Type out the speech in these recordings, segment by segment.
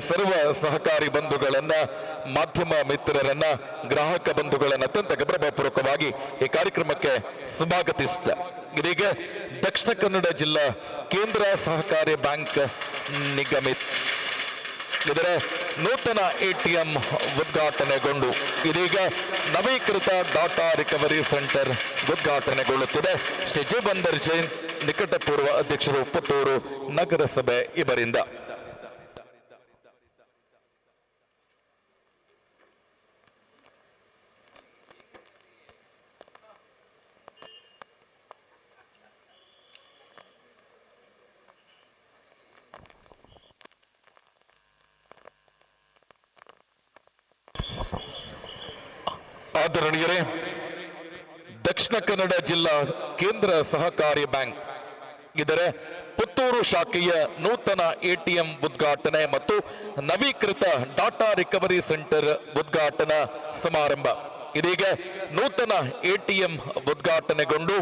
ಸರ್ವ ಸಹಕಾರಿ ಬಂಧುಗಳನ್ನ, ಮಾಧ್ಯಮ ಮಿತ್ರರನ್ನ, ಗ್ರಾಹಕ ಬಂಧುಗಳನ್ನ ಅತ್ಯಂತ ಗೌರವಪೂರ್ವಕವಾಗಿ ಈ ಕಾರ್ಯಕ್ರಮಕ್ಕೆ ಸ್ವಾಗತಿಸಿದ. ಇದೀಗ ದಕ್ಷಿಣ ಕನ್ನಡ ಜಿಲ್ಲಾ ಕೇಂದ್ರ ಸಹಕಾರಿ ಬ್ಯಾಂಕ್ ನಿಗಮಿತ ಇದರ ನೂತನ ಎಟಿಎಂ ಉದ್ಘಾಟನೆಗೊಂಡು ಇದೀಗ ನವೀಕೃತ ಡಾಟಾ ರಿಕವರಿ ಸೆಂಟರ್ ಉದ್ಘಾಟನೆಗೊಳ್ಳುತ್ತಿದೆ. ಶ್ರೀ ಜಿಬಂದರ್ ಜೈನ್ ನಿಕಟಪೂರ್ವ ಅಧ್ಯಕ್ಷರು, ಪುತ್ತೂರು ನಗರಸಭೆ ಇವರಿಂದ. ಆದರಣೀಯರೇ, ದಕ್ಷಿಣ ಕನ್ನಡ ಜಿಲ್ಲಾ ಕೇಂದ್ರ ಸಹಕಾರಿ ಬ್ಯಾಂಕ್ ಇದರ ಪುತ್ತೂರು ಶಾಖೆಯ ನೂತನ ಎಟಿಎಂ ಉದ್ಘಾಟನೆ ಮತ್ತು ನವೀಕೃತ ಡಾಟಾ ರಿಕವರಿ ಸೆಂಟರ್ ಉದ್ಘಾಟನಾ ಸಮಾರಂಭ. ಇದೀಗ ನೂತನ ಎಟಿಎಂ ಉದ್ಘಾಟನೆಗೊಂಡು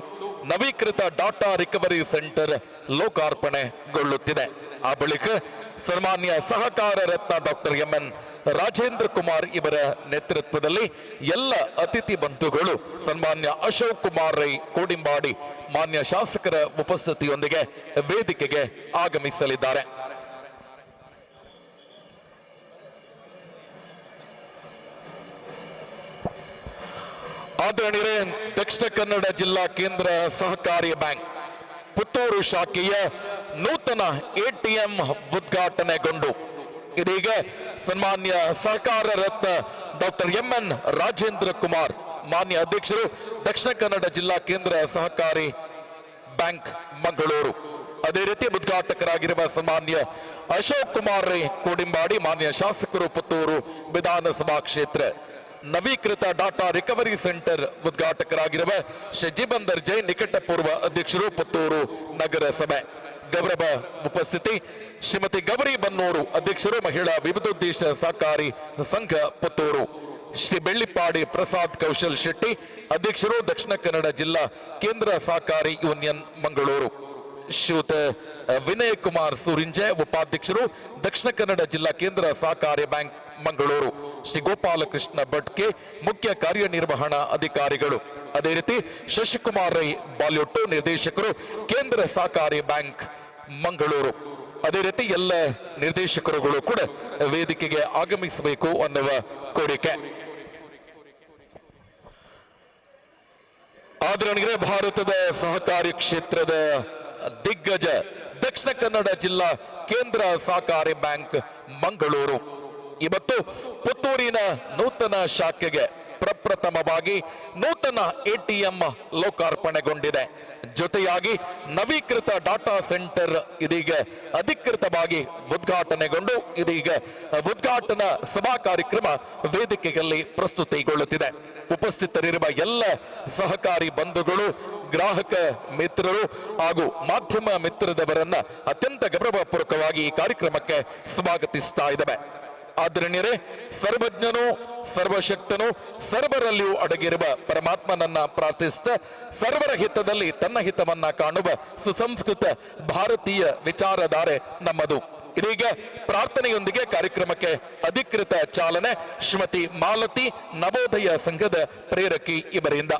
ನವೀಕೃತ ಡಾಟಾ ರಿಕವರಿ ಸೆಂಟರ್ ಲೋಕಾರ್ಪಣೆಗೊಳ್ಳುತ್ತಿದೆ. ಆ ಬಳಿಕ ಸನ್ಮಾನ್ಯ ಸಹಕಾರ ರತ್ನ ಡಾಕ್ಟರ್ ಎಂ.ಎನ್. ರಾಜೇಂದ್ರ ಕುಮಾರ್ ಇವರ ನೇತೃತ್ವದಲ್ಲಿ ಎಲ್ಲ ಅತಿಥಿ ಬಂಧುಗಳು ಸನ್ಮಾನ್ಯ ಅಶೋಕ್ ಕುಮಾರ್ ರೈ ಕೋಡಿಂಬಾಡಿ ಮಾನ್ಯ ಶಾಸಕರ ಉಪಸ್ಥಿತಿಯೊಂದಿಗೆ ವೇದಿಕೆಗೆ ಆಗಮಿಸಲಿದ್ದಾರೆ. ಆದರಣೀಯರೇ, ದಕ್ಷಿಣ ಕನ್ನಡ ಜಿಲ್ಲಾ ಕೇಂದ್ರ ಸಹಕಾರಿ ಬ್ಯಾಂಕ್ ಪುತ್ತೂರು ಶಾಖೆಯ ನೂತನ ಎಟಿಎಂ ಉದ್ಘಾಟನೆಗೊಂಡು ಇದೀಗ ಸನ್ಮಾನ್ಯ ಸಹಕಾರ ರತ್ನ ಡಾಕ್ಟರ್ ಎಂ.ಎನ್. ರಾಜೇಂದ್ರ ಕುಮಾರ್ ಮಾನ್ಯ ಅಧ್ಯಕ್ಷರು, ದಕ್ಷಿಣ ಕನ್ನಡ ಜಿಲ್ಲಾ ಕೇಂದ್ರ ಸಹಕಾರಿ ಬ್ಯಾಂಕ್ ಮಂಗಳೂರು, ಅದೇ ರೀತಿ ಉದ್ಘಾಟಕರಾಗಿರುವ ಸನ್ಮಾನ್ಯ ಅಶೋಕ್ ಕುಮಾರ್ ರೈ ಕೋಡಿಂಬಾಡಿ ಮಾನ್ಯ ಶಾಸಕರು, ಪುತ್ತೂರು ವಿಧಾನಸಭಾ ಕ್ಷೇತ್ರ, ನವೀಕೃತ ಡಾಟಾ ರಿಕವರಿ ಸೆಂಟರ್ ಉದ್ಘಾಟಕರಾಗಿರುವ ಶ್ರೀ ಜಿಬಂದರ್ ಜೈನ್ ನಿಕಟಪೂರ್ವ ಅಧ್ಯಕ್ಷರು, ಪುತ್ತೂರು ನಗರಸಭೆ, ಗೌರವ ಉಪಸ್ಥಿತಿ ಶ್ರೀಮತಿ ಗೌರಿ ಬನ್ನೂರು ಅಧ್ಯಕ್ಷರು, ಮಹಿಳಾ ವಿವಿಧೋದ್ದೇಶ ಸಹಕಾರಿ ಸಂಘ ಪುತ್ತೂರು, ಶ್ರೀ ಬೆಳ್ಳಿಪ್ಪಾಡಿ ಪ್ರಸಾದ್ ಕೌಶಲ್ ಶೆಟ್ಟಿ ಅಧ್ಯಕ್ಷರು, ದಕ್ಷಿಣ ಕನ್ನಡ ಜಿಲ್ಲಾ ಕೇಂದ್ರ ಸಹಕಾರಿ ಯೂನಿಯನ್ ಮಂಗಳೂರು, ಶ್ರೀಯುತ ವಿನಯ್ ಕುಮಾರ್ ಸೂರಿಂಜೆ ಉಪಾಧ್ಯಕ್ಷರು, ದಕ್ಷಿಣ ಕನ್ನಡ ಜಿಲ್ಲಾ ಕೇಂದ್ರ ಸಹಕಾರಿ ಬ್ಯಾಂಕ್ ಮಂಗಳೂರು, ಶ್ರೀ ಗೋಪಾಲಕೃಷ್ಣ ಭಟ್ಕೆ ಮುಖ್ಯ ಕಾರ್ಯನಿರ್ವಹಣಾ ಅಧಿಕಾರಿಗಳು, ಅದೇ ರೀತಿ ಶಶಿಕುಮಾರ್ ರೈ ಬಾಲ್ಯೊಟ್ಟು ನಿರ್ದೇಶಕರು, ಕೇಂದ್ರ ಸಹಕಾರಿ ಬ್ಯಾಂಕ್ ಮಂಗಳೂರು, ಅದೇ ರೀತಿ ಎಲ್ಲ ನಿರ್ದೇಶಕರುಗಳು ಕೂಡ ವೇದಿಕೆಗೆ ಆಗಮಿಸಬೇಕು ಅನ್ನುವ ಕೋರಿಕೆ. ಆದರಣೀಯರೇ, ಭಾರತದ ಸಹಕಾರಿ ಕ್ಷೇತ್ರದ ದಿಗ್ಗಜ ದಕ್ಷಿಣ ಕನ್ನಡ ಜಿಲ್ಲಾ ಕೇಂದ್ರ ಸಹಕಾರಿ ಬ್ಯಾಂಕ್ ಮಂಗಳೂರು ಇವತ್ತು ಪುತ್ತೂರಿನ ನೂತನ ಶಾಖೆಗೆ ಪ್ರಪ್ರಥಮವಾಗಿ ನೂತನ ಎಟಿಎಂ ಲೋಕಾರ್ಪಣೆಗೊಂಡಿದೆ. ಜೊತೆಯಾಗಿ ನವೀಕೃತ ಡಾಟಾ ಸೆಂಟರ್ ಇದೀಗ ಅಧಿಕೃತವಾಗಿ ಉದ್ಘಾಟನೆಗೊಂಡು ಇದೀಗ ಉದ್ಘಾಟನಾ ಸಭಾ ಕಾರ್ಯಕ್ರಮ ವೇದಿಕೆಯಲ್ಲಿ ಪ್ರಸ್ತುತಿಗೊಳ್ಳುತ್ತಿದೆ. ಉಪಸ್ಥಿತರಿರುವ ಎಲ್ಲ ಸಹಕಾರಿ ಬಂಧುಗಳು, ಗ್ರಾಹಕ ಮಿತ್ರರು ಹಾಗೂ ಮಾಧ್ಯಮ ಮಿತ್ರದವರನ್ನ ಅತ್ಯಂತ ಗೌರವಪೂರ್ವಕವಾಗಿ ಈ ಕಾರ್ಯಕ್ರಮಕ್ಕೆ ಸ್ವಾಗತಿಸ್ತಾ ಇದ್ದೇವೆ. ಆದರಣೀಯರೇ, ಸರ್ವಜ್ಞನು ಸರ್ವಶಕ್ತನು ಸರ್ವರಲ್ಲಿಯೂ ಅಡಗಿರುವ ಪರಮಾತ್ಮನನ್ನ ಪ್ರಾರ್ಥಿಸಿದ ಸರ್ವರ ಹಿತದಲ್ಲಿ ತನ್ನ ಹಿತವನ್ನ ಕಾಣುವ ಸುಸಂಸ್ಕೃತ ಭಾರತೀಯ ವಿಚಾರಧಾರೆ ನಮ್ಮದು. ಇದೀಗ ಪ್ರಾರ್ಥನೆಯೊಂದಿಗೆ ಕಾರ್ಯಕ್ರಮಕ್ಕೆ ಅಧಿಕೃತ ಚಾಲನೆ ಶ್ರೀಮತಿ ಮಾಲತಿ ನವೋದಯ ಸಂಘದ ಪ್ರೇರಕಿ ಇವರಿಂದ.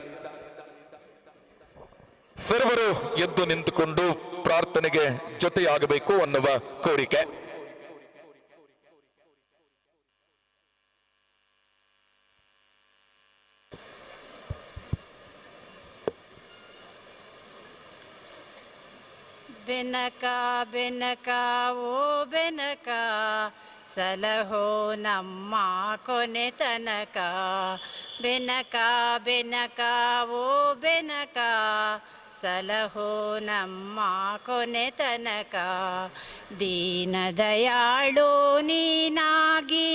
ಸರ್ವರು ಎದ್ದು ನಿಂತುಕೊಂಡು ಪ್ರಾರ್ಥನೆಗೆ ಜೊತೆಯಾಗಬೇಕು ಅನ್ನುವ ಕೋರಿಕೆ. ಬೆನಕ ಬೆನಕ ಓ ಬೆನಕ ಸಲಹೋ ನಮ್ಮ ಕೊನೆ ತನಕ. ಬೆನಕ ಬೆನಕ ಓ ಬೆನಕ ಸಲಹೋ ನಮ್ಮ ಕೊನೆ ತನಕ. ದೀನ ದಯಾಳು ನೀನಾಗಿ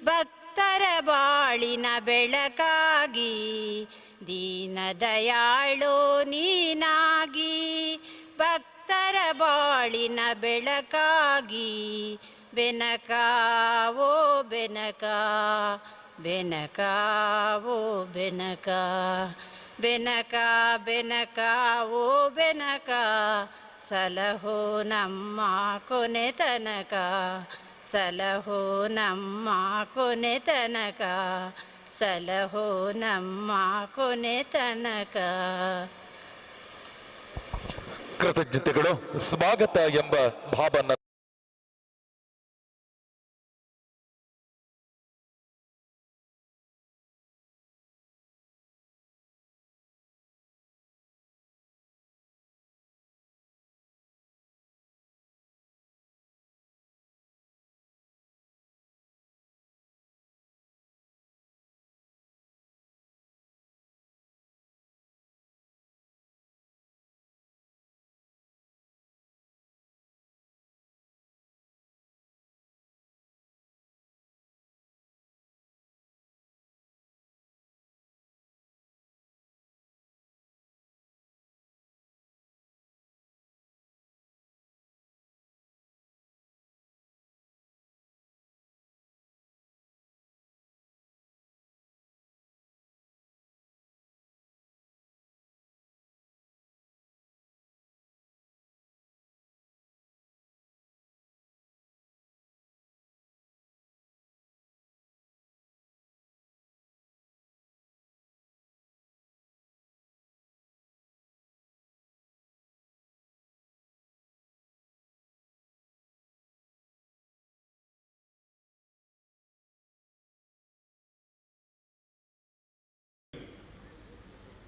ಭಕ್ತರ ಬಾಳಿನ ಬೆಳಕಾಗಿ. ದೀನ ದಯಾಳು ನೀನಾಗಿ ಭಕ್ತರ ಬಾಳಿನ ಬೆಳಕಾಗಿ. ಬೆನಕ ಓ ಬೆನಕ ಬೆನಕ ಓ ಬೆನಕ. ಬೆನಕ ಬೆನಕ ಓ ಬೆನಕ ಸಲಹೋ ನಮ್ಮ ಕೊನೆ ತನಕ. ಸಲಹೋ ನಮ್ಮ ಕೊನೆ ತನಕ ಸಲಹೋ ನಮ್ಮ ಕೊನೆ ತನಕ. ಕೃತಜ್ಞತೆಗಳು. ಸ್ವಾಗತ ಎಂಬ ಭಾವನ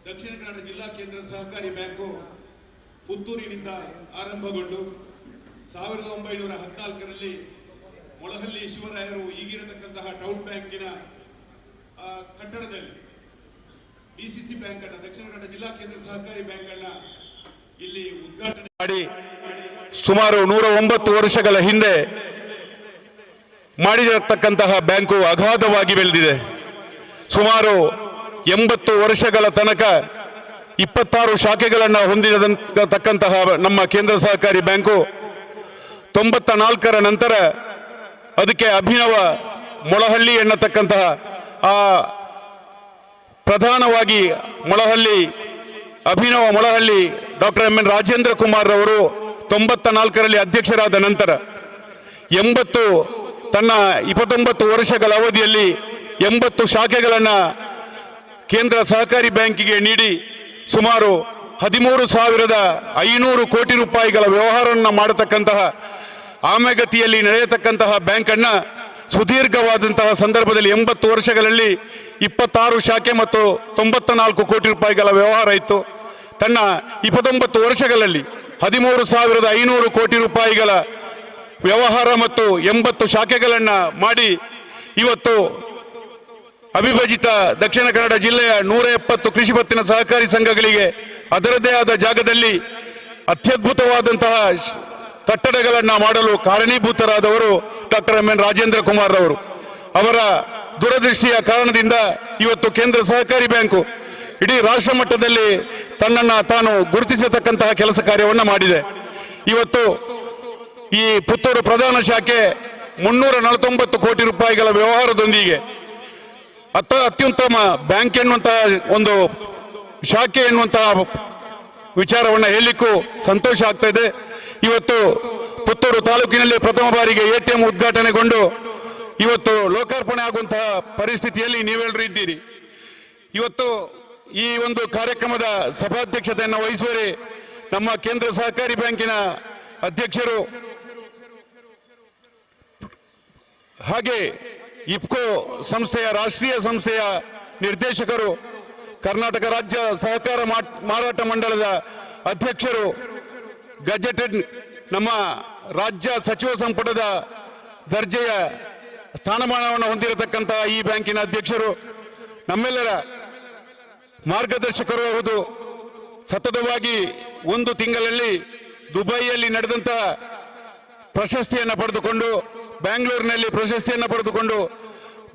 ದಕ್ಷಿಣ ಕನ್ನಡ ಜಿಲ್ಲಾ ಕೇಂದ್ರ ಸಹಕಾರಿ ಬ್ಯಾಂಕು ಪುತ್ತೂರಿನಿಂದ ಆರಂಭಗೊಂಡು 1914ರಲ್ಲಿ ಮೊಳಹಳ್ಳಿ ಶಿವರಾಯರು ಈಗಿರತಕ್ಕಂತಹ ಟೌನ್ ಬ್ಯಾಂಕಿನ ಕಟ್ಟಡದಲ್ಲಿ ಡಿಸಿಸಿ ಬ್ಯಾಂಕ್ ಅನ್ನ ದಕ್ಷಿಣ ಕನ್ನಡ ಜಿಲ್ಲಾ ಕೇಂದ್ರ ಸಹಕಾರಿ ಬ್ಯಾಂಕ್ ಅನ್ನ ಇಲ್ಲಿ ಉದ್ಘಾಟನೆ ಮಾಡಿ ಸುಮಾರು 109 ವರ್ಷಗಳ ಹಿಂದೆ ಮಾಡಿರತಕ್ಕಂತಹ ಬ್ಯಾಂಕು ಅಗಾಧವಾಗಿ ಬೆಳೆದಿದೆ. ಸುಮಾರು 80 ವರ್ಷಗಳ ತನಕ 26 ಶಾಖೆಗಳನ್ನು ಹೊಂದಿರತಕ್ಕಂತಹ ನಮ್ಮ ಕೇಂದ್ರ ಸಹಕಾರಿ ಬ್ಯಾಂಕು 94ರ ನಂತರ ಅದಕ್ಕೆ ಅಭಿನವ ಮೊಳಹಳ್ಳಿ ಎನ್ನತಕ್ಕಂತಹ ಆ ಪ್ರಧಾನವಾಗಿ ಅಭಿನವ Molahalli doctor M N Rajendra Kumar ಅವರು 94ರಲ್ಲಿ ಅಧ್ಯಕ್ಷರಾದ ನಂತರ ತನ್ನ 29 ವರ್ಷಗಳ ಅವಧಿಯಲ್ಲಿ 80 ಶಾಖೆಗಳನ್ನು ಕೇಂದ್ರ ಸಹಕಾರಿ ಬ್ಯಾಂಕಿಗೆ ನೀಡಿ ಸುಮಾರು 13,500 ಕೋಟಿ ರೂಪಾಯಿಗಳ ವ್ಯವಹಾರವನ್ನು ಮಾಡತಕ್ಕಂತಹ ಆಮೆಗತಿಯಲ್ಲಿ ನಡೆಯತಕ್ಕಂತಹ ಬ್ಯಾಂಕ್ ಅನ್ನ ಸುದೀರ್ಘವಾದಂತಹ ಸಂದರ್ಭದಲ್ಲಿ 80 ವರ್ಷಗಳಲ್ಲಿ 26 ಶಾಖೆ ಮತ್ತು 94 ಕೋಟಿ ರೂಪಾಯಿಗಳ ವ್ಯವಹಾರ ಇತ್ತು. ತನ್ನ 29 ವರ್ಷಗಳಲ್ಲಿ 13,500 ಕೋಟಿ ರೂಪಾಯಿಗಳ ವ್ಯವಹಾರ ಮತ್ತು 80 ಶಾಖೆಗಳನ್ನು ಮಾಡಿ ಇವತ್ತು ಅವಿಭಜಿತ ದಕ್ಷಿಣ ಕನ್ನಡ ಜಿಲ್ಲೆಯ 170 ಕೃಷಿ ಪತ್ತಿನ ಸಹಕಾರಿ ಸಂಘಗಳಿಗೆ ಅದರದೇ ಆದ ಜಾಗದಲ್ಲಿ ಅತ್ಯದ್ಭುತವಾದಂತಹ ಕಟ್ಟಡಗಳನ್ನು ಮಾಡಲು ಕಾರಣೀಭೂತರಾದವರು doctor M N Rajendra Kumar ಅವರು. ಅವರ ದೂರದೃಷ್ಟಿಯ ಕಾರಣದಿಂದ ಇವತ್ತು ಕೇಂದ್ರ ಸಹಕಾರಿ ಬ್ಯಾಂಕು ಇಡೀ ರಾಷ್ಟ್ರ ಮಟ್ಟದಲ್ಲಿ ತನ್ನನ್ನು ತಾನು ಗುರುತಿಸತಕ್ಕಂತಹ ಕೆಲಸ ಕಾರ್ಯವನ್ನು ಮಾಡಿದೆ. ಇವತ್ತು ಈ ಪುತ್ತೂರು ಪ್ರಧಾನ ಶಾಖೆ 349 ಕೋಟಿ ರೂಪಾಯಿಗಳ ವ್ಯವಹಾರದೊಂದಿಗೆ ಅತ್ಯುತ್ತಮ ಬ್ಯಾಂಕ್ ಎನ್ನುವಂತಹ ಒಂದು ಶಾಖೆ ಎನ್ನುವಂತಹ ವಿಚಾರವನ್ನು ಹೇಳಲಿಕ್ಕೂ ಸಂತೋಷ ಆಗ್ತಾ ಇದೆ. ಇವತ್ತು ಪುತ್ತೂರು ತಾಲೂಕಿನಲ್ಲಿ ಪ್ರಥಮ ಬಾರಿಗೆ ATM ಉದ್ಘಾಟನೆಗೊಂಡು ಇವತ್ತು ಲೋಕಾರ್ಪಣೆ ಆಗುವಂತಹ ಪರಿಸ್ಥಿತಿಯಲ್ಲಿ ನೀವೆಲ್ಲರೂ ಇದ್ದೀರಿ. ಇವತ್ತು ಈ ಒಂದು ಕಾರ್ಯಕ್ರಮದ ಸಭಾಧ್ಯಕ್ಷತೆಯನ್ನು ವಹಿಸುವರೆ ನಮ್ಮ ಕೇಂದ್ರ ಸಹಕಾರಿ ಬ್ಯಾಂಕಿನ ಅಧ್ಯಕ್ಷರು, ಹಾಗೆ ಇಫ್ಕೋ ಸಂಸ್ಥೆಯ ರಾಷ್ಟ್ರೀಯ ಸಂಸ್ಥೆಯ ನಿರ್ದೇಶಕರು, ಕರ್ನಾಟಕ ರಾಜ್ಯ ಸಹಕಾರ ಮಾರಾಟ ಮಂಡಳದ ಅಧ್ಯಕ್ಷರು, ಗೆಜೆಟೆಡ್ ನಮ್ಮ ರಾಜ್ಯ ಸಚಿವ ಸಂಪುಟದ ದರ್ಜೆಯ ಸ್ಥಾನಮಾನವನ್ನು ಹೊಂದಿರತಕ್ಕಂತಹ ಈ ಬ್ಯಾಂಕಿನ ಅಧ್ಯಕ್ಷರು, ನಮ್ಮೆಲ್ಲರ ಮಾರ್ಗದರ್ಶಕರು ಹೌದು. ಸತತವಾಗಿ ಒಂದು ತಿಂಗಳಲ್ಲಿ ದುಬೈಯಲ್ಲಿ ನಡೆದಂತಹ ಪ್ರಶಸ್ತಿಯನ್ನು ಪಡೆದುಕೊಂಡು, ಬ್ಯಾಂಗ್ಳೂರಿನಲ್ಲಿ ಪ್ರಶಸ್ತಿಯನ್ನು ಪಡೆದುಕೊಂಡು,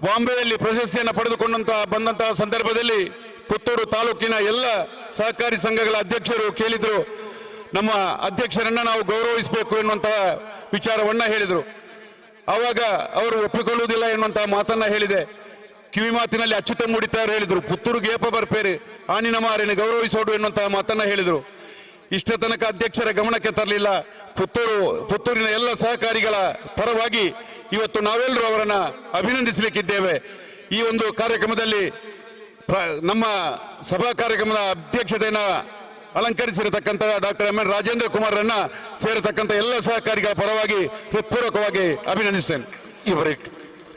ಬಾಂಬೆಯಲ್ಲಿ ಪ್ರಶಸ್ತಿಯನ್ನು ಪಡೆದುಕೊಂಡಂತಹ ಬಂದಂತಹ ಸಂದರ್ಭದಲ್ಲಿ ಪುತ್ತೂರು ತಾಲೂಕಿನ ಎಲ್ಲ ಸಹಕಾರಿ ಸಂಘಗಳ ಅಧ್ಯಕ್ಷರು ಕೇಳಿದ್ರು, ನಮ್ಮ ಅಧ್ಯಕ್ಷರನ್ನ ನಾವು ಗೌರವಿಸಬೇಕು ಎನ್ನುವಂತಹ ವಿಚಾರವನ್ನ ಹೇಳಿದರು. ಆವಾಗ ಅವರು ಒಪ್ಪಿಕೊಳ್ಳುವುದಿಲ್ಲ ಎನ್ನುವಂತಹ ಮಾತನ್ನ ಹೇಳಿದೆ. ಕಿವಿ ಮಾತಿನಲ್ಲಿ ಅಚ್ಯುತ ಮೂಡಿತಾರು ಹೇಳಿದರು, ಪುತ್ತೂರಿಗೆ ಏಪ ಬರ್ಪೇರಿ ಆನಿನ ಮಾರೇನೆ ಗೌರವಿಸೋಡು ಎನ್ನುವಂತಹ ಮಾತನ್ನ ಹೇಳಿದರು. ಇಷ್ಟ ತನಕ ಅಧ್ಯಕ್ಷರ ಗಮನಕ್ಕೆ ತರಲಿಲ್ಲ. ಪುತ್ತೂರಿನ ಎಲ್ಲ ಸಹಕಾರಿಗಳ ಪರವಾಗಿ ಇವತ್ತು ನಾವೆಲ್ಲರೂ ಅವರನ್ನು ಅಭಿನಂದಿಸಲಿಕ್ಕಿದ್ದೇವೆ. ಈ ಒಂದು ಕಾರ್ಯಕ್ರಮದಲ್ಲಿ ನಮ್ಮ ಸಭಾ ಕಾರ್ಯಕ್ರಮದ ಅಧ್ಯಕ್ಷತೆಯನ್ನು ಅಲಂಕರಿಸಿರತಕ್ಕಂಥ ಡಾಕ್ಟರ್ ಎಂ ಎನ್ ರಾಜೇಂದ್ರ ಕುಮಾರರನ್ನ ಸೇರತಕ್ಕಂಥ ಎಲ್ಲ ಸಹಕಾರಿಗಳ ಪರವಾಗಿ ಹೃತ್ಪೂರ್ವಕವಾಗಿ ಅಭಿನಂದಿಸ್ತೇನೆ.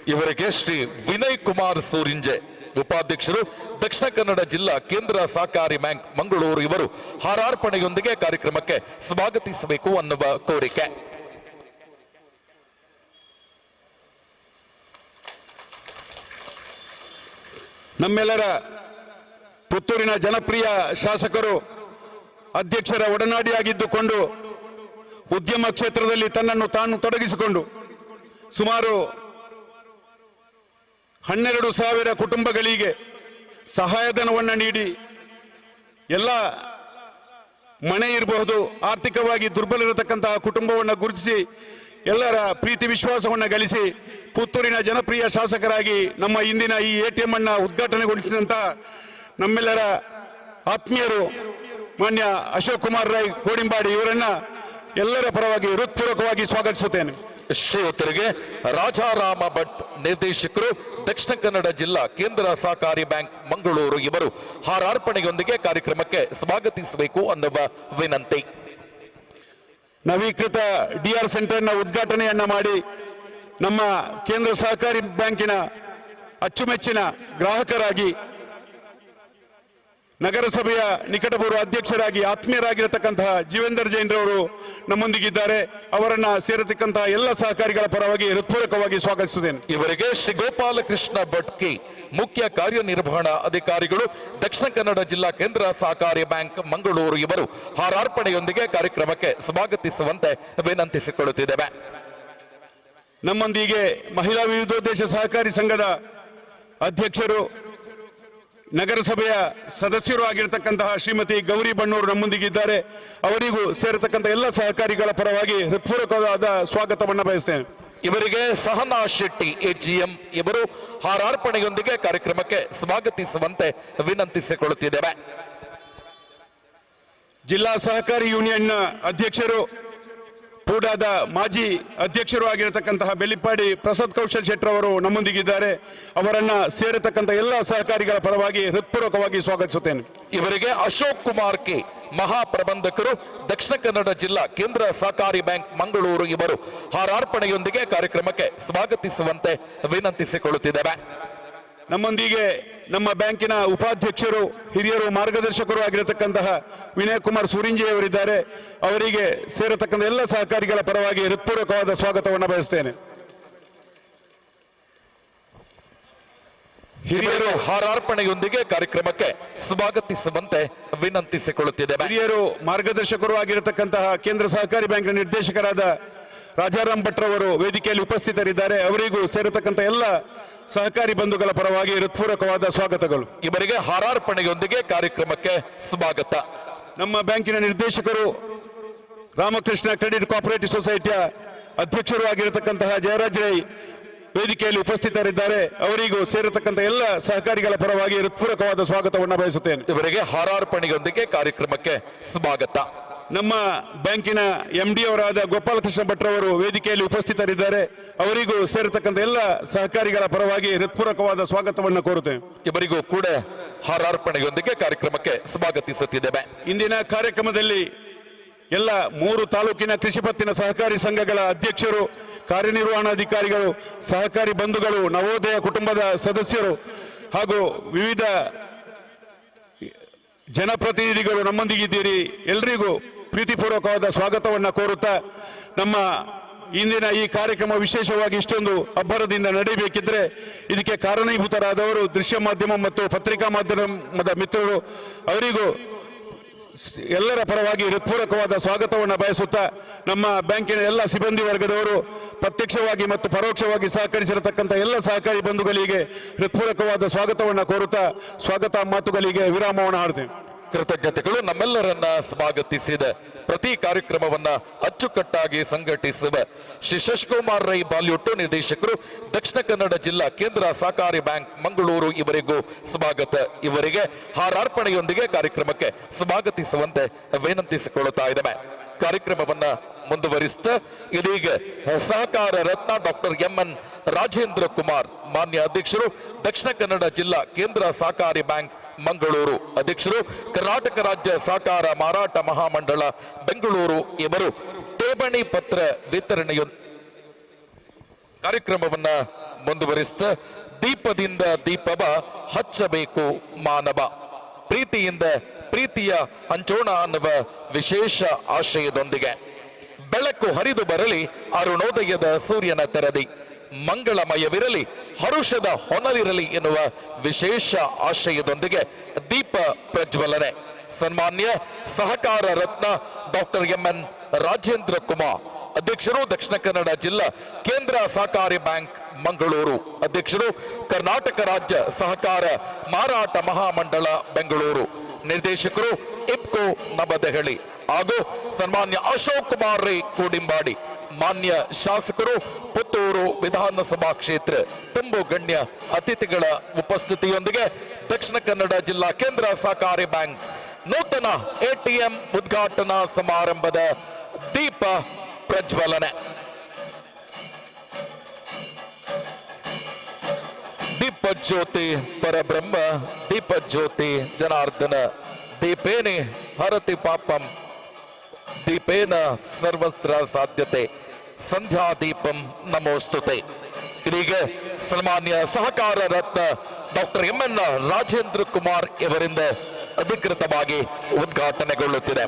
ಇವರಿಗೆ ಶ್ರೀ ವಿನಯ್ ಕುಮಾರ್ ಸೂರಿಂಜೆ, ಉಪಾಧ್ಯಕ್ಷರು, ದಕ್ಷಿಣ ಕನ್ನಡ ಜಿಲ್ಲಾ ಕೇಂದ್ರ ಸಹಕಾರಿ ಬ್ಯಾಂಕ್ ಮಂಗಳೂರು, ಇವರು ಹಾರಾರ್ಪಣೆಯೊಂದಿಗೆ ಕಾರ್ಯಕ್ರಮಕ್ಕೆ ಸ್ವಾಗತಿಸಬೇಕು ಅನ್ನುವ ಕೋರಿಕೆ. ನಮ್ಮೆಲ್ಲರ ಪುತ್ತೂರಿನ ಜನಪ್ರಿಯ ಶಾಸಕರು, ಅಧ್ಯಕ್ಷರ ಒಡನಾಡಿಯಾಗಿದ್ದುಕೊಂಡು ಉದ್ಯಮ ಕ್ಷೇತ್ರದಲ್ಲಿ ತನ್ನನ್ನು ತಾನು ತೊಡಗಿಸಿಕೊಂಡು ಸುಮಾರು 12,000 ಕುಟುಂಬಗಳಿಗೆ ಸಹಾಯಧನವನ್ನು ನೀಡಿ ಎಲ್ಲ ಮನೆ ಇರಬಹುದು ಆರ್ಥಿಕವಾಗಿ ದುರ್ಬಲರಿರತಕ್ಕಂತಹ ಕುಟುಂಬವನ್ನು ಗುರುತಿಸಿ ಎಲ್ಲರ ಪ್ರೀತಿ ವಿಶ್ವಾಸವನ್ನು ಗಳಿಸಿ ಪುತ್ತೂರಿನ ಜನಪ್ರಿಯ ಶಾಸಕರಾಗಿ ನಮ್ಮ ಇಂದಿನ ಈ ATM ಅನ್ನು ಉದ್ಘಾಟನೆಗೊಳಿಸಿದಂಥ ನಮ್ಮೆಲ್ಲರ ಆತ್ಮೀಯರು ಮಾನ್ಯ ಅಶೋಕ್ ಕುಮಾರ್ ರೈ ಕೋಡಿಂಬಾಡಿ ಇವರನ್ನ ಎಲ್ಲರ ಪರವಾಗಿ ಹೃತ್ಪೂರ್ವಕವಾಗಿ ಸ್ವಾಗತಿಸುತ್ತೇನೆ. ಶ್ರೀಯುತರಿಗೆ ರಾಜಾರಾಮ ಭಟ್, ನಿರ್ದೇಶಕರು, ದಕ್ಷಿಣ ಕನ್ನಡ ಜಿಲ್ಲಾ ಕೇಂದ್ರ ಸಹಕಾರಿ ಬ್ಯಾಂಕ್ ಮಂಗಳೂರು, ಇವರು ಹಾರಾರ್ಪಣೆಯೊಂದಿಗೆ ಕಾರ್ಯಕ್ರಮಕ್ಕೆ ಸ್ವಾಗತಿಸಬೇಕು ಅನ್ನುವ ವಿನಂತಿ. ನವೀಕೃತ DR ಸೆಂಟರ್ನ ಉದ್ಘಾಟನೆಯನ್ನ ಮಾಡಿ ನಮ್ಮ ಕೇಂದ್ರ ಸಹಕಾರಿ ಬ್ಯಾಂಕಿನ ಅಚ್ಚುಮೆಚ್ಚಿನ ಗ್ರಾಹಕರಾಗಿ ನಗರಸಭೆಯ ನಿಕಟಪೂರ್ವ ಅಧ್ಯಕ್ಷರಾಗಿ ಆತ್ಮೀಯರಾಗಿರತಕ್ಕಂತಹ ಜೀವೇಂದರ್ ಜೈನ್ ರವರು ನಮ್ಮೊಂದಿಗಿದ್ದಾರೆ. ಅವರನ್ನ ಸೇರತಕ್ಕಂತಹ ಎಲ್ಲ ಸಹಕಾರಿಗಳ ಪರವಾಗಿ ಹೃತ್ಪೂರ್ವಕವಾಗಿ ಸ್ವಾಗತಿಸುತ್ತೇನೆ. ಇವರಿಗೆ ಶ್ರೀ ಗೋಪಾಲಕೃಷ್ಣ ಭಟ್ಕಿ, ಮುಖ್ಯ ಕಾರ್ಯನಿರ್ವಹಣಾ ಅಧಿಕಾರಿಗಳು, ದಕ್ಷಿಣ ಕನ್ನಡ ಜಿಲ್ಲಾ ಕೇಂದ್ರ ಸಹಕಾರಿ ಬ್ಯಾಂಕ್ ಮಂಗಳೂರು, ಇವರು ಹಾರಾರ್ಪಣೆಯೊಂದಿಗೆ ಕಾರ್ಯಕ್ರಮಕ್ಕೆ ಸ್ವಾಗತಿಸುವಂತೆ ವಿನಂತಿಸಿಕೊಳ್ಳುತ್ತಿದ್ದೇವೆ. ನಮ್ಮೊಂದಿಗೆ ಮಹಿಳಾ ವಿವಿಧೋದ್ದೇಶ ಸಹಕಾರಿ ಸಂಘದ ಅಧ್ಯಕ್ಷರು, ನಗರಸಭೆಯ ಸದಸ್ಯರು ಆಗಿರತಕ್ಕಂತಹ ಶ್ರೀಮತಿ ಗೌರಿ ಬಣ್ಣೂರು ನಮ್ಮೊಂದಿಗಿದ್ದಾರೆ. ಅವರಿಗೂ ಸೇರತಕ್ಕಂಥ ಎಲ್ಲ ಸಹಕಾರಿಗಳ ಪರವಾಗಿ ಹೃತ್ಪೂರ್ವಕವಾದ ಸ್ವಾಗತವನ್ನು ಬಯಸ್ತೇನೆ. ಇವರಿಗೆ ಸಹನಾ ಶೆಟ್ಟಿ AGM, ಇವರು ಹಾರಾರ್ಪಣೆಯೊಂದಿಗೆ ಕಾರ್ಯಕ್ರಮಕ್ಕೆ ಸ್ವಾಗತಿಸುವಂತೆ ವಿನಂತಿಸಿಕೊಳ್ಳುತ್ತಿದ್ದೇವೆ. ಜಿಲ್ಲಾ ಸಹಕಾರಿ ಯೂನಿಯನ್ನ ಅಧ್ಯಕ್ಷರು, ಪೂಡಾದ ಮಾಜಿ ಅಧ್ಯಕ್ಷರು ಆಗಿರತಕ್ಕಂತಹ ಬೆಳ್ಳಿಪ್ಪಾಡಿ ಪ್ರಸಾದ್ ಕೌಶಲ್ ಶೆಟ್ಟರ್ ಅವರು ನಮ್ಮೊಂದಿಗಿದ್ದಾರೆ. ಅವರನ್ನ ಸೇರತಕ್ಕಂಥ ಎಲ್ಲ ಸಹಕಾರಿಗಳ ಪರವಾಗಿ ಹೃತ್ಪೂರ್ವಕವಾಗಿ ಸ್ವಾಗತಿಸುತ್ತೇನೆ. ಇವರಿಗೆ ಅಶೋಕ್ ಕುಮಾರ್ ಕೆ, ಮಹಾಪ್ರಬಂಧಕರು, ದಕ್ಷಿಣ ಕನ್ನಡ ಜಿಲ್ಲಾ ಕೇಂದ್ರ ಸಹಕಾರಿ ಬ್ಯಾಂಕ್ ಮಂಗಳೂರು, ಇವರು ಹಾರಾರ್ಪಣೆಯೊಂದಿಗೆ ಕಾರ್ಯಕ್ರಮಕ್ಕೆ ಸ್ವಾಗತಿಸುವಂತೆ ವಿನಂತಿಸಿಕೊಳ್ಳುತ್ತಿದ್ದೇವೆ. ನಮ್ಮೊಂದಿಗೆ ನಮ್ಮ ಬ್ಯಾಂಕಿನ ಉಪಾಧ್ಯಕ್ಷರು, ಹಿರಿಯರು, ಮಾರ್ಗದರ್ಶಕರು ಆಗಿರತಕ್ಕಂತಹ ವಿನಯ್ ಕುಮಾರ್ ಸೂರಿಂಜೆ ಅವರಿದ್ದಾರೆ. ಅವರಿಗೆ ಸೇರತಕ್ಕಂಥ ಎಲ್ಲ ಸಹಕಾರಿಗಳ ಪರವಾಗಿ ಹೃತ್ಪೂರ್ವಕವಾದ ಸ್ವಾಗತವನ್ನು ಬಯಸ್ತೇನೆ. ಹಿರಿಯರು ಹಾರಾರ್ಪಣೆಯೊಂದಿಗೆ ಕಾರ್ಯಕ್ರಮಕ್ಕೆ ಸ್ವಾಗತಿಸುವಂತೆ ವಿನಂತಿಸಿಕೊಳ್ಳುತ್ತಿದ್ದೇವೆ. ಹಿರಿಯರು, ಮಾರ್ಗದರ್ಶಕರು ಆಗಿರತಕ್ಕಂತಹ ಕೇಂದ್ರ ಸಹಕಾರಿ ಬ್ಯಾಂಕ್ನ ನಿರ್ದೇಶಕರಾದ ರಾಜಾರಾಮ್ ಭಟ್ರವರು ವೇದಿಕೆಯಲ್ಲಿ ಉಪಸ್ಥಿತರಿದ್ದಾರೆ. ಅವರಿಗೂ ಸೇರತಕ್ಕಂಥ ಎಲ್ಲ ಸಹಕಾರಿ ಬಂಧುಗಳ ಪರವಾಗಿ ಹೃತ್ಪೂರ್ವಕವಾದ ಸ್ವಾಗತಗಳು. ಇವರಿಗೆ ಹಾರಾರ್ಪಣೆಯೊಂದಿಗೆ ಕಾರ್ಯಕ್ರಮಕ್ಕೆ ಸ್ವಾಗತ. ನಮ್ಮ ಬ್ಯಾಂಕಿನ ನಿರ್ದೇಶಕರು, ರಾಮಕೃಷ್ಣ ಕ್ರೆಡಿಟ್ ಕೋಆಪರೇಟಿವ್ ಸೊಸೈಟಿಯ ಅಧ್ಯಕ್ಷರು ಆಗಿರತಕ್ಕಂತಹ ಜಯರಾಜ್ ರೈ ವೇದಿಕೆಯಲ್ಲಿ ಉಪಸ್ಥಿತರಿದ್ದಾರೆ. ಅವರಿಗೂ ಸೇರತಕ್ಕಂಥ ಎಲ್ಲ ಸಹಕಾರಿಗಳ ಪರವಾಗಿ ಹೃತ್ಪೂರ್ವಕವಾದ ಸ್ವಾಗತವನ್ನು ಬಯಸುತ್ತೇನೆ. ಇವರಿಗೆ ಹಾರಾರ್ಪಣೆಯೊಂದಿಗೆ ಕಾರ್ಯಕ್ರಮಕ್ಕೆ ಸ್ವಾಗತ. ನಮ್ಮ ಬ್ಯಾಂಕಿನ MD ಅವರಾದ ಗೋಪಾಲಕೃಷ್ಣ ಭಟ್ರವರು ವೇದಿಕೆಯಲ್ಲಿ ಉಪಸ್ಥಿತರಿದ್ದಾರೆ. ಅವರಿಗೂ ಸೇರತಕ್ಕಂಥ ಎಲ್ಲ ಸಹಕಾರಿಗಳ ಪರವಾಗಿ ಹೃತ್ಪೂರ್ವಕವಾದ ಸ್ವಾಗತವನ್ನು ಕೋರುತ್ತೇವೆ. ಇವರಿಗೂ ಕೂಡ ಹಾರಾರ್ಪಣೆಯೊಂದಿಗೆ ಕಾರ್ಯಕ್ರಮಕ್ಕೆ ಸ್ವಾಗತಿಸುತ್ತಿದ್ದೇವೆ. ಇಂದಿನ ಕಾರ್ಯಕ್ರಮದಲ್ಲಿ ಎಲ್ಲ 3 ತಾಲೂಕಿನ ಕೃಷಿ ಪತ್ತಿನ ಸಹಕಾರಿ ಸಂಘಗಳ ಅಧ್ಯಕ್ಷರು, ಕಾರ್ಯನಿರ್ವಹಣಾಧಿಕಾರಿಗಳು, ಸಹಕಾರಿ ಬಂಧುಗಳು, ನವೋದಯ ಕುಟುಂಬದ ಸದಸ್ಯರು ಹಾಗೂ ವಿವಿಧ ಜನಪ್ರತಿನಿಧಿಗಳು ನಮ್ಮೊಂದಿಗಿದ್ದೀರಿ. ಎಲ್ಲರಿಗೂ ಪ್ರೀತಿಪೂರ್ವಕವಾದ ಸ್ವಾಗತವನ್ನು ಕೋರುತ್ತಾ, ನಮ್ಮ ಇಂದಿನ ಈ ಕಾರ್ಯಕ್ರಮ ವಿಶೇಷವಾಗಿ ಇಷ್ಟೊಂದು ಅಬ್ಬರದಿಂದ ನಡೆಯಬೇಕಿದ್ರೆ ಇದಕ್ಕೆ ಕಾರಣೀಭೂತರಾದವರು ದೃಶ್ಯ ಮಾಧ್ಯಮ ಮತ್ತು ಪತ್ರಿಕಾ ಮಾಧ್ಯಮದ ಮಿತ್ರರು, ಅವರಿಗೂ ಎಲ್ಲರ ಪರವಾಗಿ ಹೃತ್ಪೂರ್ವಕವಾದ ಸ್ವಾಗತವನ್ನು ಬಯಸುತ್ತಾ, ನಮ್ಮ ಬ್ಯಾಂಕಿನ ಎಲ್ಲ ಸಿಬ್ಬಂದಿ ವರ್ಗದವರು, ಪ್ರತ್ಯಕ್ಷವಾಗಿ ಮತ್ತು ಪರೋಕ್ಷವಾಗಿ ಸಹಕರಿಸಿರತಕ್ಕಂಥ ಎಲ್ಲ ಸಹಕಾರಿ ಬಂಧುಗಳಿಗೆ ಹೃತ್ಪೂರ್ವಕವಾದ ಸ್ವಾಗತವನ್ನು ಕೋರುತ್ತಾ ಸ್ವಾಗತ ಮಾತುಗಳಿಗೆ ವಿರಾಮವನ್ನು ಹಾಡ್ತೇವೆ. ಕೃತಜ್ಞತೆಗಳು. ನಮ್ಮೆಲ್ಲರನ್ನ ಸ್ವಾಗತಿಸಿದ ಪ್ರತಿ ಕಾರ್ಯಕ್ರಮವನ್ನ ಅಚ್ಚುಕಟ್ಟಾಗಿ ಸಂಘಟಿಸುವ ಶ್ರೀ ಶಶಿಕುಮಾರ್ ರೈ ಬಾಲ್ಯೂಟು, ನಿರ್ದೇಶಕರು, ದಕ್ಷಿಣ ಕನ್ನಡ ಜಿಲ್ಲಾ ಕೇಂದ್ರ ಸಹಕಾರಿ ಬ್ಯಾಂಕ್ ಮಂಗಳೂರು, ಇವರಿಗೂ ಸ್ವಾಗತ. ಇವರಿಗೆ ಹಾರಾರ್ಪಣೆಯೊಂದಿಗೆ ಕಾರ್ಯಕ್ರಮಕ್ಕೆ ಸ್ವಾಗತಿಸುವಂತೆ ವಿನಂತಿಸಿಕೊಳ್ಳುತ್ತಾ ಇದ್ದೇವೆ. ಕಾರ್ಯಕ್ರಮವನ್ನ ಮುಂದುವರಿಸಿದ ಇದೀಗ ಸಹಕಾರ ರತ್ನ ಡಾಕ್ಟರ್ ಎಂಎನ್ ರಾಜೇಂದ್ರ ಕುಮಾರ್ ಮಾನ್ಯ ಅಧ್ಯಕ್ಷರು ದಕ್ಷಿಣ ಕನ್ನಡ ಜಿಲ್ಲಾ ಕೇಂದ್ರ ಸಹಕಾರಿ ಬ್ಯಾಂಕ್ ಮಂಗಳೂರು ಅಧ್ಯಕ್ಷರು ಕರ್ನಾಟಕ ರಾಜ್ಯ ಸಹಕಾರ ಮಾರಾಟ ಮಹಾಮಂಡಳ ಬೆಂಗಳೂರು ಇವರು ಠೇವಣಿ ಪತ್ರ ವಿತರಣೆಯ ಕಾರ್ಯಕ್ರಮವನ್ನ ಮುಂದುವರಿಸಿದ ದೀಪದಿಂದ ದೀಪವ ಹಚ್ಚಬೇಕು ಮಾನವ ಪ್ರೀತಿಯಿಂದ ಪ್ರೀತಿಯ ಹಂಚೋಣ ಅನ್ನುವ ವಿಶೇಷ ಆಶಯದೊಂದಿಗೆ ಬೆಳಕು ಹರಿದು ಬರಲಿ ಅರುಣೋದಯದ ಸೂರ್ಯನ ತೆರದಿ ಮಂಗಳಮಯವಿರಲಿ ಹರುಷದ ಹೊನಲಿರಲಿ ಎನ್ನುವ ವಿಶೇಷ ಆಶಯದೊಂದಿಗೆ ದೀಪ ಪ್ರಜ್ವಲನೆ ಸನ್ಮಾನ್ಯ ಸಹಕಾರ ರತ್ನ ಡಾಕ್ಟರ್ ಎಂಎನ್ ರಾಜೇಂದ್ರ ಕುಮಾರ್ ಅಧ್ಯಕ್ಷರು ದಕ್ಷಿಣ ಕನ್ನಡ ಜಿಲ್ಲಾ ಕೇಂದ್ರ ಸಹಕಾರಿ ಬ್ಯಾಂಕ್ ಮಂಗಳೂರು ಅಧ್ಯಕ್ಷರು ಕರ್ನಾಟಕ ರಾಜ್ಯ ಸಹಕಾರ ಮಾರಾಟ ಮಹಾಮಂಡಳ ಬೆಂಗಳೂರು ನಿರ್ದೇಶಕರು ಇಪ್ಕೋ ನವದೆಹಲಿ ಹಾಗೂ ಸನ್ಮಾನ್ಯ ಅಶೋಕ್ ಕುಮಾರ್ ರೈ ಕೋಡಿಂಬಾಡಿ ಮಾನ್ಯ ಶಾಸಕರು ಪುತ್ತೂರು ವಿಧಾನಸಭಾ ಕ್ಷೇತ್ರ ತುಂಬು ಗಣ್ಯ ಅತಿಥಿಗಳ ಉಪಸ್ಥಿತಿಯೊಂದಿಗೆ ದಕ್ಷಿಣ ಕನ್ನಡ ಜಿಲ್ಲಾ ಕೇಂದ್ರ ಸಹಕಾರಿ ಬ್ಯಾಂಕ್ ನೂತನ ಎಟಿಎಂ ಉದ್ಘಾಟನಾ ಸಮಾರಂಭದ ದೀಪ ಪ್ರಜ್ವಲನೆ ದೀಪಜ್ಯೋತಿ ಪರಬ್ರಹ್ಮ ದೀಪಜ್ಯೋತಿ ಜನಾರ್ದನ ದೀಪೇನೆ ಹರತಿ ಪಾಪಂ ದೀಪೇನ ಸರ್ವಸ್ತ್ರ ಸಾಧ್ಯತೆ ಸಂಧ್ಯಾ ದೀಪಂ ನಮೋಸ್ತುತೆ ಇದೀಗ ಸನ್ಮಾನ್ಯ ಸಹಕಾರ ರತ್ನ ಡಾಕ್ಟರ್ ಎಂಎನ್ ರಾಜೇಂದ್ರ ಕುಮಾರ್ ಇವರಿಂದ ಅಧಿಕೃತವಾಗಿ ಉದ್ಘಾಟನೆಗೊಳ್ಳುತ್ತಿದೆ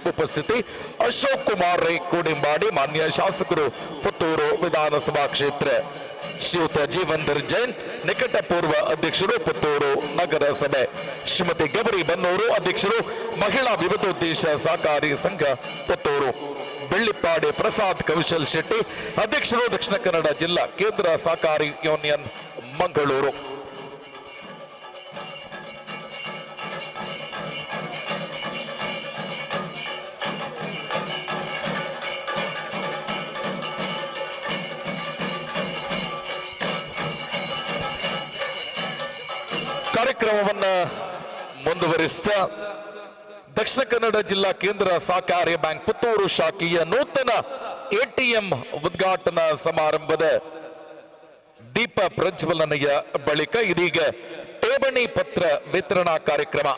ಉಪಸ್ಥಿತಿ ಅಶೋಕ್ ಕುಮಾರ್ ರೈ ಕೋಡಿಂಬಾಡಿ ಮಾನ್ಯ ಶಾಸಕರು ಪುತ್ತೂರು ವಿಧಾನಸಭಾ ಕ್ಷೇತ್ರ ಶ್ರೀಯುತ ಜೀವಂದರ್ ಜೈನ್ ನಿಕಟಪೂರ್ವ ಅಧ್ಯಕ್ಷರು ಪುತ್ತೂರು ನಗರಸಭೆ ಶ್ರೀಮತಿ ಗಬರಿ ಬನ್ನೂರು ಅಧ್ಯಕ್ಷರು ಮಹಿಳಾ ವಿವಿಧೋದ್ದೇಶ ಸಹಕಾರಿ ಸಂಘ ಪುತ್ತೂರು ಬೆಳ್ಳಿಪ್ಪಾಡಿ ಪ್ರಸಾದ್ ಕೌಶಲ್ ಶೆಟ್ಟಿ ಅಧ್ಯಕ್ಷರು ದಕ್ಷಿಣ ಕನ್ನಡ ಜಿಲ್ಲಾ ಕೇಂದ್ರ ಸಹಕಾರಿ ಯೂನಿಯನ್ ಮಂಗಳೂರು ಕಾರ್ಯಕ್ರಮವನ್ನ ಮುಂದುವರಿಸಿದ ದಕ್ಷಿಣ ಕನ್ನಡ ಜಿಲ್ಲಾ ಕೇಂದ್ರ ಸಹಕಾರಿ ಬ್ಯಾಂಕ್ ಪುತ್ತೂರು ಶಾಖೆಯ ನೂತನ ಎಟಿಎಂ ಉದ್ಘಾಟನಾ ಸಮಾರಂಭದ ದೀಪ ಪ್ರಜ್ವಲನೆಯ ಬಳಿಕ ಇದೀಗ ಠೇವಣಿ ಪತ್ರ ವಿತರಣಾ ಕಾರ್ಯಕ್ರಮ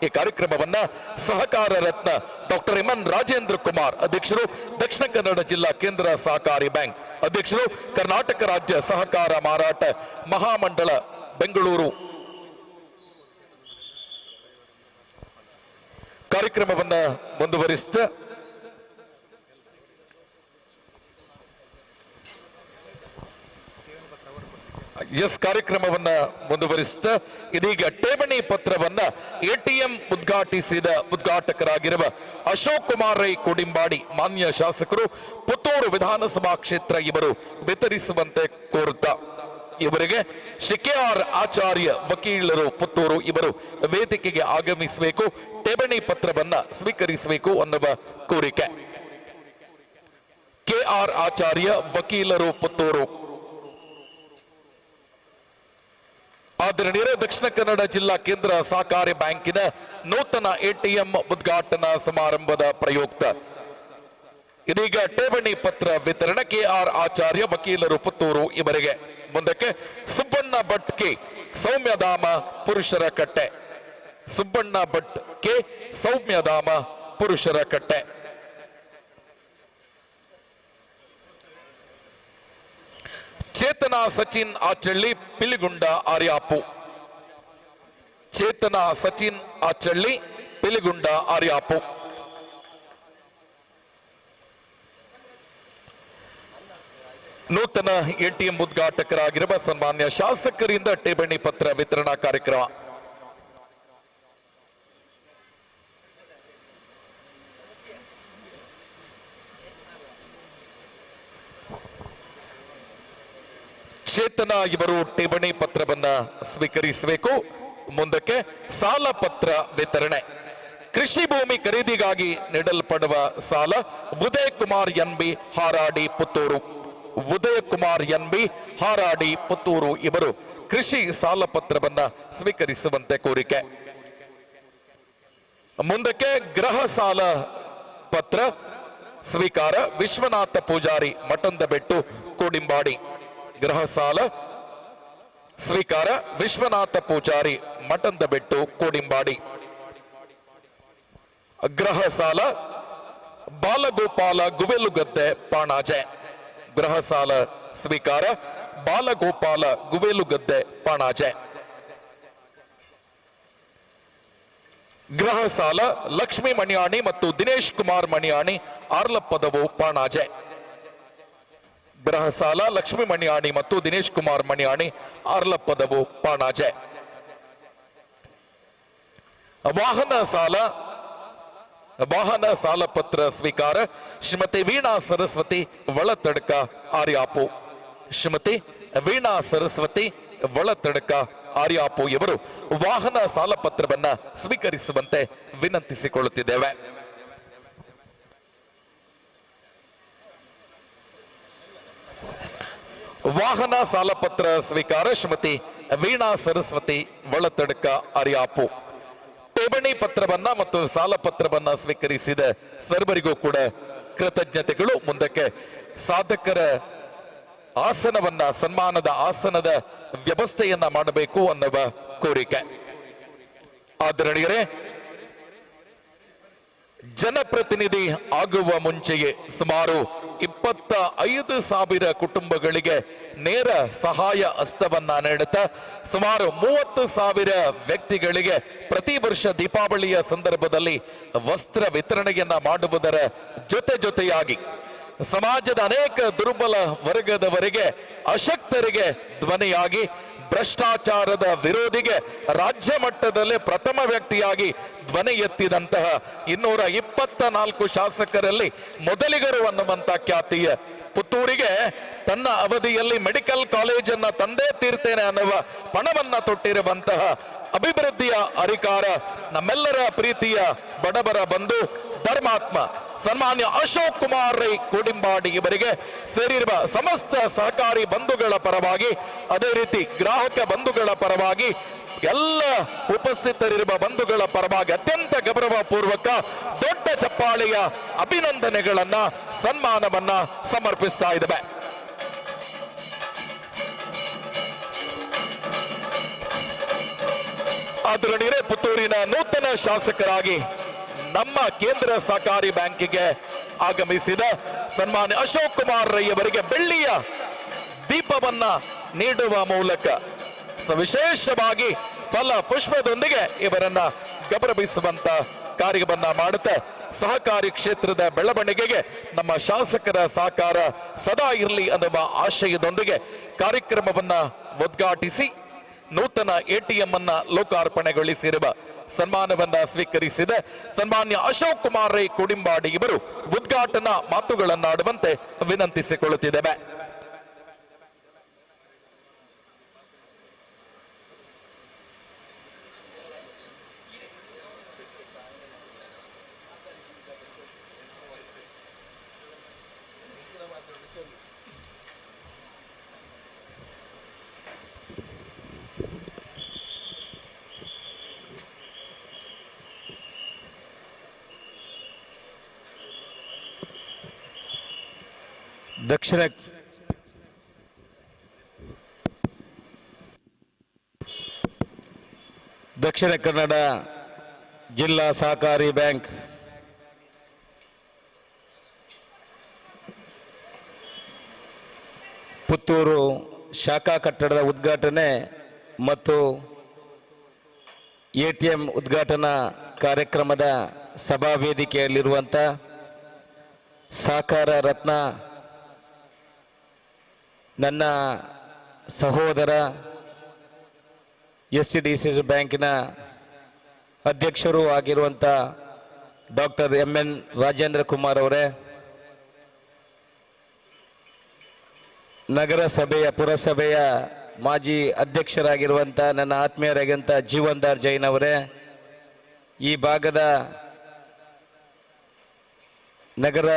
ಈ ಕಾರ್ಯಕ್ರಮವನ್ನ ಸಹಕಾರ ರತ್ನ ಡಾಕ್ಟರ್ ಎಂಎನ್ ರಾಜೇಂದ್ರ ಕುಮಾರ್ ಅಧ್ಯಕ್ಷರು ದಕ್ಷಿಣ ಕನ್ನಡ ಜಿಲ್ಲಾ ಕೇಂದ್ರ ಸಹಕಾರಿ ಬ್ಯಾಂಕ್ ಅಧ್ಯಕ್ಷರು ಕರ್ನಾಟಕ ರಾಜ್ಯ ಸಹಕಾರ ಮಾರಾಟ ಮಹಾಮಂಡಳ ಬೆಂಗಳೂರು ಕಾರ್ಯಕ್ರಮವನ್ನ ಮುಂದುವರಿಸಿದ ಕಾರ್ಯಕ್ರಮವನ್ನ ಮುಂದುವರಿಸಿದ ಇದೀಗ ಠೇವಣಿ ಪತ್ರವನ್ನ ಎಟಿಎಂ ಉದ್ಘಾಟಿಸಿದ ಉದ್ಘಾಟಕರಾಗಿರುವ ಅಶೋಕ್ ಕುಮಾರ್ ರೈ ಕೋಡಿಂಬಾಡಿ ಮಾನ್ಯ ಶಾಸಕರು ಪುತ್ತೂರು ವಿಧಾನಸಭಾ ಕ್ಷೇತ್ರ ಇವರು ವಿತರಿಸುವಂತೆ ಕೋರುತ್ತಾ ಇವರಿಗೆ ಶ್ರೀ ಕೆ.ಆರ್. ಆಚಾರ್ಯ ವಕೀಲರು ಪುತ್ತೂರು ಇವರು ವೇದಿಕೆಗೆ ಆಗಮಿಸಬೇಕು ಠೇವಣಿ ಪತ್ರವನ್ನ ಸ್ವೀಕರಿಸಬೇಕು ಅನ್ನುವ ಕೋರಿಕೆ ಕೆ.ಆರ್. ಆಚಾರ್ಯ ವಕೀಲರು ಪುತ್ತೂರು ಆದರಣೀಯ ದಕ್ಷಿಣ ಕನ್ನಡ ಜಿಲ್ಲಾ ಕೇಂದ್ರ ಸಹಕಾರಿ ಬ್ಯಾಂಕಿನ ನೂತನ ಎಟಿಎಂ ಉದ್ಘಾಟನಾ ಸಮಾರಂಭದ ಪ್ರಯುಕ್ತ ಇದೀಗ ಠೇವಣಿ ಪತ್ರ ವಿತರಣೆ ಕೆ.ಆರ್. ಆಚಾರ್ಯ ವಕೀಲರು ಪುತ್ತೂರು ಇವರಿಗೆ ಮುಂದಕ್ಕೆ ಸುಬ್ಬಣ್ಣ ಭಟ್ ಕೆ ಸೌಮ್ಯಧಾಮ ಪುರುಷರ ಕಟ್ಟೆ ಸುಬ್ಬಣ್ಣ ಭಟ್ ಕೆ ಸೌಮ್ಯಧಾಮ ಪುರುಷರ ಕಟ್ಟೆ ಚೇತನಾ ಸಚಿನ್ ಆಚಳ್ಳಿ ಪಿಲಿಗುಂಡ ಆರ್ಯಾಪು ಚೇತನಾ ಸಚಿನ್ ಆಚಳ್ಳಿ ಪಿಲಿಗುಂಡ ಆರ್ಯಾಪು ನೂತನ ಎಟಿಎಂ ಉದ್ಘಾಟಕರಾಗಿರುವ ಸನ್ಮಾನ್ಯ ಶಾಸಕರಿಂದ ಠೇವಣಿ ಪತ್ರ ವಿತರಣಾ ಕಾರ್ಯಕ್ರಮ ಚೇತನ ಇವರು ಠೇವಣಿ ಪತ್ರವನ್ನ ಸ್ವೀಕರಿಸಬೇಕು ಮುಂದಕ್ಕೆ ಸಾಲ ಪತ್ರ ವಿತರಣೆ ಕೃಷಿ ಭೂಮಿ ಖರೀದಿಗಾಗಿ ನೀಡಲ್ಪಡುವ ಸಾಲ ಉದಯ್ ಕುಮಾರ್ ಎನ್ಬಿ ಹಾರಾಡಿ ಪುತ್ತೂರು ಉದಯ್ ಕುಮಾರ್ ಎನ್ಬಿ ಹಾರಾಡಿ ಪುತ್ತೂರು ಇವರು ಕೃಷಿ ಸಾಲ ಪತ್ರವನ್ನ ಸ್ವೀಕರಿಸುವಂತೆ ಕೋರಿಕೆ ಮುಂದಕ್ಕೆ ಗೃಹ ಸಾಲ ಪತ್ರ ಸ್ವೀಕಾರ ವಿಶ್ವನಾಥ ಪೂಜಾರಿ ಮಠಂದಬೆಟ್ಟು ಕೋಡಿಂಬಾಡಿ. ಗೃಹ ಸಾಲ ಸ್ವೀಕಾರ ವಿಶ್ವನಾಥ ಪೂಜಾರಿ ಮಠಂದಬೆಟ್ಟು ಕೋಡಿಂಬಾಡಿ. ಗೃಹ ಸಾಲ ಬಾಲಗೋಪಾಲ ಗುವೆಲುಗದ್ದೆ ಪಾಣಾಜೆ. ಗೃಹ ಸಾಲ ಸ್ವೀಕಾರ ಬಾಲಗೋಪಾಲ ಗುವೆಲುಗದ್ದೆ ಪಾಣಾಜೆ. ಗೃಹ ಸಾಲ ಲಕ್ಷ್ಮೀ ಮಣಿಯಾಣಿ ಮತ್ತು ದಿನೇಶ್ ಕುಮಾರ್ ಮಣಿಯಾಣಿ ಆರ್ಲಪ್ಪದವು ಪಾಣಾಜೆ. ಗೃಹ ಸಾಲ ಲಕ್ಷ್ಮೀ ಮಣಿಯಾಣಿ ಮತ್ತು ದಿನೇಶ್ ಕುಮಾರ್ ಮಣಿಯಾಣಿ ಆರ್ಲಪ್ಪದವು ಪಾಣಾಜೆ. ವಾಹನ ಸಾಲ ಪತ್ರ ಸ್ವೀಕಾರ ಶ್ರೀಮತಿ ವೀಣಾ ಸರಸ್ವತಿ ಒಳತಡಕ ಆರ್ಯಾಪು. ಶ್ರೀಮತಿ ವೀಣಾ ಸರಸ್ವತಿ ಒಳತಡಕ ಆರ್ಯಾಪು ಇವರು ವಾಹನ ಸಾಲ ಪತ್ರವನ್ನ ಸ್ವೀಕರಿಸುವಂತೆ ವಿನಂತಿಸಿಕೊಳ್ಳುತ್ತಿದ್ದೇವೆ. ವಾಹನ ಸಾಲ ಪತ್ರ ಸ್ವೀಕಾರ ಶ್ರೀಮತಿ ವೀಣಾ ಸರಸ್ವತಿ ಒಳತಡಕ ಆರ್ಯಾಪು. ಠೇವಣಿ ಪತ್ರವನ್ನ ಮತ್ತು ಸಾಲ ಪತ್ರವನ್ನ ಸ್ವೀಕರಿಸಿದ ಸರ್ವರಿಗೂ ಕೂಡ ಕೃತಜ್ಞತೆಗಳು. ಮುಂದಕ್ಕೆ ಸಾಧಕರ ಆಸನವನ್ನ ಸನ್ಮಾನದ ಆಸನದ ವ್ಯವಸ್ಥೆಯನ್ನ ಮಾಡಬೇಕು ಅನ್ನುವ ಕೋರಿಕೆ. ಆದರಣೀಯರೇ, ಜನಪ್ರತಿನಿಧಿ ಆಗುವ ಮುಂಚೆಯೇ ಸುಮಾರು 25,000 ಕುಟುಂಬಗಳಿಗೆ ನೇರ ಸಹಾಯ ಹಸ್ತವನ್ನ ನೀಡುತ್ತಾ ಸುಮಾರು 30,000 ವ್ಯಕ್ತಿಗಳಿಗೆ ಪ್ರತಿ ವರ್ಷ ದೀಪಾವಳಿಯ ಸಂದರ್ಭದಲ್ಲಿ ವಸ್ತ್ರ ವಿತರಣೆಯನ್ನ ಮಾಡುವುದರ ಜೊತೆಯಾಗಿ ಸಮಾಜದ ಅನೇಕ ದುರ್ಬಲ ವರ್ಗದವರಿಗೆ, ಅಶಕ್ತರಿಗೆ ಧ್ವನಿಯಾಗಿ ಭ್ರಷ್ಟಾಚಾರದ ವಿರೋಧಿಗೆ ರಾಜ್ಯ ಮಟ್ಟದಲ್ಲಿ ಪ್ರಥಮ ವ್ಯಕ್ತಿಯಾಗಿ ಧ್ವನಿ ಎತ್ತಿದಂತಹ 224 ಶಾಸಕರಲ್ಲಿ ಮೊದಲಿಗರು ಅನ್ನುವಂತ ಖ್ಯಾತಿಯ ಪುತ್ತೂರಿಗೆ ತನ್ನ ಅವಧಿಯಲ್ಲಿ ಮೆಡಿಕಲ್ ಕಾಲೇಜನ್ನ ತಂದೇ ತೀರ್ತೇನೆ ಅನ್ನುವ ಪಣವನ್ನ ತೊಟ್ಟಿರುವಂತಹ ಅಭಿವೃದ್ಧಿಯ ಅಧಿಕಾರ ನಮ್ಮೆಲ್ಲರ ಪ್ರೀತಿಯ ಬಡವರ ಬಂಧು ಧರ್ಮಾತ್ಮ ಸನ್ಮಾನ್ಯ ಅಶೋಕ್ ಕುಮಾರ್ ರೈ ಕೋಡಿಂಬಾಡಿ ಇವರಿಗೆ ಸೇರಿರುವ ಸಮಸ್ತ ಸಹಕಾರಿ ಬಂಧುಗಳ ಪರವಾಗಿ, ಅದೇ ರೀತಿ ಗ್ರಾಹಕ ಬಂಧುಗಳ ಪರವಾಗಿ, ಎಲ್ಲ ಉಪಸ್ಥಿತರಿರುವ ಬಂಧುಗಳ ಪರವಾಗಿ ಅತ್ಯಂತ ಗೌರವ ಪೂರ್ವಕ ದೊಡ್ಡ ಚಪ್ಪಾಳೆಯ ಅಭಿನಂದನೆಗಳನ್ನ, ಸನ್ಮಾನವನ್ನ ಸಮರ್ಪಿಸ್ತಾ ಇದ್ದೇವೆ. ಆದರಣೀಯರೇ, ಪುತ್ತೂರಿನ ನೂತನ ಶಾಸಕರಾಗಿ ನಮ್ಮ ಕೇಂದ್ರ ಸಹಕಾರಿ ಬ್ಯಾಂಕಿಗೆ ಆಗಮಿಸಿದ ಸನ್ಮಾನ್ಯ ಅಶೋಕ್ ಕುಮಾರ್ ರೈ ಅವರಿಗೆ ಬೆಳ್ಳಿಯ ದೀಪವನ್ನ ನೀಡುವ ಮೂಲಕ ವಿಶೇಷವಾಗಿ ಫಲ ಪುಷ್ಪದೊಂದಿಗೆ ಇವರನ್ನ ಗೌರವಿಸುವಂತ ಕಾರ್ಯವನ್ನ ಮಾಡುತ್ತಾ ಸಹಕಾರಿ ಕ್ಷೇತ್ರದ ಬೆಳವಣಿಗೆಗೆ ನಮ್ಮ ಶಾಸಕರ ಸಹಕಾರ ಸದಾ ಇರಲಿ ಅನ್ನುವ ಆಶಯದೊಂದಿಗೆ ಕಾರ್ಯಕ್ರಮವನ್ನ ಉದ್ಘಾಟಿಸಿ ನೂತನ ಎಟಿಎಂ ಅನ್ನ ಲೋಕಾರ್ಪಣೆಗೊಳಿಸಿರುವ ಸನ್ಮಾನವನ್ನ ಸ್ವೀಕರಿಸಿದ ಸನ್ಮಾನ್ಯ ಅಶೋಕ್ ಕುಮಾರ್ ರೈ ಕೋಡಿಂಬಾಡಿ ಇವರು ಉದ್ಘಾಟನಾ ಮಾತುಗಳನ್ನಾಡುವಂತೆ ವಿನಂತಿಸಿಕೊಳ್ಳುತ್ತಿದ್ದೇವೆ. ದಕ್ಷಿಣ ಕನ್ನಡ ಜಿಲ್ಲಾ ಸಹಕಾರಿ ಬ್ಯಾಂಕ್ ಪುತ್ತೂರು ಶಾಖಾ ಕಟ್ಟಡದ ಉದ್ಘಾಟನೆ ಮತ್ತು ಎಟಿಎಂ ಉದ್ಘಾಟನಾ ಕಾರ್ಯಕ್ರಮದ ಸಭಾ ವೇದಿಕೆಯಲ್ಲಿರುವಂಥ ಸಹಕಾರ ರತ್ನ ನನ್ನ ಸಹೋದರ SCDCS ಬ್ಯಾಂಕಿನ ಅಧ್ಯಕ್ಷರು ಆಗಿರುವಂಥ ಡಾಕ್ಟರ್ MN ರಾಜೇಂದ್ರ ಕುಮಾರ್ ಅವರೇ, ನಗರಸಭೆಯ ಪುರಸಭೆಯ ಮಾಜಿ ಅಧ್ಯಕ್ಷರಾಗಿರುವಂಥ ನನ್ನ ಆತ್ಮೀಯರಾಗಿರುವಂಥ ಜೀವನ್ದಾರ್ ಜೈನ್ ಅವರೇ, ಈ ಭಾಗದ ನಗರ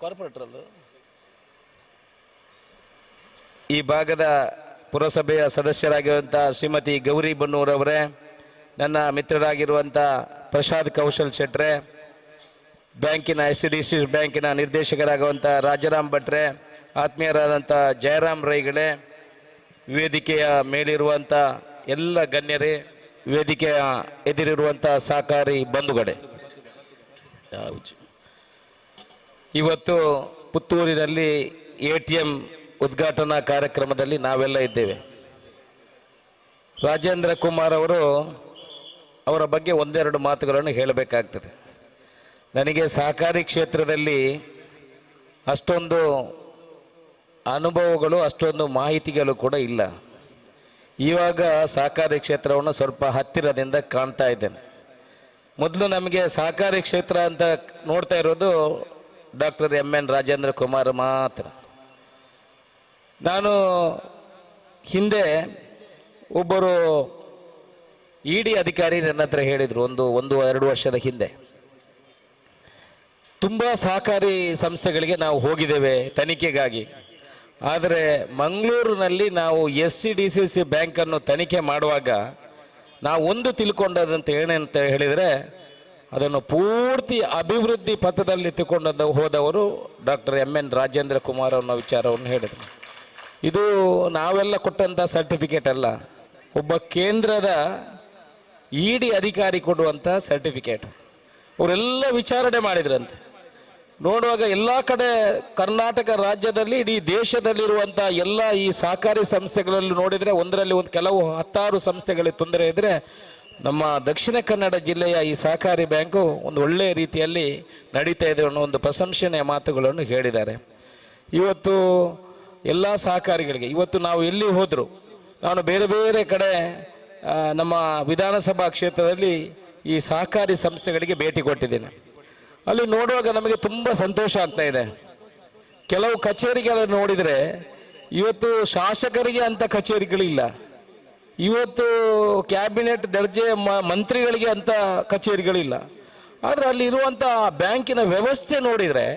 ಕಾರ್ಪೊರೇಟರ್ ಈ ಭಾಗದ ಪುರಸಭೆಯ ಸದಸ್ಯರಾಗಿರುವಂಥ ಶ್ರೀಮತಿ ಗೌರಿ ಬನ್ನೂರವರೇ, ನನ್ನ ಮಿತ್ರರಾಗಿರುವಂಥ ಪ್ರಸಾದ್ ಕೌಶಲ್ ಶೆಟ್ರೆ, ಬ್ಯಾಂಕಿನ SDC ಬ್ಯಾಂಕಿನ ನಿರ್ದೇಶಕರಾಗುವಂಥ ರಾಜಾರಾಮ್ ಭಟ್ರೆ, ಆತ್ಮೀಯರಾದಂಥ ಜಯರಾಮ್ ರೈಗಳೇ, ವೇದಿಕೆಯ ಮೇಲಿರುವಂಥ ಎಲ್ಲ ಗಣ್ಯರೇ, ವೇದಿಕೆಯ ಎದುರಿರುವಂಥ ಸಹಕಾರಿ ಬಂಧುಗಳೇ, ಇವತ್ತು ಪುತ್ತೂರಿನಲ್ಲಿ ATM ಉದ್ಘಾಟನಾ ಕಾರ್ಯಕ್ರಮದಲ್ಲಿ ನಾವೆಲ್ಲ ಇದ್ದೇವೆ. ರಾಜೇಂದ್ರ ಕುಮಾರ್ ಅವರು ಅವರ ಬಗ್ಗೆ ಒಂದೆರಡು ಮಾತುಗಳನ್ನು ಹೇಳಬೇಕಾಗ್ತದೆ. ನನಗೆ ಸಹಕಾರಿ ಕ್ಷೇತ್ರದಲ್ಲಿ ಅಷ್ಟೊಂದು ಅನುಭವಗಳು, ಅಷ್ಟೊಂದು ಮಾಹಿತಿಗಳು ಕೂಡ ಇಲ್ಲ. ಇವಾಗ ಸಹಕಾರಿ ಕ್ಷೇತ್ರವನ್ನು ಸ್ವಲ್ಪ ಹತ್ತಿರದಿಂದ ಕಾಣ್ತಾ ಇದ್ದೇನೆ. ಮೊದಲು ನಮಗೆ ಸಹಕಾರಿ ಕ್ಷೇತ್ರ ಅಂತ ನೋಡ್ತಾ ಇರೋದು ಡಾಕ್ಟರ್ MN ರಾಜೇಂದ್ರ ಕುಮಾರ್ ಮಾತ್ರ. ನಾನು ಹಿಂದೆ ಒಬ್ಬರು ED ಅಧಿಕಾರಿ ನನ್ನ ಹತ್ರ ಹೇಳಿದರು ಒಂದು 2 ವರ್ಷದ ಹಿಂದೆ, ತುಂಬ ಸಹಕಾರಿ ಸಂಸ್ಥೆಗಳಿಗೆ ನಾವು ಹೋಗಿದ್ದೇವೆ ತನಿಖೆಗಾಗಿ. ಆದರೆ ಮಂಗಳೂರಿನಲ್ಲಿ ನಾವು SCDCC ಬ್ಯಾಂಕನ್ನು ತನಿಖೆ ಮಾಡುವಾಗ ನಾವು ಒಂದು ತಿಳ್ಕೊಂಡದಂತ ಏನಂತ ಹೇಳಿದರೆ, ಅದನ್ನು ಪೂರ್ತಿ ಅಭಿವೃದ್ಧಿ ಪಥದಲ್ಲಿ ತಿಳ್ಕೊಂಡು ಹೋದವರು ಡಾಕ್ಟರ್ MN ರಾಜೇಂದ್ರ ಕುಮಾರ್ ಅನ್ನೋ ವಿಚಾರವನ್ನು ಹೇಳಿದರು. ಇದು ನಾವೆಲ್ಲ ಕೊಟ್ಟಂಥ ಸರ್ಟಿಫಿಕೇಟ್ ಅಲ್ಲ, ಒಬ್ಬ ಕೇಂದ್ರದ ED ಅಧಿಕಾರಿ ಕೊಡುವಂಥ ಸರ್ಟಿಫಿಕೇಟ್. ಅವರೆಲ್ಲ ವಿಚಾರಣೆ ಮಾಡಿದ್ರಂತೆ. ನೋಡುವಾಗ ಎಲ್ಲ ಕಡೆ ಕರ್ನಾಟಕ ರಾಜ್ಯದಲ್ಲಿ, ಇಡೀ ದೇಶದಲ್ಲಿರುವಂಥ ಎಲ್ಲ ಈ ಸಹಕಾರಿ ಸಂಸ್ಥೆಗಳಲ್ಲಿ ನೋಡಿದರೆ ಒಂದರಲ್ಲಿ ಒಂದು ಕೆಲವು 10 ಸಂಸ್ಥೆಗಳಿಗೆ ತೊಂದರೆ ಇದ್ದರೆ, ನಮ್ಮ ದಕ್ಷಿಣ ಕನ್ನಡ ಜಿಲ್ಲೆಯ ಈ ಸಹಕಾರಿ ಬ್ಯಾಂಕು ಒಂದು ಒಳ್ಳೆಯ ರೀತಿಯಲ್ಲಿ ನಡೀತಾ ಇದೆ ಅನ್ನೋ ಒಂದು ಪ್ರಶಂಸನೀಯ ಮಾತುಗಳನ್ನು ಹೇಳಿದ್ದಾರೆ. ಇವತ್ತು ಎಲ್ಲ ಸಹಕಾರಿಗಳಿಗೆ, ಇವತ್ತು ನಾವು ಎಲ್ಲಿ ಹೋದರೂ, ನಾನು ಬೇರೆ ಬೇರೆ ಕಡೆ ನಮ್ಮ ವಿಧಾನಸಭಾ ಕ್ಷೇತ್ರದಲ್ಲಿ ಈ ಸಹಕಾರಿ ಸಂಸ್ಥೆಗಳಿಗೆ ಭೇಟಿ ಕೊಟ್ಟಿದ್ದೇನೆ. ಅಲ್ಲಿ ನೋಡುವಾಗ ನಮಗೆ ತುಂಬ ಸಂತೋಷ ಆಗ್ತಾ ಇದೆ. ಕೆಲವು ಕಚೇರಿಗಳನ್ನು ನೋಡಿದರೆ ಇವತ್ತು ಶಾಸಕರಿಗೆ ಅಂಥ ಕಚೇರಿಗಳಿಲ್ಲ, ಇವತ್ತು ಕ್ಯಾಬಿನೆಟ್ ದರ್ಜೆ ಮಂತ್ರಿಗಳಿಗೆ ಅಂಥ ಕಚೇರಿಗಳಿಲ್ಲ. ಆದರೆ ಅಲ್ಲಿ ಇರುವಂಥ ಬ್ಯಾಂಕಿನ ವ್ಯವಸ್ಥೆ ನೋಡಿದರೆ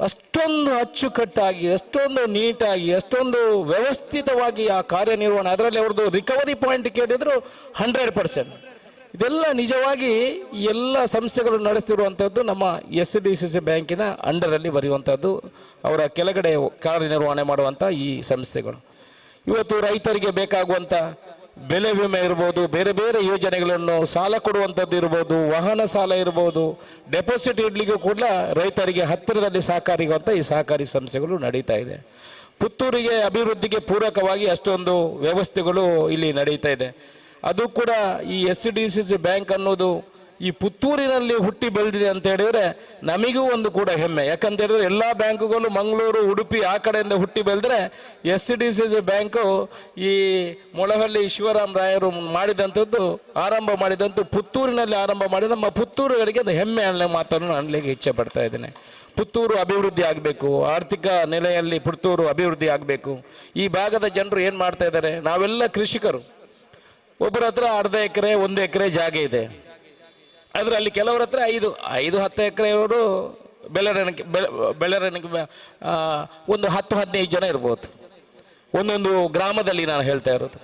ಅಷ್ಟೊಂದು ಅಚ್ಚುಕಟ್ಟಾಗಿ, ಅಷ್ಟೊಂದು ನೀಟಾಗಿ, ಅಷ್ಟೊಂದು ವ್ಯವಸ್ಥಿತವಾಗಿ ಆ ಕಾರ್ಯನಿರ್ವಹಣೆ. ಅದರಲ್ಲಿ ಅವ್ರದ್ದು ರಿಕವರಿ ಪಾಯಿಂಟ್ ಕೇಳಿದ್ರು 100%. ಇದೆಲ್ಲ ನಿಜವಾಗಿ ಎಲ್ಲ ಸಂಸ್ಥೆಗಳು ನಡೆಸ್ತಿರುವಂಥದ್ದು ನಮ್ಮ SDCC ಬ್ಯಾಂಕಿನ ಅಂಡರಲ್ಲಿ ಬರೆಯುವಂಥದ್ದು, ಅವರ ಕೆಳಗಡೆ ಕಾರ್ಯನಿರ್ವಹಣೆ ಮಾಡುವಂಥ ಈ ಸಂಸ್ಥೆಗಳು. ಇವತ್ತು ರೈತರಿಗೆ ಬೇಕಾಗುವಂಥ ಬೆಳೆ ವಿಮೆ ಇರ್ಬೋದು, ಬೇರೆ ಬೇರೆ ಯೋಜನೆಗಳನ್ನು ಸಾಲ ಕೊಡುವಂಥದ್ದು ಇರ್ಬೋದು, ವಾಹನ ಸಾಲ ಇರ್ಬೋದು, ಡೆಪಾಸಿಟ್ ಇಡ್ಲಿಕ್ಕೂ ಕೂಡ ರೈತರಿಗೆ ಹತ್ತಿರದಲ್ಲಿ ಸಹಕಾರಿಗುವಂಥ ಈ ಸಹಕಾರಿ ಸಂಸ್ಥೆಗಳು ನಡೀತಾ ಇದೆ. ಪುತ್ತೂರಿಗೆ ಅಭಿವೃದ್ಧಿಗೆ ಪೂರಕವಾಗಿ ಅಷ್ಟೊಂದು ವ್ಯವಸ್ಥೆಗಳು ಇಲ್ಲಿ ನಡೀತಾ ಇದೆ. ಅದು ಕೂಡ ಈ SDCC ಬ್ಯಾಂಕ್ ಅನ್ನೋದು ಈ ಪುತ್ತೂರಿನಲ್ಲಿ ಹುಟ್ಟಿ ಬೆಳೆದಿದೆ ಅಂತ ಹೇಳಿದರೆ ನಮಗೂ ಒಂದು ಕೂಡ ಹೆಮ್ಮೆ. ಯಾಕಂತ ಹೇಳಿದ್ರೆ ಎಲ್ಲ ಬ್ಯಾಂಕುಗಳು ಮಂಗಳೂರು, ಉಡುಪಿ ಆ ಕಡೆಯಿಂದ ಹುಟ್ಟಿ ಬೆಳೆದ್ರೆ SDCC ಬ್ಯಾಂಕು ಈ ಮೊಳಹಳ್ಳಿ ಶಿವರಾಮ್ ರಾಯರು ಆರಂಭ ಮಾಡಿದಂಥದ್ದು ಪುತ್ತೂರಿನಲ್ಲಿ ಆರಂಭ ಮಾಡಿ ನಮ್ಮ ಪುತ್ತೂರುಗಳಿಗೆ ಒಂದು ಹೆಮ್ಮೆ ಅನ್ನೋ ಮಾತನ್ನು ಅನ್ಲಿಕ್ಕೆ ಇಚ್ಛೆ ಪಡ್ತಾ ಇದ್ದೇನೆ. ಪುತ್ತೂರು ಅಭಿವೃದ್ಧಿ ಆಗಬೇಕು, ಆರ್ಥಿಕ ನೆಲೆಯಲ್ಲಿ ಪುತ್ತೂರು ಅಭಿವೃದ್ಧಿ ಆಗಬೇಕು. ಈ ಭಾಗದ ಜನರು ಏನು ಮಾಡ್ತಾ ಇದ್ದಾರೆ, ನಾವೆಲ್ಲ ಕೃಷಿಕರು, ಒಬ್ಬರ ಹತ್ರ ಅರ್ಧ ಎಕರೆ 1 ಎಕರೆ ಜಾಗ ಇದೆ. ಆದರೆ ಅಲ್ಲಿ ಕೆಲವರ ಹತ್ರ 5-10 ಎಕರೆಯವರು ಬೆಳೆರನಿಗೆ ಒಂದು 10-15 ಜನ ಇರ್ಬೋದು ಒಂದೊಂದು ಗ್ರಾಮದಲ್ಲಿ. ನಾನು ಹೇಳ್ತಾ ಇರೋದು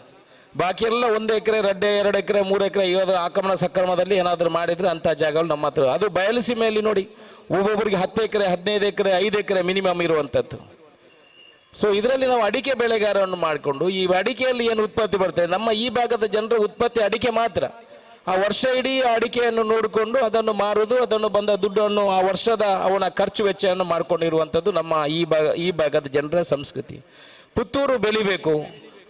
ಬಾಕಿ ಎಲ್ಲ 1 ಎಕರೆ 2 ಎಕರೆ 3 ಎಕರೆ ಇವಾಗ ಆಕ್ರಮಣ ಸಕ್ರಮದಲ್ಲಿ ಏನಾದರೂ ಮಾಡಿದರೆ ಅಂಥ ಜಾಗಗಳು ನಮ್ಮ ಹತ್ರ. ಅದು ಬಯಲುಸೀಮೆಯಲ್ಲಿ ನೋಡಿ, ಒಬ್ಬೊಬ್ಬರಿಗೆ 10 ಎಕರೆ 15 ಎಕರೆ 5 ಎಕರೆ ಮಿನಿಮಮ್ ಇರುವಂಥದ್ದು. ಸೊ ಇದರಲ್ಲಿ ನಾವು ಅಡಿಕೆ ಬೆಳೆಗಾರವನ್ನು ಮಾಡಿಕೊಂಡು ಈ ಅಡಿಕೆಯಲ್ಲಿ ಏನು ಉತ್ಪತ್ತಿ ಬರ್ತದೆ, ನಮ್ಮ ಈ ಭಾಗದ ಜನರ ಉತ್ಪತ್ತಿ ಅಡಿಕೆ ಮಾತ್ರ. ಆ ವರ್ಷ ಇಡೀ ಅಡಿಕೆಯನ್ನು ನೋಡಿಕೊಂಡು ಅದನ್ನು ಮಾರುವುದು, ಅದನ್ನು ಬಂದ ದುಡ್ಡನ್ನು ಆ ವರ್ಷದ ಅವನ ಖರ್ಚು ವೆಚ್ಚವನ್ನು ಮಾಡಿಕೊಂಡಿರುವಂಥದ್ದು ನಮ್ಮ ಈ ಭಾಗದ ಜನರ ಸಂಸ್ಕೃತಿ. ಪುತ್ತೂರು ಬೆಳಿಬೇಕು,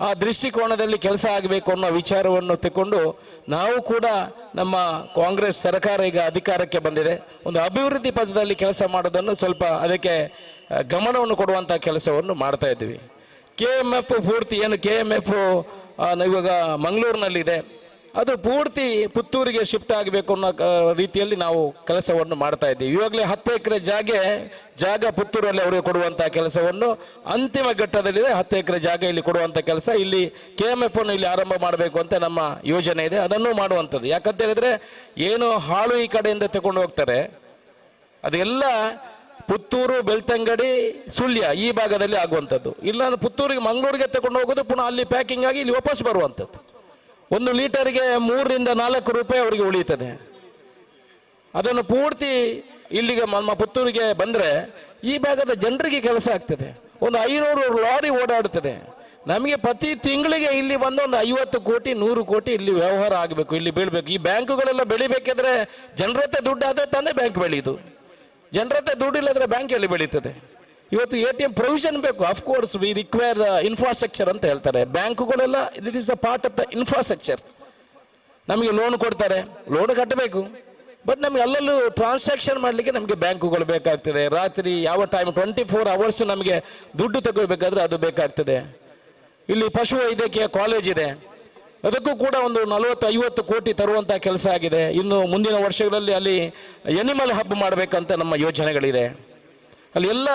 ಆ ದೃಷ್ಟಿಕೋನದಲ್ಲಿ ಕೆಲಸ ಆಗಬೇಕು ಅನ್ನೋ ವಿಚಾರವನ್ನು ತಗೊಂಡು ನಾವು ಕೂಡ ನಮ್ಮ ಕಾಂಗ್ರೆಸ್ ಸರ್ಕಾರ ಈಗ ಅಧಿಕಾರಕ್ಕೆ ಬಂದಿದೆ, ಒಂದು ಅಭಿವೃದ್ಧಿ ಪಥದಲ್ಲಿ ಕೆಲಸ ಮಾಡೋದನ್ನು ಸ್ವಲ್ಪ ಅದಕ್ಕೆ ಗಮನವನ್ನು ಕೊಡುವಂಥ ಕೆಲಸವನ್ನು ಮಾಡ್ತಾ ಇದ್ದೀವಿ. KMF ಪೂರ್ತಿ ಏನು KMF ಇವಾಗ ಮಂಗಳೂರಿನಲ್ಲಿದೆ, ಅದು ಪೂರ್ತಿ ಪುತ್ತೂರಿಗೆ ಶಿಫ್ಟ್ ಆಗಬೇಕು ಅನ್ನೋ ರೀತಿಯಲ್ಲಿ ನಾವು ಕೆಲಸವನ್ನು ಮಾಡ್ತಾ ಇದ್ದೀವಿ. ಇವಾಗಲೇ 10 ಎಕರೆ ಜಾಗ ಪುತ್ತೂರಲ್ಲಿ ಅವರಿಗೆ ಕೊಡುವಂಥ ಕೆಲಸವನ್ನು ಅಂತಿಮ ಘಟ್ಟದಲ್ಲಿದೆ. 10 ಎಕರೆ ಜಾಗ ಇಲ್ಲಿ ಕೊಡುವಂಥ ಕೆಲಸ, ಇಲ್ಲಿ KMF ಅನ್ನು ಇಲ್ಲಿ ಆರಂಭ ಮಾಡಬೇಕು ಅಂತ ನಮ್ಮ ಯೋಜನೆ ಇದೆ, ಅದನ್ನು ಮಾಡುವಂಥದ್ದು. ಯಾಕಂತ ಹೇಳಿದ್ರೆ ಏನು ಹಾಳು ಈ ಕಡೆಯಿಂದ ತಗೊಂಡು ಹೋಗ್ತಾರೆ ಅದೆಲ್ಲ ಪುತ್ತೂರು, ಬೆಳ್ತಂಗಡಿ, ಸುಳ್ಯ ಈ ಭಾಗದಲ್ಲಿ ಆಗುವಂಥದ್ದು. ಇಲ್ಲ ಪುತ್ತೂರಿಗೆ ಮಂಗಳೂರಿಗೆ ತಗೊಂಡು ಹೋಗೋದು, ಪುನಃ ಅಲ್ಲಿ ಪ್ಯಾಕಿಂಗ್ ಆಗಿ ಇಲ್ಲಿ ವಾಪಸ್ ಬರುವಂಥದ್ದು. 1 ಲೀಟರ್ಗೆ 3 ರಿಂದ 4 ರೂಪಾಯಿ ಅವರಿಗೆ ಉಳಿಯುತ್ತದೆ. ಅದನ್ನು ಪೂರ್ತಿ ಇಲ್ಲಿಗೆ ನಮ್ಮ ಪುತ್ತೂರಿಗೆ ಬಂದರೆ ಈ ಭಾಗದ ಜನರಿಗೆ ಕೆಲಸ ಆಗ್ತದೆ. ಒಂದು 500 ಲಾರಿ ಓಡಾಡ್ತದೆ. ನಮಗೆ ಪ್ರತಿ ತಿಂಗಳಿಗೆ ಇಲ್ಲಿ ಬಂದು ಒಂದು 50 ಕೋಟಿ 100 ಕೋಟಿ ಇಲ್ಲಿ ವ್ಯವಹಾರ ಆಗಬೇಕು, ಇಲ್ಲಿ ಬೀಳಬೇಕು. ಈ ಬ್ಯಾಂಕುಗಳೆಲ್ಲ ಬೆಳಿಬೇಕಿದ್ರೆ ಜನರ ಹತ್ರ ದುಡ್ಡು ಆದ್ರೆ ತಾನೇ ಬ್ಯಾಂಕ್ ಬೆಳೆಯುದು. ಜನರ ಹತ್ರ ದುಡ್ಡು ಇಲ್ಲದ್ರೆ ಬ್ಯಾಂಕ್ ಎಲ್ಲಿ ಬೆಳೀತದೆ? ಇವತ್ತು ATM ಪ್ರೊವಿಷನ್ ಬೇಕು. ಅಫ್ಕೋರ್ಸ್ ವಿ ರಿಕ್ವೈರ್ ಇನ್ಫ್ರಾಸ್ಟ್ರಕ್ಚರ್ ಅಂತ ಹೇಳ್ತಾರೆ. ಬ್ಯಾಂಕುಗಳೆಲ್ಲ it is a part of the infrastructure. ನಮಗೆ ಲೋನ್ ಕೊಡ್ತಾರೆ, ಲೋನ್ ಕಟ್ಟಬೇಕು. ಬಟ್ ನಮಗೆ ಅಲ್ಲಲ್ಲೂ ಟ್ರಾನ್ಸಾಕ್ಷನ್ ಮಾಡಲಿಕ್ಕೆ ನಮಗೆ ಬ್ಯಾಂಕುಗಳು ಬೇಕಾಗ್ತದೆ. ರಾತ್ರಿ ಯಾವ ಟೈಮ್ 24 ಅವರ್ಸ್ ನಮಗೆ ದುಡ್ಡು ತಗೋಬೇಕಾದ್ರೆ ಅದು ಬೇಕಾಗ್ತದೆ. ಇಲ್ಲಿ ಪಶು ವೈದ್ಯಕೀಯ ಕಾಲೇಜ್ ಇದೆ, ಅದಕ್ಕೂ ಕೂಡ ಒಂದು 40-50 ಕೋಟಿ ತರುವಂಥ ಕೆಲಸ ಆಗಿದೆ. ಇನ್ನು ಮುಂದಿನ ವರ್ಷಗಳಲ್ಲಿ ಅಲ್ಲಿ ಎನಿಮಲ್ ಹಬ್ ಮಾಡಬೇಕಂತ ನಮ್ಮ ಯೋಜನೆಗಳಿದೆ. ಅಲ್ಲಿ ಎಲ್ಲ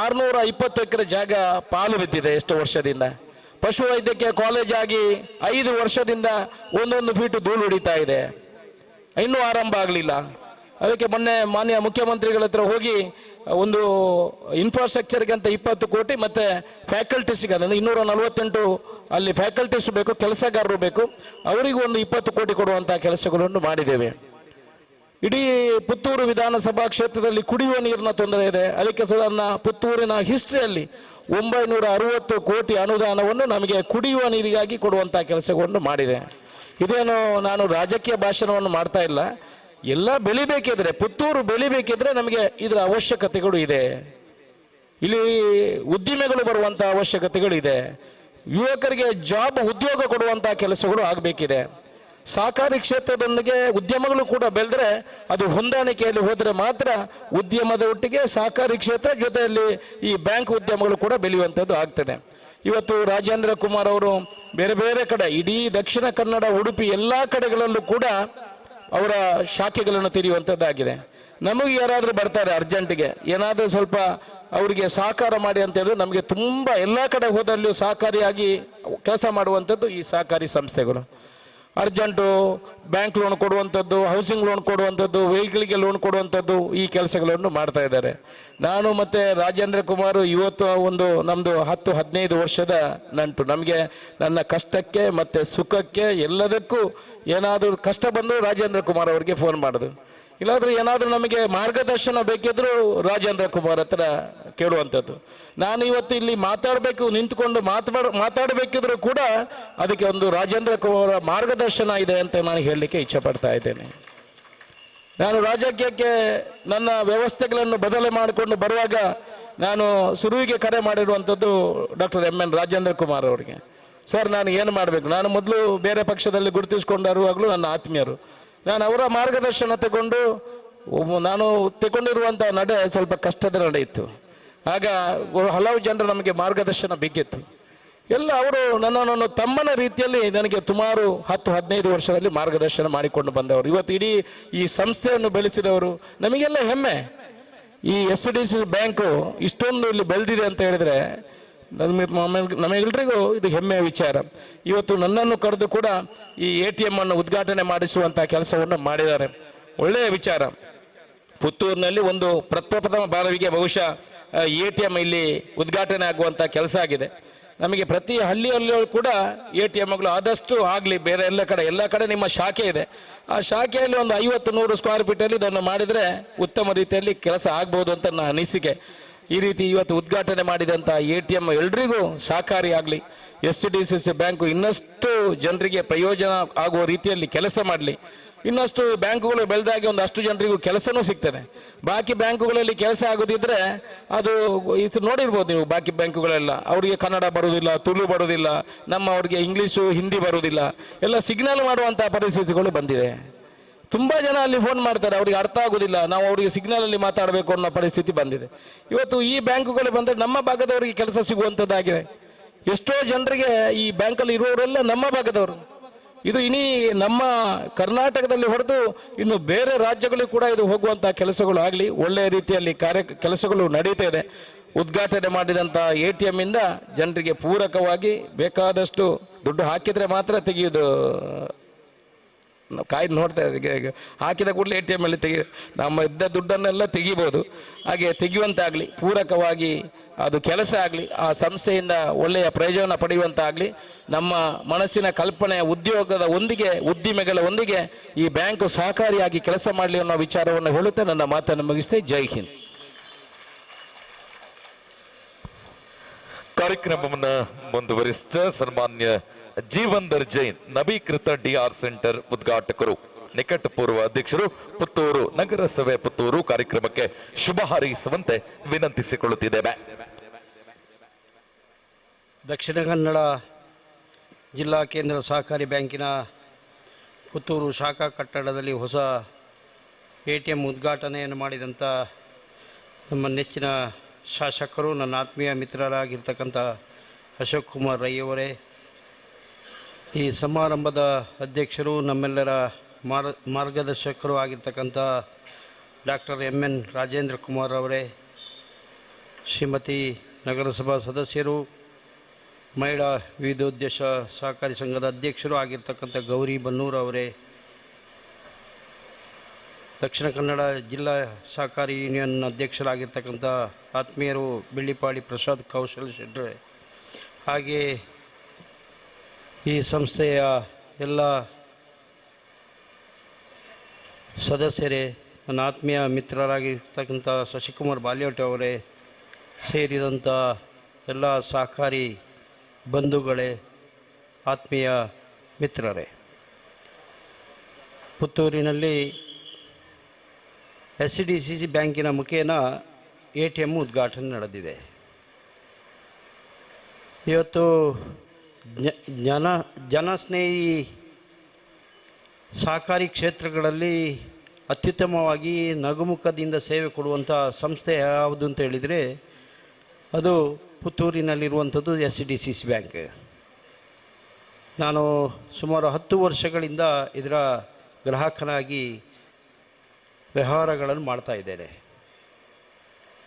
620 ಎಕರೆ ಜಾಗ ಪಾಲು ಬಿದ್ದಿದೆ ಎಷ್ಟು ವರ್ಷದಿಂದ. ಪಶು ವೈದ್ಯಕೀಯ ಕಾಲೇಜ್ ಆಗಿ 5 ವರ್ಷದಿಂದ 1 ಫೀಟ್ ಧೂಳು ಹೊಡಿತಾ ಇದೆ, ಇನ್ನೂ ಆರಂಭ ಆಗಲಿಲ್ಲ. ಅದಕ್ಕೆ ಮೊನ್ನೆ ಮಾನ್ಯ ಮುಖ್ಯಮಂತ್ರಿಗಳ ಹತ್ರ ಹೋಗಿ ಒಂದು ಇನ್ಫ್ರಾಸ್ಟ್ರಕ್ಚರ್ಗೆ ಅಂತ 20 ಕೋಟಿ ಮತ್ತು ಫ್ಯಾಕಲ್ಟೀಸ್ಗೆ 248 ಅಲ್ಲಿ ಫ್ಯಾಕಲ್ಟೀಸ್ ಬೇಕು, ಕೆಲಸಗಾರರು ಬೇಕು, ಅವರಿಗೂ ಒಂದು 20 ಕೋಟಿ ಕೊಡುವಂಥ ಕೆಲಸಗಳನ್ನು ಮಾಡಿದ್ದೇವೆ. ಇಡೀ ಪುತ್ತೂರು ವಿಧಾನಸಭಾ ಕ್ಷೇತ್ರದಲ್ಲಿ ಕುಡಿಯುವ ನೀರಿನ ತೊಂದರೆ ಇದೆ. ಅದಕ್ಕೆ ಸಾಧಾರಣ ಪುತ್ತೂರಿನ ಹಿಸ್ಟ್ರಿಯಲ್ಲಿ 960 ಕೋಟಿ ಅನುದಾನವನ್ನು ನಮಗೆ ಕುಡಿಯುವ ನೀರಿಗಾಗಿ ಕೊಡುವಂಥ ಕೆಲಸವನ್ನು ಮಾಡಿದೆ. ಇದೇನು ನಾನು ರಾಜಕೀಯ ಭಾಷಣವನ್ನು ಮಾಡ್ತಾ ಇಲ್ಲ. ಎಲ್ಲ ಬೆಳಿಬೇಕಿದ್ರೆ, ಪುತ್ತೂರು ಬೆಳಿಬೇಕಿದ್ರೆ ನಮಗೆ ಇದರ ಅವಶ್ಯಕತೆಗಳು ಇದೆ. ಇಲ್ಲಿ ಉದ್ದಿಮೆಗಳು ಬರುವಂಥ ಅವಶ್ಯಕತೆಗಳಿದೆ. ಯುವಕರಿಗೆ ಜಾಬ್ ಉದ್ಯೋಗ ಕೊಡುವಂಥ ಕೆಲಸಗಳು ಆಗಬೇಕಿದೆ. ಸಹಕಾರಿ ಕ್ಷೇತ್ರದೊಂದಿಗೆ ಉದ್ಯಮಗಳು ಕೂಡ ಬೆಳೆದ್ರೆ ಅದು ಹೊಂದಾಣಿಕೆಯಲ್ಲಿ ಹೋದರೆ ಮಾತ್ರ ಉದ್ಯಮದ ಒಟ್ಟಿಗೆ ಸಹಕಾರಿ ಕ್ಷೇತ್ರ ಜೊತೆಯಲ್ಲಿ ಈ ಬ್ಯಾಂಕ್ ಉದ್ಯಮಗಳು ಕೂಡ ಬೆಳೆಯುವಂಥದ್ದು ಆಗ್ತದೆ. ಇವತ್ತು ರಾಜೇಂದ್ರ ಕುಮಾರ್ ಅವರು ಬೇರೆ ಬೇರೆ ಕಡೆ, ಇಡೀ ದಕ್ಷಿಣ ಕನ್ನಡ, ಉಡುಪಿ ಎಲ್ಲ ಕಡೆಗಳಲ್ಲೂ ಕೂಡ ಅವರ ಶಾಖೆಗಳನ್ನು ತೆರೆಯುವಂಥದ್ದಾಗಿದೆ. ನಮಗೆ ಯಾರಾದರೂ ಬರ್ತಾರೆ ಅರ್ಜೆಂಟಿಗೆ, ಏನಾದರೂ ಸ್ವಲ್ಪ ಅವರಿಗೆ ಸಹಕಾರ ಮಾಡಿ ಅಂತ ಹೇಳಿದ್ರೆ ನಮಗೆ ತುಂಬ ಎಲ್ಲ ಕಡೆ ಹೋದಲ್ಲೂ ಸಹಕಾರಿಯಾಗಿ ಕೆಲಸ ಮಾಡುವಂಥದ್ದು ಈ ಸಹಕಾರಿ ಸಂಸ್ಥೆಗಳು. ಅರ್ಜೆಂಟು ಬ್ಯಾಂಕ್ ಲೋನ್ ಕೊಡುವಂಥದ್ದು, ಹೌಸಿಂಗ್ ಲೋನ್ ಕೊಡುವಂಥದ್ದು, ವೆಹಿಕಲ್ಗೆ ಲೋನ್ ಕೊಡುವಂಥದ್ದು, ಈ ಕೆಲಸಗಳನ್ನು ಮಾಡ್ತಾ ಇದ್ದಾರೆ. ನಾನು ಮತ್ತು ರಾಜೇಂದ್ರ ಕುಮಾರ್ ಇವತ್ತು ಒಂದು ನಮ್ಮದು 10-15 ವರ್ಷದ ನಂಟು. ನಮಗೆ ನನ್ನ ಕಷ್ಟಕ್ಕೆ ಮತ್ತು ಸುಖಕ್ಕೆ ಎಲ್ಲದಕ್ಕೂ ಏನಾದರೂ ಕಷ್ಟ ಬಂದರೂ ರಾಜೇಂದ್ರ ಕುಮಾರ್ ಅವರಿಗೆ ಫೋನ್ ಮಾಡೋದು. ಇಲ್ಲಾಂದ್ರೆ ಏನಾದರೂ ನಮಗೆ ಮಾರ್ಗದರ್ಶನ ಬೇಕಿದ್ರೂ ರಾಜೇಂದ್ರ ಕುಮಾರ್ ಹತ್ರ ಕೇಳುವಂಥದ್ದು. ನಾನು ಇವತ್ತು ಇಲ್ಲಿ ಮಾತಾಡಬೇಕು, ನಿಂತ್ಕೊಂಡು ಮಾತಾಡಬೇಕಿದ್ರೂ ಕೂಡ ಅದಕ್ಕೆ ಒಂದು ರಾಜೇಂದ್ರ ಕುಮಾರ್ ಮಾರ್ಗದರ್ಶನ ಇದೆ ಅಂತ ನಾನು ಹೇಳಲಿಕ್ಕೆ ಇಚ್ಛೆಪಡ್ತಾ ಇದ್ದೇನೆ. ನಾನು ರಾಜಕೀಯಕ್ಕೆ ನನ್ನ ವ್ಯವಸ್ಥೆಗಳನ್ನು ಬದಲು ಮಾಡಿಕೊಂಡು ಬರುವಾಗ ನಾನು ಸುರುವಿಗೆ ಕರೆ ಮಾಡಿರುವಂಥದ್ದು ಡಾಕ್ಟರ್ MN ರಾಜೇಂದ್ರ ಕುಮಾರ್ ಅವರಿಗೆ. ಸರ್, ನಾನು ಏನು ಮಾಡಬೇಕು? ನಾನು ಮೊದಲು ಬೇರೆ ಪಕ್ಷದಲ್ಲಿ ಗುರುತಿಸಿಕೊಂಡಿರುವಾಗಲೂ ನನ್ನ ಆತ್ಮೀಯರು, ನಾನು ಅವರ ಮಾರ್ಗದರ್ಶನ ತಗೊಂಡು ನಾನು ತಗೊಂಡಿರುವಂಥ ನಡೆ ಸ್ವಲ್ಪ ಕಷ್ಟದ ನಡೆಯಿತು. ಆಗ ಹಲವು ಜನರು ನಮಗೆ ಮಾರ್ಗದರ್ಶನ ಬೇಕಿತ್ತು. ಎಲ್ಲ ಅವರು ನನ್ನನ್ನು ತಮ್ಮನ ರೀತಿಯಲ್ಲಿ ನನಗೆ ಸುಮಾರು 10-15 ವರ್ಷದಲ್ಲಿ ಮಾರ್ಗದರ್ಶನ ಮಾಡಿಕೊಂಡು ಬಂದವರು. ಇವತ್ತು ಇಡೀ ಈ ಸಂಸ್ಥೆಯನ್ನು ಬೆಳೆಸಿದವರು. ನಮಗೆಲ್ಲ ಹೆಮ್ಮೆ. ಈ SDC ಬ್ಯಾಂಕು ಇಷ್ಟೊಂದು ಇಲ್ಲಿ ಬೆಳೆದಿದೆ ಅಂತ ಹೇಳಿದ್ರೆ ನಮಗೆಲ್ಲರಿಗೂ ಇದು ಹೆಮ್ಮೆಯ ವಿಚಾರ. ಇವತ್ತು ನನ್ನನ್ನು ಕರೆದು ಕೂಡ ಈ ATM ಅನ್ನು ಉದ್ಘಾಟನೆ ಮಾಡಿಸುವಂಥ ಕೆಲಸವನ್ನು ಮಾಡಿದ್ದಾರೆ. ಒಳ್ಳೆಯ ವಿಚಾರ. ಪುತ್ತೂರಿನಲ್ಲಿ ಒಂದು ಪ್ರಥಮ ಬಾರಿಗೆ ಬಹುಶಃ ATM ಇಲ್ಲಿ ಉದ್ಘಾಟನೆ ಆಗುವಂಥ ಕೆಲಸ ಆಗಿದೆ. ನಮಗೆ ಪ್ರತಿ ಹಳ್ಳಿಯಲ್ಲೂ ಕೂಡ ATMಗಳು ಆದಷ್ಟು ಆಗಲಿ. ಬೇರೆ ಎಲ್ಲ ಕಡೆ ನಿಮ್ಮ ಶಾಖೆ ಇದೆ. ಆ ಶಾಖೆಯಲ್ಲಿ ಒಂದು 50-100 ಸ್ಕ್ವೇರ್ ಫೀಟಲ್ಲಿ ಇದನ್ನು ಮಾಡಿದರೆ ಉತ್ತಮ ರೀತಿಯಲ್ಲಿ ಕೆಲಸ ಆಗ್ಬೋದು ಅಂತ ನನ್ನ ಅನಿಸಿಕೆ. ಈ ರೀತಿ ಇವತ್ತು ಉದ್ಘಾಟನೆ ಮಾಡಿದಂಥ ATM ಎಲ್ರಿಗೂ ಸಹಕಾರಿ ಆಗಲಿ. SDCC ಬ್ಯಾಂಕು ಇನ್ನಷ್ಟು ಜನರಿಗೆ ಪ್ರಯೋಜನ ಆಗುವ ರೀತಿಯಲ್ಲಿ ಕೆಲಸ ಮಾಡಲಿ. ಇನ್ನಷ್ಟು ಬ್ಯಾಂಕುಗಳು ಬೆಳೆದಾಗಿ ಒಂದಷ್ಟು ಜನರಿಗೂ ಕೆಲಸನೂ ಸಿಗ್ತದೆ. ಬಾಕಿ ಬ್ಯಾಂಕುಗಳಲ್ಲಿ ಕೆಲಸ ಆಗೋದಿದ್ರೆ ಅದು ಇದು ನೋಡಿರ್ಬೋದು ನೀವು. ಬಾಕಿ ಬ್ಯಾಂಕುಗಳೆಲ್ಲ ಅವರಿಗೆ ಕನ್ನಡ ಬರುವುದಿಲ್ಲ, ತುಳು ಬರುವುದಿಲ್ಲ, ಅವ್ರಿಗೆ ಇಂಗ್ಲೀಷು ಹಿಂದಿ ಬರುವುದಿಲ್ಲ, ಎಲ್ಲ ಸಿಗ್ನಲ್ ಮಾಡುವಂಥ ಪರಿಸ್ಥಿತಿಗಳು ಬಂದಿದೆ. ತುಂಬ ಜನ ಅಲ್ಲಿ ಫೋನ್ ಮಾಡ್ತಾರೆ, ಅವ್ರಿಗೆ ಅರ್ಥ ಆಗೋದಿಲ್ಲ, ನಾವು ಅವರಿಗೆ ಸಿಗ್ನಲಲ್ಲಿ ಮಾತಾಡಬೇಕು ಅನ್ನೋ ಪರಿಸ್ಥಿತಿ ಬಂದಿದೆ. ಇವತ್ತು ಈ ಬ್ಯಾಂಕುಗಳು ಬಂದರೆ ನಮ್ಮ ಭಾಗದವರಿಗೆ ಕೆಲಸ ಸಿಗುವಂಥದ್ದಾಗಿದೆ. ಎಷ್ಟೋ ಜನರಿಗೆ ಈ ಬ್ಯಾಂಕಲ್ಲಿ ಇರುವವರೆಲ್ಲ ನಮ್ಮ ಭಾಗದವರು. ಇದು ಇಡೀ ನಮ್ಮ ಕರ್ನಾಟಕದಲ್ಲಿ ಹೊಡೆದು ಇನ್ನು ಬೇರೆ ರಾಜ್ಯಗಳಿಗೂ ಕೂಡ ಇದು ಹೋಗುವಂಥ ಕೆಲಸಗಳು ಆಗಲಿ. ಒಳ್ಳೆಯ ರೀತಿಯಲ್ಲಿ ಕೆಲಸಗಳು ನಡೀತಾ ಇದೆ. ಉದ್ಘಾಟನೆ ಮಾಡಿದಂಥ ATM ಇಂದ ಜನರಿಗೆ ಪೂರಕವಾಗಿ ಬೇಕಾದಷ್ಟು ದುಡ್ಡು ಹಾಕಿದರೆ ಮಾತ್ರ ತೆಗೆಯೋದು ನಾವು ಕಾಯಿ ನೋಡ್ತಾ ಇದ್ದೀವಿ, ಹಾಕಿದ ಕೂಡಲೇ ATM ಅಲ್ಲಿ ನಮ್ಮ ಇದ್ದ ದುಡ್ಡನ್ನೆಲ್ಲ ತೆಗಿಬೋದು. ಹಾಗೆ ತೆಗೆಯುವಂತಾಗಲಿ, ಪೂರಕವಾಗಿ ಅದು ಕೆಲಸ ಆಗಲಿ, ಆ ಸಂಸ್ಥೆಯಿಂದ ಒಳ್ಳೆಯ ಪ್ರಯೋಜನ ಪಡೆಯುವಂತಾಗಲಿ, ನಮ್ಮ ಮನಸ್ಸಿನ ಕಲ್ಪನೆ ಉದ್ಯೋಗದ ಒಂದಿಗೆ ಉದ್ದಿಮೆಗಳ ಒಂದಿಗೆ ಈ ಬ್ಯಾಂಕು ಸಹಕಾರಿಯಾಗಿ ಕೆಲಸ ಮಾಡಲಿ ಅನ್ನೋ ವಿಚಾರವನ್ನು ಹೇಳುತ್ತಾ ನನ್ನ ಮಾತನ್ನು ಮುಗಿಸ್ತೇ. ಜೈ ಹಿಂದ್. ಕಾರ್ಯಕ್ರಮವನ್ನು ಮುಂದುವರಿಸಿದ ಸನ್ಮಾನ್ಯ ಜೀವಂದರ್ ಜೈನ್ ನವೀಕೃತ DR ಸೆಂಟರ್ ಉದ್ಘಾಟಕರು, ನಿಕಟಪೂರ್ವ ಅಧ್ಯಕ್ಷರು, ಪುತ್ತೂರು ನಗರಸಭೆ ಪುತ್ತೂರು ಕಾರ್ಯಕ್ರಮಕ್ಕೆ ಶುಭ ಹಾರೈಸುವಂತೆ ವಿನಂತಿಸಿಕೊಳ್ಳುತ್ತಿದ್ದೇವೆ. ದಕ್ಷಿಣ ಕನ್ನಡ ಜಿಲ್ಲಾ ಕೇಂದ್ರ ಸಹಕಾರಿ ಬ್ಯಾಂಕಿನ ಪುತ್ತೂರು ಶಾಖಾ ಕಟ್ಟಡದಲ್ಲಿ ಹೊಸ ATM ಉದ್ಘಾಟನೆಯನ್ನು ಮಾಡಿದಂಥ ನಮ್ಮ ನೆಚ್ಚಿನ ಶಾಸಕರು, ನನ್ನ ಆತ್ಮೀಯ ಮಿತ್ರರಾಗಿರ್ತಕ್ಕಂಥ ಅಶೋಕ್ ಕುಮಾರ್ ರೈ ಅವರೇ, ಈ ಸಮಾರಂಭದ ಅಧ್ಯಕ್ಷರು, ನಮ್ಮೆಲ್ಲರ ಮಾರ್ಗದರ್ಶಕರು ಆಗಿರ್ತಕ್ಕಂಥ ಡಾಕ್ಟರ್ MN ರಾಜೇಂದ್ರ ಕುಮಾರ್ ಅವರೇ, ಶ್ರೀಮತಿ ನಗರಸಭಾ ಸದಸ್ಯರು, ಮಹಿಳಾ ವಿವಿಧೋದ್ದೇಶ ಸಹಕಾರಿ ಸಂಘದ ಅಧ್ಯಕ್ಷರು ಆಗಿರ್ತಕ್ಕಂಥ ಗೌರಿ ಬನ್ನೂರು ಅವರೇ, ದಕ್ಷಿಣ ಕನ್ನಡ ಜಿಲ್ಲಾ ಸಹಕಾರಿ ಯೂನಿಯನ್ ಅಧ್ಯಕ್ಷರಾಗಿರ್ತಕ್ಕಂಥ ಆತ್ಮೀಯರು ಬೆಳ್ಳಿಪಾಡಿ ಪ್ರಸಾದ್ ಕೌಶಲ್ ಶೆಟ್ರೆ, ಹಾಗೆ ಈ ಸಂಸ್ಥೆಯ ಎಲ್ಲ ಸದಸ್ಯರೇ, ನನ್ನ ಆತ್ಮೀಯ ಮಿತ್ರರಾಗಿರ್ತಕ್ಕಂಥ ಶಶಿಕುಮಾರ್ ಬಾಲ್ಯೋಟೆ ಅವರೇ, ಸೇರಿದಂಥ ಎಲ್ಲ ಸಹಕಾರಿ ಬಂಧುಗಳೇ, ಆತ್ಮೀಯ ಮಿತ್ರರೇ, ಪುತ್ತೂರಿನಲ್ಲಿ SCDCC ಬ್ಯಾಂಕಿನ ಮುಖೇನ ATM ಉದ್ಘಾಟನೆ ನಡೆದಿದೆ. ಇವತ್ತು ಜನಸ್ನೇಹಿ ಸಹಕಾರಿ ಕ್ಷೇತ್ರಗಳಲ್ಲಿ ಅತ್ಯುತ್ತಮವಾಗಿ ನಗುಮುಖದಿಂದ ಸೇವೆ ಕೊಡುವಂಥ ಸಂಸ್ಥೆ ಯಾವುದು ಅಂತ ಹೇಳಿದರೆ ಅದು ಪುತ್ತೂರಿನಲ್ಲಿರುವಂಥದ್ದು SCDCC ಬ್ಯಾಂಕ್. ನಾನು ಸುಮಾರು 10 ವರ್ಷಗಳಿಂದ ಇದರ ಗ್ರಾಹಕನಾಗಿ ವ್ಯವಹಾರಗಳನ್ನು ಮಾಡ್ತಾ ಇದ್ದೇನೆ.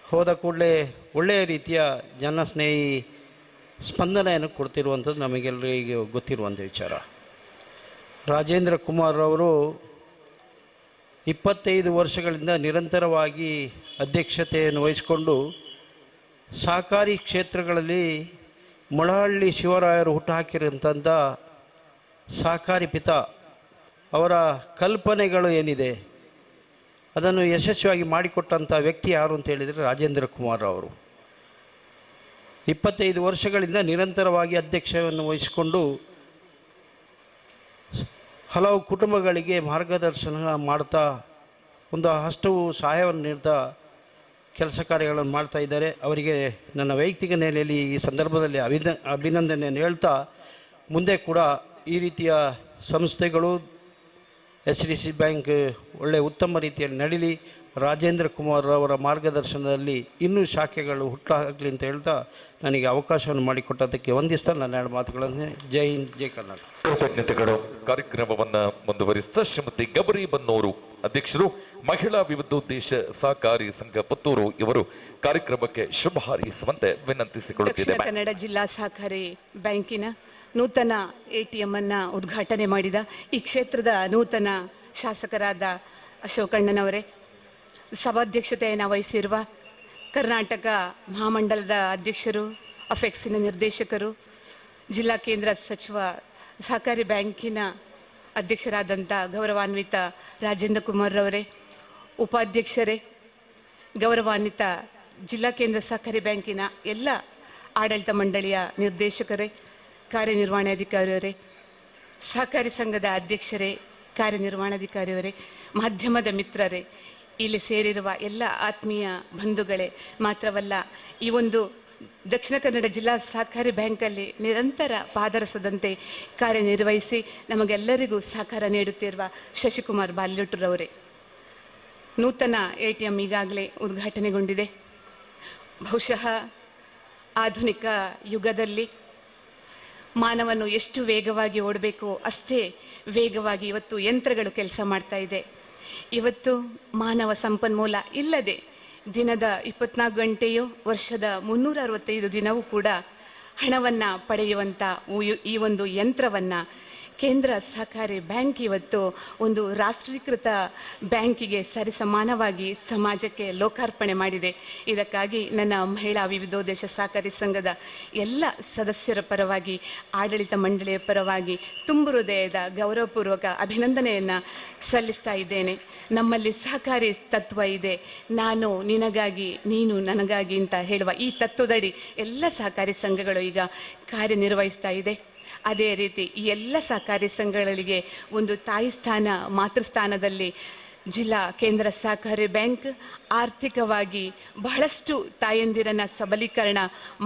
ಹೋದ ಕೂಡಲೇ ಒಳ್ಳೆಯ ರೀತಿಯ ಜನಸ್ನೇಹಿ ಸ್ಪಂದನೆಯನ್ನು ಕೊಡ್ತಿರುವಂಥದ್ದು ನಮಗೆಲ್ಲರಿಗೆ ಗೊತ್ತಿರುವಂಥ ವಿಚಾರ. ರಾಜೇಂದ್ರ ಕುಮಾರ್ ಅವರು 25 ವರ್ಷಗಳಿಂದ ನಿರಂತರವಾಗಿ ಅಧ್ಯಕ್ಷತೆಯನ್ನು ವಹಿಸಿಕೊಂಡು ಸಹಕಾರಿ ಕ್ಷೇತ್ರಗಳಲ್ಲಿ ಮೊಳಹಳ್ಳಿ ಶಿವರಾಯರು ಹುಟ್ಟುಹಾಕಿರುವಂಥ ಸಹಕಾರಿ ಪಿತ ಅವರ ಕಲ್ಪನೆಗಳು ಏನಿದೆ ಅದನ್ನು ಯಶಸ್ವಿಯಾಗಿ ಮಾಡಿಕೊಟ್ಟಂಥ ವ್ಯಕ್ತಿ ಯಾರು ಅಂತ ಹೇಳಿದರೆ ರಾಜೇಂದ್ರ ಕುಮಾರ್ ಅವರು. 25 ವರ್ಷಗಳಿಂದ ನಿರಂತರವಾಗಿ ಅಧ್ಯಕ್ಷವನ್ನು ವಹಿಸಿಕೊಂಡು ಹಲವು ಕುಟುಂಬಗಳಿಗೆ ಮಾರ್ಗದರ್ಶನ ಮಾಡ್ತಾ ಒಂದು ಅಷ್ಟು ಸಹಾಯವನ್ನು ನೀಡ್ತಾ ಕೆಲಸ ಕಾರ್ಯಗಳನ್ನು ಮಾಡ್ತಾ ಇದ್ದಾರೆ. ಅವರಿಗೆ ನನ್ನ ವೈಯಕ್ತಿಕ ನೆಲೆಯಲ್ಲಿ ಈ ಸಂದರ್ಭದಲ್ಲಿ ಅಭಿನಂದನೆಯನ್ನು ಹೇಳ್ತಾ, ಮುಂದೆ ಕೂಡ ಈ ರೀತಿಯ ಸಂಸ್ಥೆಗಳು SCDCC ಬ್ಯಾಂಕ್ ಒಳ್ಳೆಯ ಉತ್ತಮ ರೀತಿಯಲ್ಲಿ ನಡೀಲಿ, ರಾಜೇಂದ್ರ ಕುಮಾರ್ ಅವರ ಮಾರ್ಗದರ್ಶನದಲ್ಲಿ ಇನ್ನೂ ಶಾಖೆಗಳು ಹುಟ್ಟುಹಾಕಲಿ ಅಂತ ಹೇಳ್ತಾ ನನಗೆ ಅವಕಾಶವನ್ನು ಮಾಡಿಕೊಟ್ಟದಕ್ಕೆ ವಂದಿಸ್ತಾ ನನ್ನ 2 ಮಾತುಗಳನ್ನು ಜೈ ಹಿಂದ್, ಜೈ ಕರ್ನಾಟಕ. ಕೃತಜ್ಞತೆಗಳು. ಕಾರ್ಯಕ್ರಮವನ್ನು ಮುಂದುವರಿಸಿದ ಶ್ರೀಮತಿ ಗಬರಿ ಬನ್ನೂರು ಅಧ್ಯಕ್ಷರು, ಮಹಿಳಾ ವಿವಿಧೋದ್ದೇಶ ಸಹಕಾರಿ ಸಂಘ ಪುತ್ತೂರು ಇವರು ಕಾರ್ಯಕ್ರಮಕ್ಕೆ ಶುಭ ಹಾರೈಸುವಂತೆ ವಿನಂತಿಸಿಕೊಳ್ಳುತ್ತಿದ್ದೇವೆ. ದಕ್ಷಿಣ ಕನ್ನಡ ಜಿಲ್ಲಾ ಸಹಕಾರಿ ಬ್ಯಾಂಕಿನ ನೂತನ ATM ಅನ್ನು ಉದ್ಘಾಟನೆ ಮಾಡಿದ ಈ ಕ್ಷೇತ್ರದ ನೂತನ ಶಾಸಕರಾದ ಅಶೋಕಣ್ಣನವರೇ, ಸಭಾಧ್ಯಕ್ಷತೆಯನ್ನು ವಹಿಸಿರುವ ಕರ್ನಾಟಕ ಮಹಾಮಂಡಲದ ಅಧ್ಯಕ್ಷರು, ಅಫೆಕ್ಸಿನ ನಿರ್ದೇಶಕರು, ಜಿಲ್ಲಾ ಕೇಂದ್ರ ಸಚಿವ ಸಹಕಾರಿ ಬ್ಯಾಂಕಿನ ಅಧ್ಯಕ್ಷರಾದಂಥ ಗೌರವಾನ್ವಿತ ರಾಜೇಂದ್ರ ಕುಮಾರ್ ಅವರೇ, ಉಪಾಧ್ಯಕ್ಷರೇ, ಗೌರವಾನ್ವಿತ ಜಿಲ್ಲಾ ಕೇಂದ್ರ ಸಹಕಾರಿ ಬ್ಯಾಂಕಿನ ಎಲ್ಲ ಆಡಳಿತ ಮಂಡಳಿಯ ನಿರ್ದೇಶಕರೇ, ಕಾರ್ಯನಿರ್ವಹಣಾಧಿಕಾರಿಯವರೇ, ಸಹಕಾರಿ ಸಂಘದ ಅಧ್ಯಕ್ಷರೇ, ಕಾರ್ಯನಿರ್ವಹಣಾಧಿಕಾರಿಯವರೇ, ಮಾಧ್ಯಮದ ಮಿತ್ರರೇ, ಇಲ್ಲಿ ಸೇರಿರುವ ಎಲ್ಲ ಆತ್ಮೀಯ ಬಂಧುಗಳೇ, ಮಾತ್ರವಲ್ಲ ಈ ಒಂದು ದಕ್ಷಿಣ ಕನ್ನಡ ಜಿಲ್ಲಾ ಸಹಕಾರಿ ಬ್ಯಾಂಕಲ್ಲಿ ನಿರಂತರ ಪಾದರಸದಂತೆ ಕಾರ್ಯನಿರ್ವಹಿಸಿ ನಮಗೆಲ್ಲರಿಗೂ ಸಹಕಾರ ನೀಡುತ್ತಿರುವ ಶಶಿಕುಮಾರ್ ಬಾಲ್ಯೋಟರವರೇ, ನೂತನ ATM ಈಗಾಗಲೇ ಉದ್ಘಾಟನೆಗೊಂಡಿದೆ. ಬಹುಶಃ ಆಧುನಿಕ ಯುಗದಲ್ಲಿ ಮಾನವನು ಎಷ್ಟು ವೇಗವಾಗಿ ಓಡಬೇಕೋ ಅಷ್ಟೇ ವೇಗವಾಗಿ ಇವತ್ತು ಯಂತ್ರಗಳು ಕೆಲಸ ಮಾಡ್ತಾ ಇದೆ. ಇವತ್ತು ಮಾನವ ಸಂಪನ್ಮೂಲ ಇಲ್ಲದೆ ದಿನದ 24 ಗಂಟೆಯೂ ವರ್ಷದ 365 ದಿನವೂ ಕೂಡ ಹಣವನ್ನು ಪಡೆಯುವಂಥ ಈ ಒಂದು ಯಂತ್ರವನ್ನು ಕೇಂದ್ರ ಸಹಕಾರಿ ಬ್ಯಾಂಕ್ ಇವತ್ತು ಒಂದು ರಾಷ್ಟ್ರೀಕೃತ ಬ್ಯಾಂಕಿಗೆ ಸರಿಸಮಾನವಾಗಿ ಸಮಾಜಕ್ಕೆ ಲೋಕಾರ್ಪಣೆ ಮಾಡಿದೆ. ಇದಕ್ಕಾಗಿ ನನ್ನ ಮಹಿಳಾ ವಿವಿಧೋದ್ದೇಶ ಸಹಕಾರಿ ಸಂಘದ ಎಲ್ಲ ಸದಸ್ಯರ ಪರವಾಗಿ, ಆಡಳಿತ ಮಂಡಳಿಯ ಪರವಾಗಿ ತುಂಬು ಹೃದಯದ ಗೌರವಪೂರ್ವಕ ಅಭಿನಂದನೆಯನ್ನು ಸಲ್ಲಿಸ್ತಾ ಇದ್ದೇನೆ. ನಮ್ಮಲ್ಲಿ ಸಹಕಾರಿ ತತ್ವ ಇದೆ, ನಾನು ನಿನಗಾಗಿ ನೀನು ನನಗಾಗಿ ಅಂತ ಹೇಳುವ ಈ ತತ್ವದಡಿ ಎಲ್ಲ ಸಹಕಾರಿ ಸಂಘಗಳು ಈಗ ಕಾರ್ಯನಿರ್ವಹಿಸ್ತಾ ಇದೆ. ಅದೇ ರೀತಿ ಈ ಎಲ್ಲ ಸಹಕಾರಿ ಸಂಘಗಳಿಗೆ ಒಂದು ತಾಯಿ ಸ್ಥಾನ, ಮಾತೃಸ್ಥಾನದಲ್ಲಿ ಜಿಲ್ಲಾ ಕೇಂದ್ರ ಸಹಕಾರಿ ಬ್ಯಾಂಕ್ ಆರ್ಥಿಕವಾಗಿ ಬಹಳಷ್ಟು ತಾಯಂದಿರನ್ನು ಸಬಲೀಕರಣ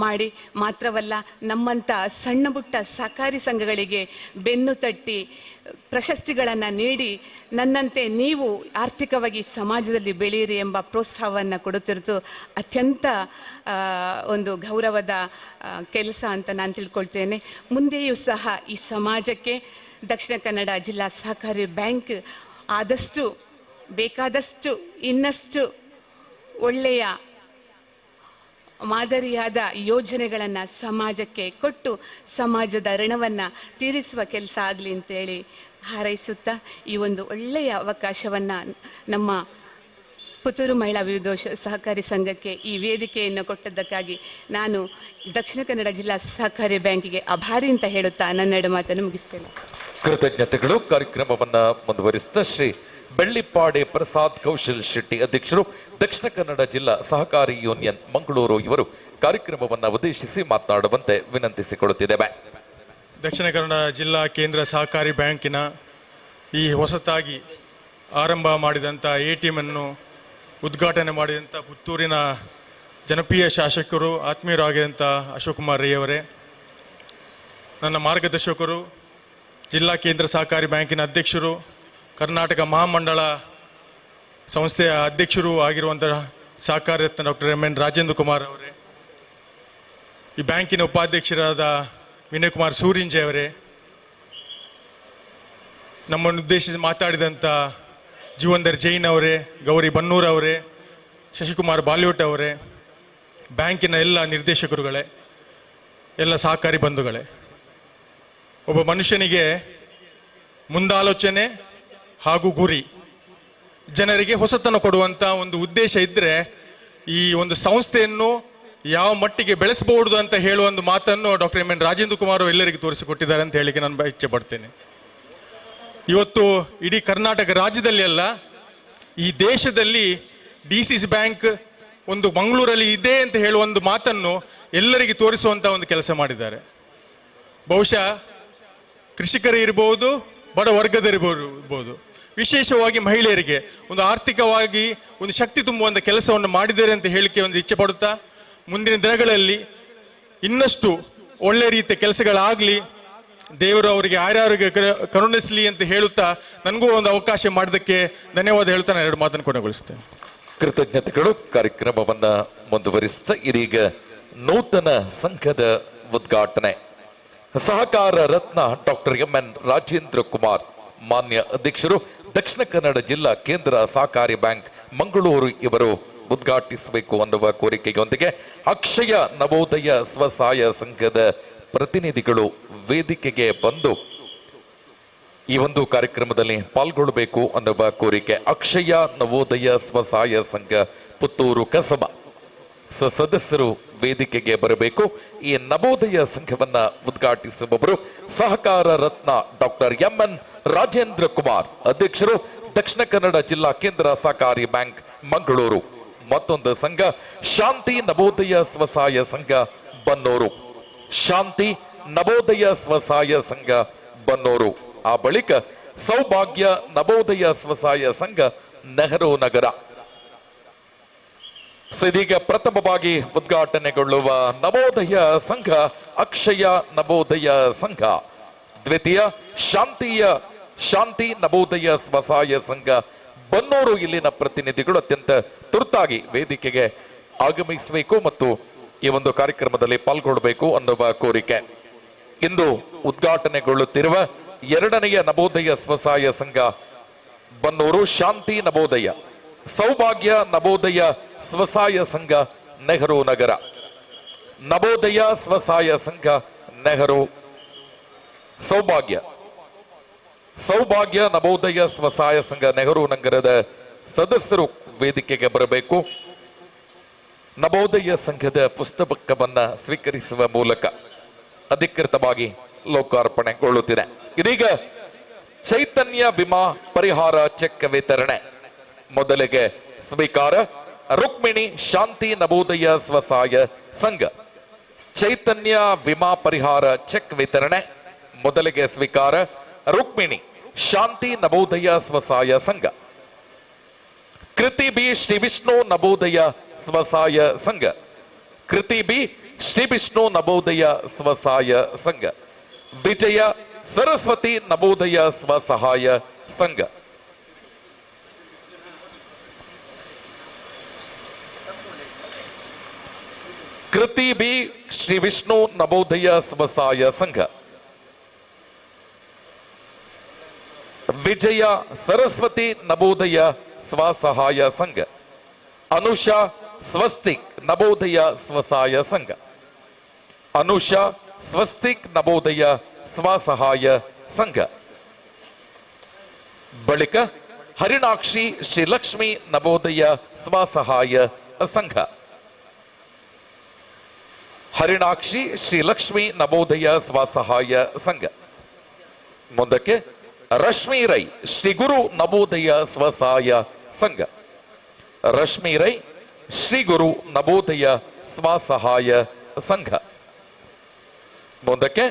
ಮಾಡಿ ಮಾತ್ರವಲ್ಲ, ನಮ್ಮಂಥ ಸಣ್ಣ ಪುಟ್ಟ ಸಹಕಾರಿ ಸಂಘಗಳಿಗೆ ಬೆನ್ನು ತಟ್ಟಿ ಪ್ರಶಸ್ತಿಗಳನ್ನು ನೀಡಿ ನನ್ನಂತೆ ನೀವು ಆರ್ಥಿಕವಾಗಿ ಸಮಾಜದಲ್ಲಿ ಬೆಳೆಯಿರಿ ಎಂಬ ಪ್ರೋತ್ಸಾಹವನ್ನು ಕೊಡುತ್ತಿರುವುದು ಅತ್ಯಂತ ಒಂದು ಗೌರವದ ಕೆಲಸ ಅಂತ ನಾನು ತಿಳ್ಕೊಳ್ತೇನೆ. ಮುಂದೆಯೂ ಸಹ ಈ ಸಮಾಜಕ್ಕೆ ದಕ್ಷಿಣ ಕನ್ನಡ ಜಿಲ್ಲಾ ಸಹಕಾರಿ ಬ್ಯಾಂಕ್ ಆದಷ್ಟು ಬೇಕಾದಷ್ಟು ಇನ್ನಷ್ಟು ಒಳ್ಳೆಯ ಮಾದರಿಯಾದ ಯೋಜನೆಗಳನ್ನು ಸಮಾಜಕ್ಕೆ ಕೊಟ್ಟು ಸಮಾಜದ ಋಣವನ್ನು ತೀರಿಸುವ ಕೆಲಸ ಆಗಲಿ ಅಂತೇಳಿ ಹಾರೈಸುತ್ತಾ, ಈ ಒಂದು ಒಳ್ಳೆಯ ಅವಕಾಶವನ್ನು ನಮ್ಮ ಪುತ್ತೂರು ಮಹಿಳಾ ವಿವಿಧೋದ್ದೇಶ ಸಹಕಾರಿ ಸಂಘಕ್ಕೆ ಈ ವೇದಿಕೆಯನ್ನು ಕೊಟ್ಟದ್ದಕ್ಕಾಗಿ ನಾನು ದಕ್ಷಿಣ ಕನ್ನಡ ಜಿಲ್ಲಾ ಸಹಕಾರಿ ಬ್ಯಾಂಕಿಗೆ ಆಭಾರಿ ಅಂತ ಹೇಳುತ್ತಾ ನನ್ನೆರಡು ಮಾತನ್ನು ಮುಗಿಸ್ತೇನೆ. ಕೃತಜ್ಞತೆಗಳು. ಕಾರ್ಯಕ್ರಮವನ್ನ ಮುಂದುವರಿಸಿದ ಶ್ರೀ ಬೆಳ್ಳಿಪ್ಪಾಡೆ ಪ್ರಸಾದ್ ಕೌಶಲ್ ಶೆಟ್ಟಿ, ಅಧ್ಯಕ್ಷರು, ದಕ್ಷಿಣ ಕನ್ನಡ ಜಿಲ್ಲಾ ಸಹಕಾರಿ ಯೂನಿಯನ್ ಮಂಗಳೂರು, ಇವರು ಕಾರ್ಯಕ್ರಮವನ್ನು ಉದ್ದೇಶಿಸಿ ಮಾತನಾಡುವಂತೆ ವಿನಂತಿಸಿಕೊಳ್ಳುತ್ತಿದ್ದೇವೆ. ದಕ್ಷಿಣ ಕನ್ನಡ ಜಿಲ್ಲಾ ಕೇಂದ್ರ ಸಹಕಾರಿ ಬ್ಯಾಂಕಿನ ಈ ಹೊಸತಾಗಿ ಆರಂಭ ಮಾಡಿದಂಥ ATM ಅನ್ನು ಉದ್ಘಾಟನೆ ಮಾಡಿದಂಥ ಪುತ್ತೂರಿನ ಜನಪ್ರಿಯ ಶಾಸಕರು, ಆತ್ಮೀಯರಾಗಿದ್ದಂಥ ಅಶೋಕ್ ಕುಮಾರ್ ರೈ ಅವರೇ, ನನ್ನ ಮಾರ್ಗದರ್ಶಕರು, ಜಿಲ್ಲಾ ಕೇಂದ್ರ ಸಹಕಾರಿ ಬ್ಯಾಂಕಿನ ಅಧ್ಯಕ್ಷರು, ಕರ್ನಾಟಕ ಮಹಾಮಂಡಳ ಸಂಸ್ಥೆಯ ಅಧ್ಯಕ್ಷರು ಆಗಿರುವಂತಹ ಸಹಕಾರ ರತ್ನ ಡಾಕ್ಟರ್ MN ರಾಜೇಂದ್ರ ಕುಮಾರ್ ಅವರೇ, ಈ ಬ್ಯಾಂಕಿನ ಉಪಾಧ್ಯಕ್ಷರಾದ ವಿನಯ್ ಕುಮಾರ್ ಸೂರಿಂಜೆ ಅವರೇ, ನಮ್ಮನ್ನು ಉದ್ದೇಶಿಸಿ ಮಾತಾಡಿದಂಥ ಜೀವಂದರ್ ಜೈನ್ ಅವರೇ, ಗೌರಿ ಬನ್ನೂರ್ ಅವರೇ, ಶಶಿಕುಮಾರ್ ಬಾಲಿಯೋಟ್ ಅವರೇ, ಬ್ಯಾಂಕಿನ ಎಲ್ಲ ನಿರ್ದೇಶಕರುಗಳೇ, ಎಲ್ಲ ಸಹಕಾರಿ ಬಂಧುಗಳೇ, ಒಬ್ಬ ಮನುಷ್ಯನಿಗೆ ಮುಂದಾಲೋಚನೆ ಹಾಗೂ ಗುರಿ, ಜನರಿಗೆ ಹೊಸತನ ಕೊಡುವಂಥ ಒಂದು ಉದ್ದೇಶ ಇದ್ದರೆ ಈ ಒಂದು ಸಂಸ್ಥೆಯನ್ನು ಯಾವ ಮಟ್ಟಿಗೆ ಬೆಳೆಸಬಹುದು ಅಂತ ಹೇಳುವ ಒಂದು ಮಾತನ್ನು ಡಾಕ್ಟರ್ MN ರಾಜೇಂದ್ರ ಕುಮಾರ್ ಎಲ್ಲರಿಗೂ ತೋರಿಸಿಕೊಟ್ಟಿದ್ದಾರೆ ಅಂತ ಹೇಳಿಕ್ಕೆ ನಾನು ಇಚ್ಛೆ ಪಡ್ತೇನೆ. ಇವತ್ತು ಇಡೀ ಕರ್ನಾಟಕ ರಾಜ್ಯದಲ್ಲಿ ಅಲ್ಲ, ಈ ದೇಶದಲ್ಲಿ DCC ಬ್ಯಾಂಕ್ ಒಂದು ಮಂಗಳೂರಲ್ಲಿ ಇದೆ ಅಂತ ಹೇಳುವ ಒಂದು ಮಾತನ್ನು ಎಲ್ಲರಿಗೆ ತೋರಿಸುವಂಥ ಒಂದು ಕೆಲಸ ಮಾಡಿದ್ದಾರೆ. ಬಹುಶಃ ಕೃಷಿಕರು ಇರ್ಬೋದು, ಬಡ ವರ್ಗದರಿರ್ಬೋದು, ವಿಶೇಷವಾಗಿ ಮಹಿಳೆಯರಿಗೆ ಒಂದು ಆರ್ಥಿಕವಾಗಿ ಒಂದು ಶಕ್ತಿ ತುಂಬುವಂಥ ಕೆಲಸವನ್ನು ಮಾಡಿದ್ದಾರೆ ಅಂತ ಹೇಳಿಕೆ ಒಂದು ಇಚ್ಛೆ ಪಡುತ್ತಾ, ಮುಂದಿನ ದಿನಗಳಲ್ಲಿ ಇನ್ನಷ್ಟು ಒಳ್ಳೆ ರೀತಿಯ ಕೆಲಸಗಳಾಗಲಿ, ದೇವರು ಅವರಿಗೆ ಆರ್ಯಾರಿಗೆ ಕರುಣಿಸಲಿ ಅಂತ ಹೇಳುತ್ತಾ ನನಗೂ ಒಂದು ಅವಕಾಶ ಮಾಡೋದಕ್ಕೆ ಧನ್ಯವಾದ ಹೇಳ್ತಾ ನಾನು ಎರಡು ಮಾತನ್ನು ಕೊನೆಗೊಳಿಸ್ತೇನೆ. ಕೃತಜ್ಞತೆಗಳು. ಕಾರ್ಯಕ್ರಮವನ್ನ ಮುಂದುವರಿಸ್ತಾ ಇದೀಗ ನೂತನ ಸಂಘದ ಉದ್ಘಾಟನೆ. ಸಹಕಾರ ರತ್ನ ಡಾಕ್ಟರ್ MN ರಾಜೇಂದ್ರ ಕುಮಾರ್, ಮಾನ್ಯ ಅಧ್ಯಕ್ಷರು, ದಕ್ಷಿಣ ಕನ್ನಡ ಜಿಲ್ಲಾ ಕೇಂದ್ರ ಸಹಕಾರಿ ಬ್ಯಾಂಕ್ ಮಂಗಳೂರು, ಇವರು ಉದ್ಘಾಟಿಸಬೇಕು ಅನ್ನುವ ಕೋರಿಕೆಯೊಂದಿಗೆ ಅಕ್ಷಯ ನವೋದಯ ಸ್ವಸಹಾಯ ಸಂಘದ ಪ್ರತಿನಿಧಿಗಳು ವೇದಿಕೆಗೆ ಬಂದು ಈ ಒಂದು ಕಾರ್ಯಕ್ರಮದಲ್ಲಿ ಪಾಲ್ಗೊಳ್ಳಬೇಕು ಅನ್ನುವ ಕೋರಿಕೆ. ಅಕ್ಷಯ ನವೋದಯ ಸ್ವಸಹಾಯ ಸಂಘ ಪುತ್ತೂರು ಕಸಬ ಸದಸ್ಯರು ವೇದಿಕೆಗೆ ಬರಬೇಕು. ಈ ನವೋದಯ ಸಂಘವನ್ನ ಉದ್ಘಾಟಿಸುವವರು ಸಹಕಾರ ರತ್ನ ಡಾಕ್ಟರ್ MN ರಾಜೇಂದ್ರ ಕುಮಾರ್, ಅಧ್ಯಕ್ಷರು, ದಕ್ಷಿಣ ಕನ್ನಡ ಜಿಲ್ಲಾ ಕೇಂದ್ರ ಸಹಕಾರಿ ಬ್ಯಾಂಕ್ ಮಂಗಳೂರು. ಮತ್ತೊಂದು ಸಂಘ ಶಾಂತಿ ನವೋದಯ ಸ್ವಸಹಾಯ ಸಂಘ ಬನ್ನೂರು, ಶಾಂತಿ ನವೋದಯ ಸ್ವಸಹಾಯ ಸಂಘ ಬನ್ನೂರು. ಆ ಬಳಿಕ ಸೌಭಾಗ್ಯ ನವೋದಯ ಸ್ವಸಹಾಯ ಸಂಘ ನೆಹರು ನಗರ. ಇದೀಗ ಪ್ರಥಮವಾಗಿ ಉದ್ಘಾಟನೆಗೊಳ್ಳುವ ನವೋದಯ ಸಂಘ ಅಕ್ಷಯ ನವೋದಯ ಸಂಘ, ದ್ವಿತೀಯ ಶಾಂತಿ ನವೋದಯ ಸ್ವಸಹಾಯ ಸಂಘ ಬನ್ನೂರು. ಇಲ್ಲಿನ ಪ್ರತಿನಿಧಿಗಳು ಅತ್ಯಂತ ತುರ್ತಾಗಿ ವೇದಿಕೆಗೆ ಆಗಮಿಸಬೇಕು ಮತ್ತು ಈ ಒಂದು ಕಾರ್ಯಕ್ರಮದಲ್ಲಿ ಪಾಲ್ಗೊಳ್ಳಬೇಕು ಅನ್ನುವ ಕೋರಿಕೆ. ಇಂದು ಉದ್ಘಾಟನೆಗೊಳ್ಳುತ್ತಿರುವ ಎರಡನೆಯ ನವೋದಯ ಸ್ವಸಹಾಯ ಸಂಘ ಬನ್ನೂರು, ಶಾಂತಿ ನವೋದಯ, ಸೌಭಾಗ್ಯ ನವೋದಯ ಸ್ವಸಹಾಯ ಸಂಘ ನೆಹರು ನಗರ, ನವೋದಯ ಸ್ವಸಹಾಯ ಸಂಘ ನೆಹರು, ಸೌಭಾಗ್ಯ ಸೌಭಾಗ್ಯ ನವೋದಯ ಸ್ವಸಹಾಯ ಸಂಘ ನೆಹರು ನಗರದ ಸದಸ್ಯರು ವೇದಿಕೆಗೆ ಬರಬೇಕು. ನವೋದಯ ಸಂಘದ ಪುಸ್ತಕವನ್ನ ಸ್ವೀಕರಿಸುವ ಮೂಲಕ ಅಧಿಕೃತವಾಗಿ ಲೋಕಾರ್ಪಣೆಗೊಳ್ಳುತ್ತಿದೆ. ಇದೀಗ ಚೈತನ್ಯ ವಿಮಾ ಪರಿಹಾರ ಚೆಕ್ ವಿತರಣೆ ಮೊದಲಿಗೆ ಸ್ವೀಕಾರ. ರುಕ್ಮಿಣಿ ಶಾಂತಿ ನವೋದಯ ಸ್ವಸಹಾಯ ಸಂಘ ಚೈತನ್ಯ ವಿಮಾ ಪರಿಹಾರ ಚೆಕ್ ವಿತರಣೆ ಮೊದಲಿಗೆ ಸ್ವೀಕಾರ. ರುಕ್ಮಿಣಿ ಶಾಂತಿ ನವೋದಯ ಸ್ವಸಹಾಯ ಸಂಘ. ಕೃತಿ ಬಿ ಶ್ರೀ ವಿಷ್ಣು ನವೋದಯ ಸ್ವಸಹಾಯ ಸಂಘ. ಕೃತಿ ಬಿ ಶ್ರೀ ವಿಷ್ಣು ನವೋದಯ ಸ್ವಸಹಾಯ ಸಂಘ. ವಿಜಯ ಸರಸ್ವತಿ ನವೋದಯ ಸ್ವಸಹಾಯ ಸಂಘ. ಕೃತಿ ಬಿ ಶ್ರೀ ವಿಷ್ಣು ನವೋದಯ ಸ್ವಸಹಾಯ ಸಂಘ. ವಿಜಯ ಸರಸ್ವತಿ ನವೋದಯ ಸ್ವಸಹಾಯ ಸಂಘ. ಅನುಷಾ ಸ್ವಸ್ತಿಕ್ ನವೋದಯ ಸ್ವಸಹಾಯ ಸಂಘ. ಅನುಷಾ ಸ್ವಸ್ತಿಕ್ ನವೋದಯ ಸ್ವಸಹಾಯ ಸಂಘ. ಬಳಿಕ ಹರಿಣಾಕ್ಷಿ ಶ್ರೀಲಕ್ಷ್ಮಿ ನವೋದಯ ಸ್ವಸಹಾಯ ಸಂಘ. ಹರಿಣಾಕ್ಷಿ ಶ್ರೀಲಕ್ಷ್ಮಿ ನವೋದಯ ಸ್ವಸಹಾಯ ಸಂಘ. ಮುಂದಕ್ಕೆ ರಶ್ಮಿ ರೈ ಶ್ರೀ ಗುರು ನವೋದಯ ಸ್ವಸಹಾಯ ಸಂಘ. ರಶ್ಮಿ ರೈ ಶ್ರೀ ಗುರು ನವೋದಯ ಸ್ವಸಹಾಯ ಸಂಘ. ಮುಂದಕ್ಕೆ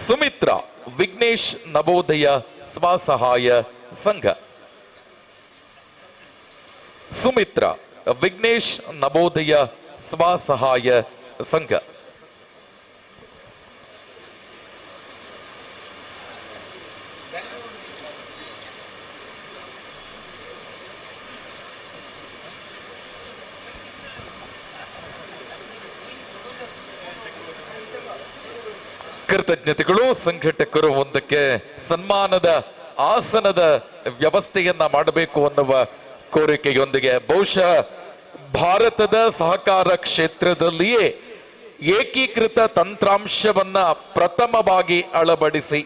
ಸುಮಿತ್ರಾ ವಿಘ್ನೇಶ್ ನವೋದಯ ಸ್ವಸಹಾಯ ಸಂಘ. ಸುಮಿತ್ರಾ ವಿಘ್ನೇಶ್ ನವೋದಯ ಸ್ವಸಹಾಯ ಸಂಘ. ಕೃತಜ್ಞತೆಗಳು. ಸಂಘಟಕರು ಒಂದಕ್ಕೆ ಸನ್ಮಾನದ ಆಸನದ ವ್ಯವಸ್ಥೆಯನ್ನ ಮಾಡಬೇಕು ಅನ್ನುವ ಕೋರಿಕೆಯೊಂದಿಗೆ ಬಹುಶಃ ಭಾರತದ ಸಹಕಾರ ಕ್ಷೇತ್ರದಲ್ಲಿಯೇ ಏಕೀಕೃತ ತಂತ್ರಾಂಶವನ್ನ ಪ್ರಥಮವಾಗಿ ಅಳವಡಿಸಿ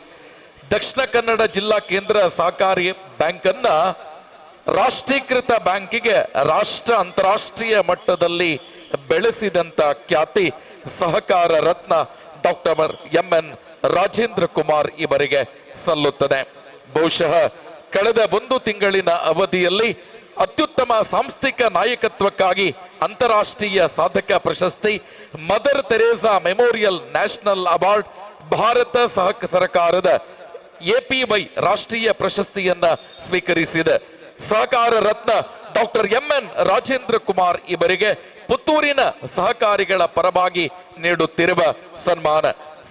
ದಕ್ಷಿಣ ಕನ್ನಡ ಜಿಲ್ಲಾ ಕೇಂದ್ರ ಸಹಕಾರಿ ಬ್ಯಾಂಕ್ ಅನ್ನ ರಾಷ್ಟ್ರೀಕೃತ ಬ್ಯಾಂಕಿಗೆ ರಾಷ್ಟ್ರ ಅಂತಾರಾಷ್ಟ್ರೀಯ ಮಟ್ಟದಲ್ಲಿ ಬೆಳೆಸಿದಂತ ಖ್ಯಾತಿ ಸಹಕಾರ ರತ್ನ ಡಾಕ್ಟರ್ ಎಂ.ಎನ್. ರಾಜೇಂದ್ರ ಕುಮಾರ್ ಇವರಿಗೆ ಸಲ್ಲುತ್ತದೆ. ಬಹುಶಃ ಕಳೆದ 1 ತಿಂಗಳಿನ ಅವಧಿಯಲ್ಲಿ ಅತ್ಯುತ್ತಮ ಸಾಂಸ್ಥಿಕ ನಾಯಕತ್ವಕ್ಕಾಗಿ ಅಂತಾರಾಷ್ಟ್ರೀಯ ಸಾಧಕ ಪ್ರಶಸ್ತಿ, Mother Teresa memorial national award, Bharat ಸರ್ಕಾರದ ಎಪಿವೈ ರಾಷ್ಟ್ರೀಯ ಪ್ರಶಸ್ತಿಯನ್ನ ಸ್ವೀಕರಿಸಿದೆ. Sahakara Ratna doctor M N. ರಾಜೇಂದ್ರ ಕುಮಾರ್ ಇವರಿಗೆ ಪುತ್ತೂರಿನ ಸಹಕಾರಿಗಳ ಪರವಾಗಿ ನೀಡುತ್ತಿರುವ